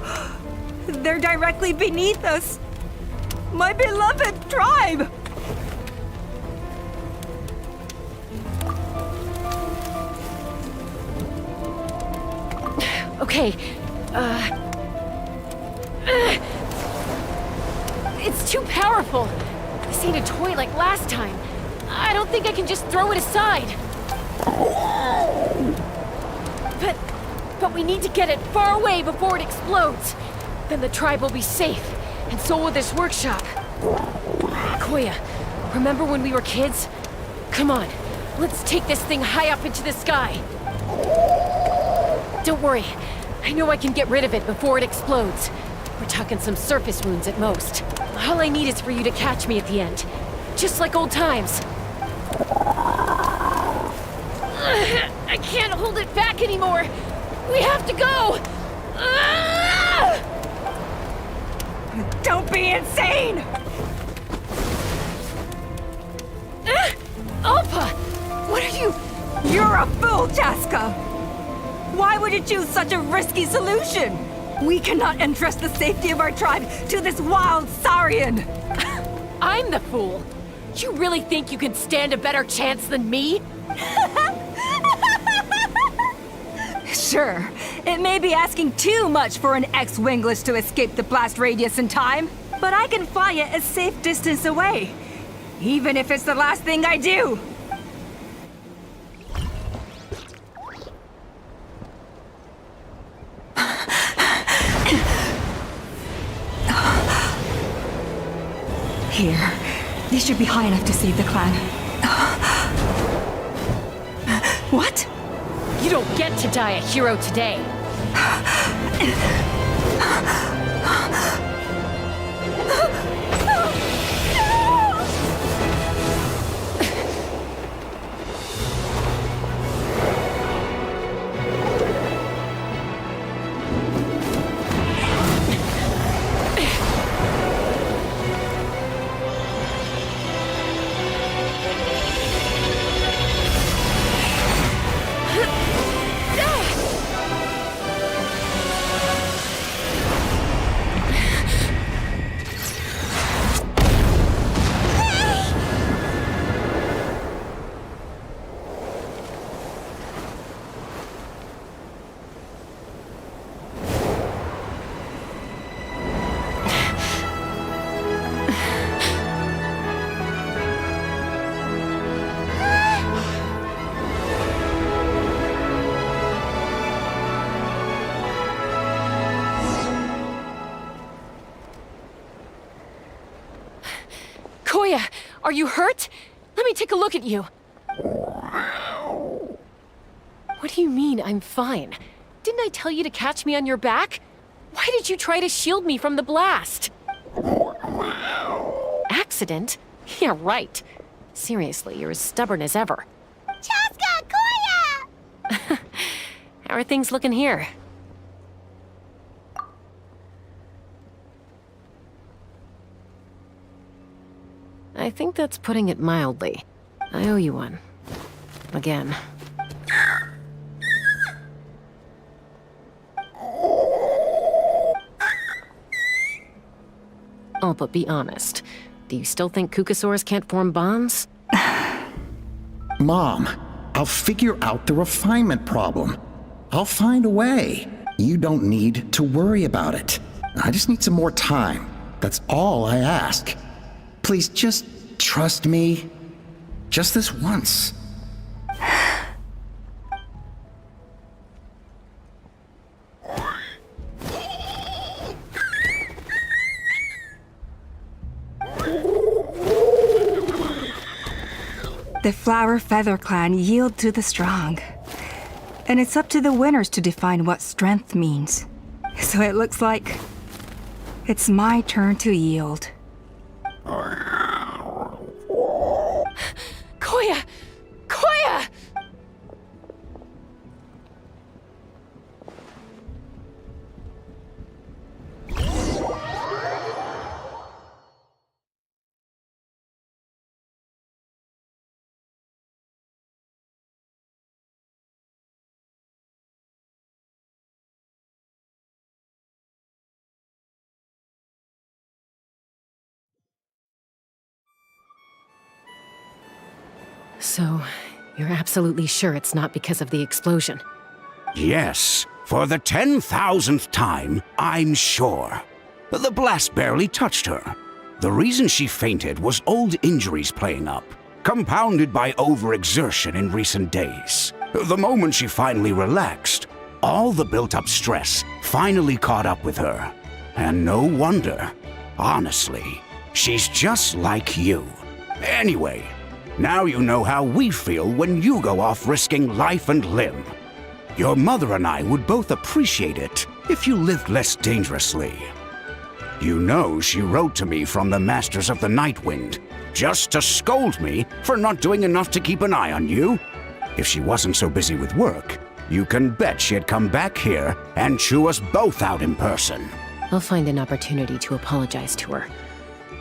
They're directly beneath us. My beloved tribe! Okay, it's too powerful. This ain't a toy like last time. I don't think I can just throw it aside. But we need to get it far away before it explodes. Then the tribe will be safe, and so will this workshop. Koya, remember when we were kids? Come on, let's take this thing high up into the sky. Don't worry, I know I can get rid of it before it explodes. We're talking some surface wounds at most. All I need is for you to catch me at the end. Just like old times. I can't hold it back anymore. We have to go! Don't be insane! Alpa! What are you... You're a fool, Chaska! Why would you choose such a risky solution? We cannot entrust the safety of our tribe to this wild Saurian! I'm the fool! You really think you can stand a better chance than me? Sure, it may be asking too much for an ex-wingless to escape the blast radius in time, but I can fly it a safe distance away, even if it's the last thing I do. Here, these should be high enough to save the clan. What? You don't get to die a hero today. Koya, are you hurt? Let me take a look at you. What do you mean, I'm fine? Didn't I tell you to catch me on your back? Why did you try to shield me from the blast? Accident? Yeah, right. Seriously, you're as stubborn as ever. Chaska! Koya! How are things looking here? I think that's putting it mildly. I owe you one. Again. Oh, but be honest. Do you still think Kukasaurs can't form bonds? Mom, I'll figure out the refinement problem. I'll find a way. You don't need to worry about it. I just need some more time. That's all I ask. Please just trust me. Just this once. The Flower Feather Clan yield to the strong. And it's up to the winners to define what strength means. So it looks like it's my turn to yield. Koya! Koya! So, you're absolutely sure it's not because of the explosion? Yes, for the 10,000th time, I'm sure. The blast barely touched her. The reason she fainted was old injuries playing up, compounded by overexertion in recent days. The moment she finally relaxed, all the built-up stress finally caught up with her. And no wonder. Honestly, she's just like you. Anyway, now you know how we feel when you go off risking life and limb. Your mother and I would both appreciate it if you lived less dangerously. You know she wrote to me from the Masters of the Nightwind, just to scold me for not doing enough to keep an eye on you. If she wasn't so busy with work, you can bet she'd come back here and chew us both out in person. I'll find an opportunity to apologize to her.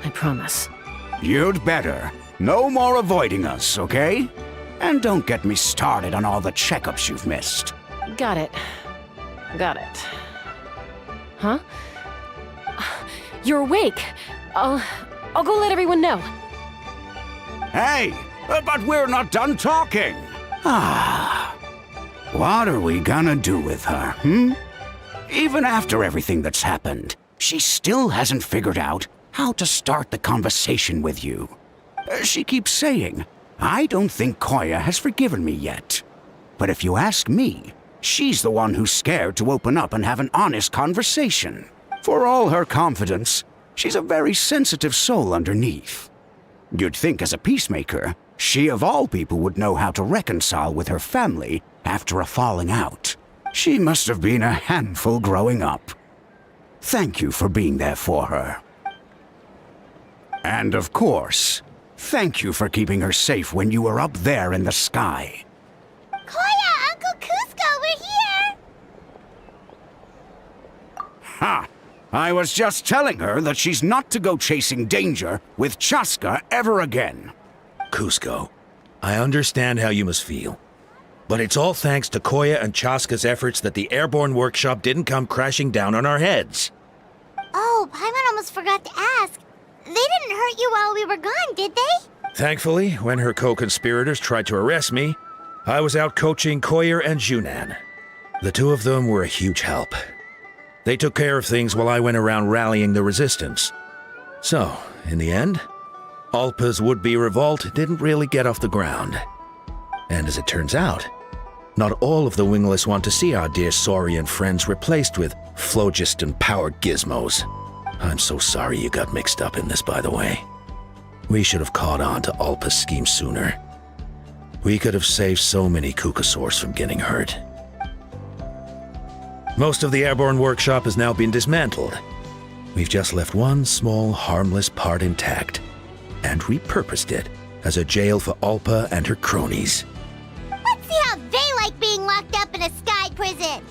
I promise. You'd better. No more avoiding us, okay? And don't get me started on all the checkups you've missed. Got it. Got it. Huh? You're awake. I'll go let everyone know. Hey, but we're not done talking. What are we gonna do with her, Even after everything that's happened, she still hasn't figured out how to start the conversation with you. She keeps saying, I don't think Koya has forgiven me yet. But if you ask me, she's the one who's scared to open up and have an honest conversation. For all her confidence, she's a very sensitive soul underneath. You'd think as a peacemaker, she of all people would know how to reconcile with her family after a falling out. She must have been a handful growing up. Thank you for being there for her. And of course, thank you for keeping her safe when you were up there in the sky. Koya, Uncle Cusco, we're here! Ha! I was just telling her that she's not to go chasing danger with Chaska ever again. Cusco, I understand how you must feel. But it's all thanks to Koya and Chaska's efforts that the airborne workshop didn't come crashing down on our heads. Oh, Paimon almost forgot to ask. They didn't hurt you while we were gone, did they? Thankfully, when her co-conspirators tried to arrest me, I was out coaching Koya and Junan. The two of them were a huge help. They took care of things while I went around rallying the resistance. So, in the end, Alpa's would-be revolt didn't really get off the ground. And as it turns out, not all of the wingless want to see our dear Saurian friends replaced with phlogiston-powered gizmos. I'm so sorry you got mixed up in this, by the way. We should have caught on to Alpa's scheme sooner. We could have saved so many Kukasaurs from getting hurt. Most of the airborne workshop has now been dismantled. We've just left one small, harmless part intact, and repurposed it as a jail for Alpa and her cronies. Let's see how they like being locked up in a sky prison!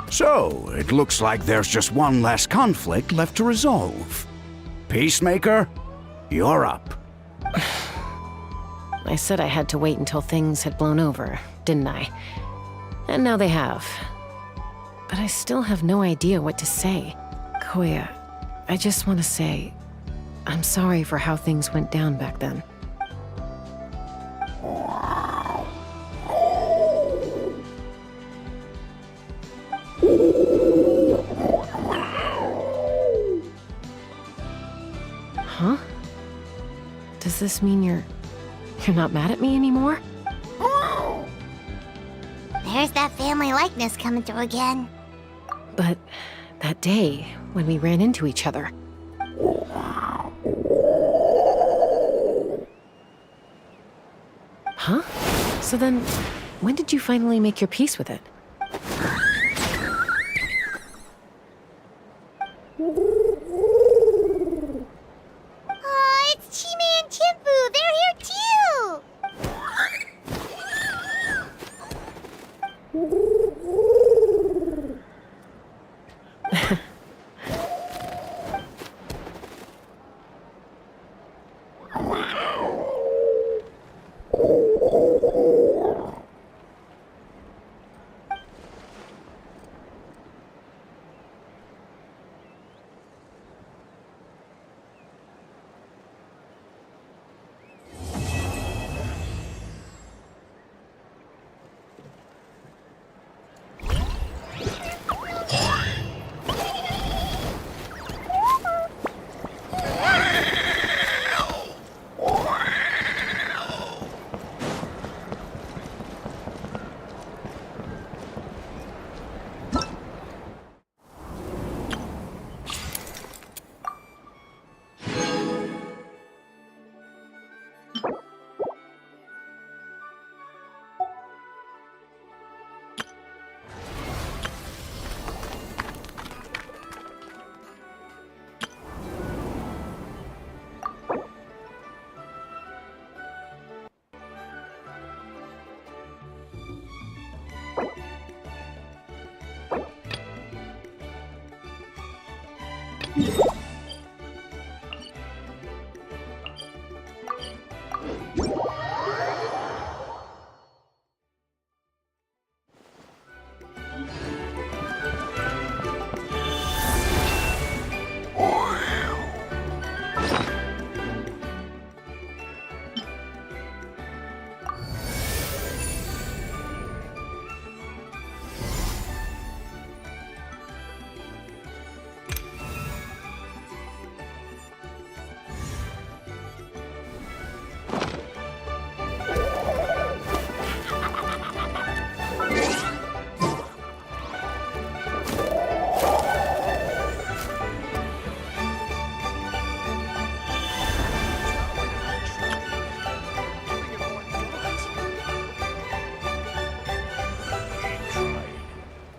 So, it looks like there's just one last conflict left to resolve. Peacemaker, you're up. I said I had to wait until things had blown over, didn't I? And now they have. But I still have no idea what to say. Koya, I just want to say, I'm sorry for how things went down back then. Huh? Does this mean you're not mad at me anymore? There's that family likeness coming through again. But that day, when we ran into each other. Huh? So then, when did you finally make your peace with it? Oh, it's Chime and Chimpu! They're here too!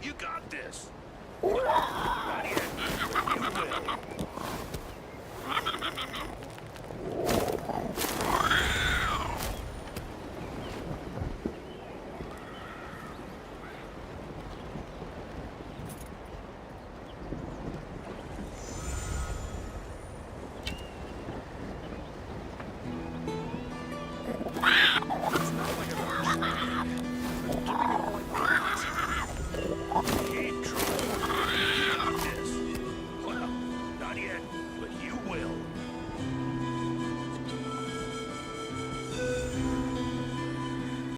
You got this.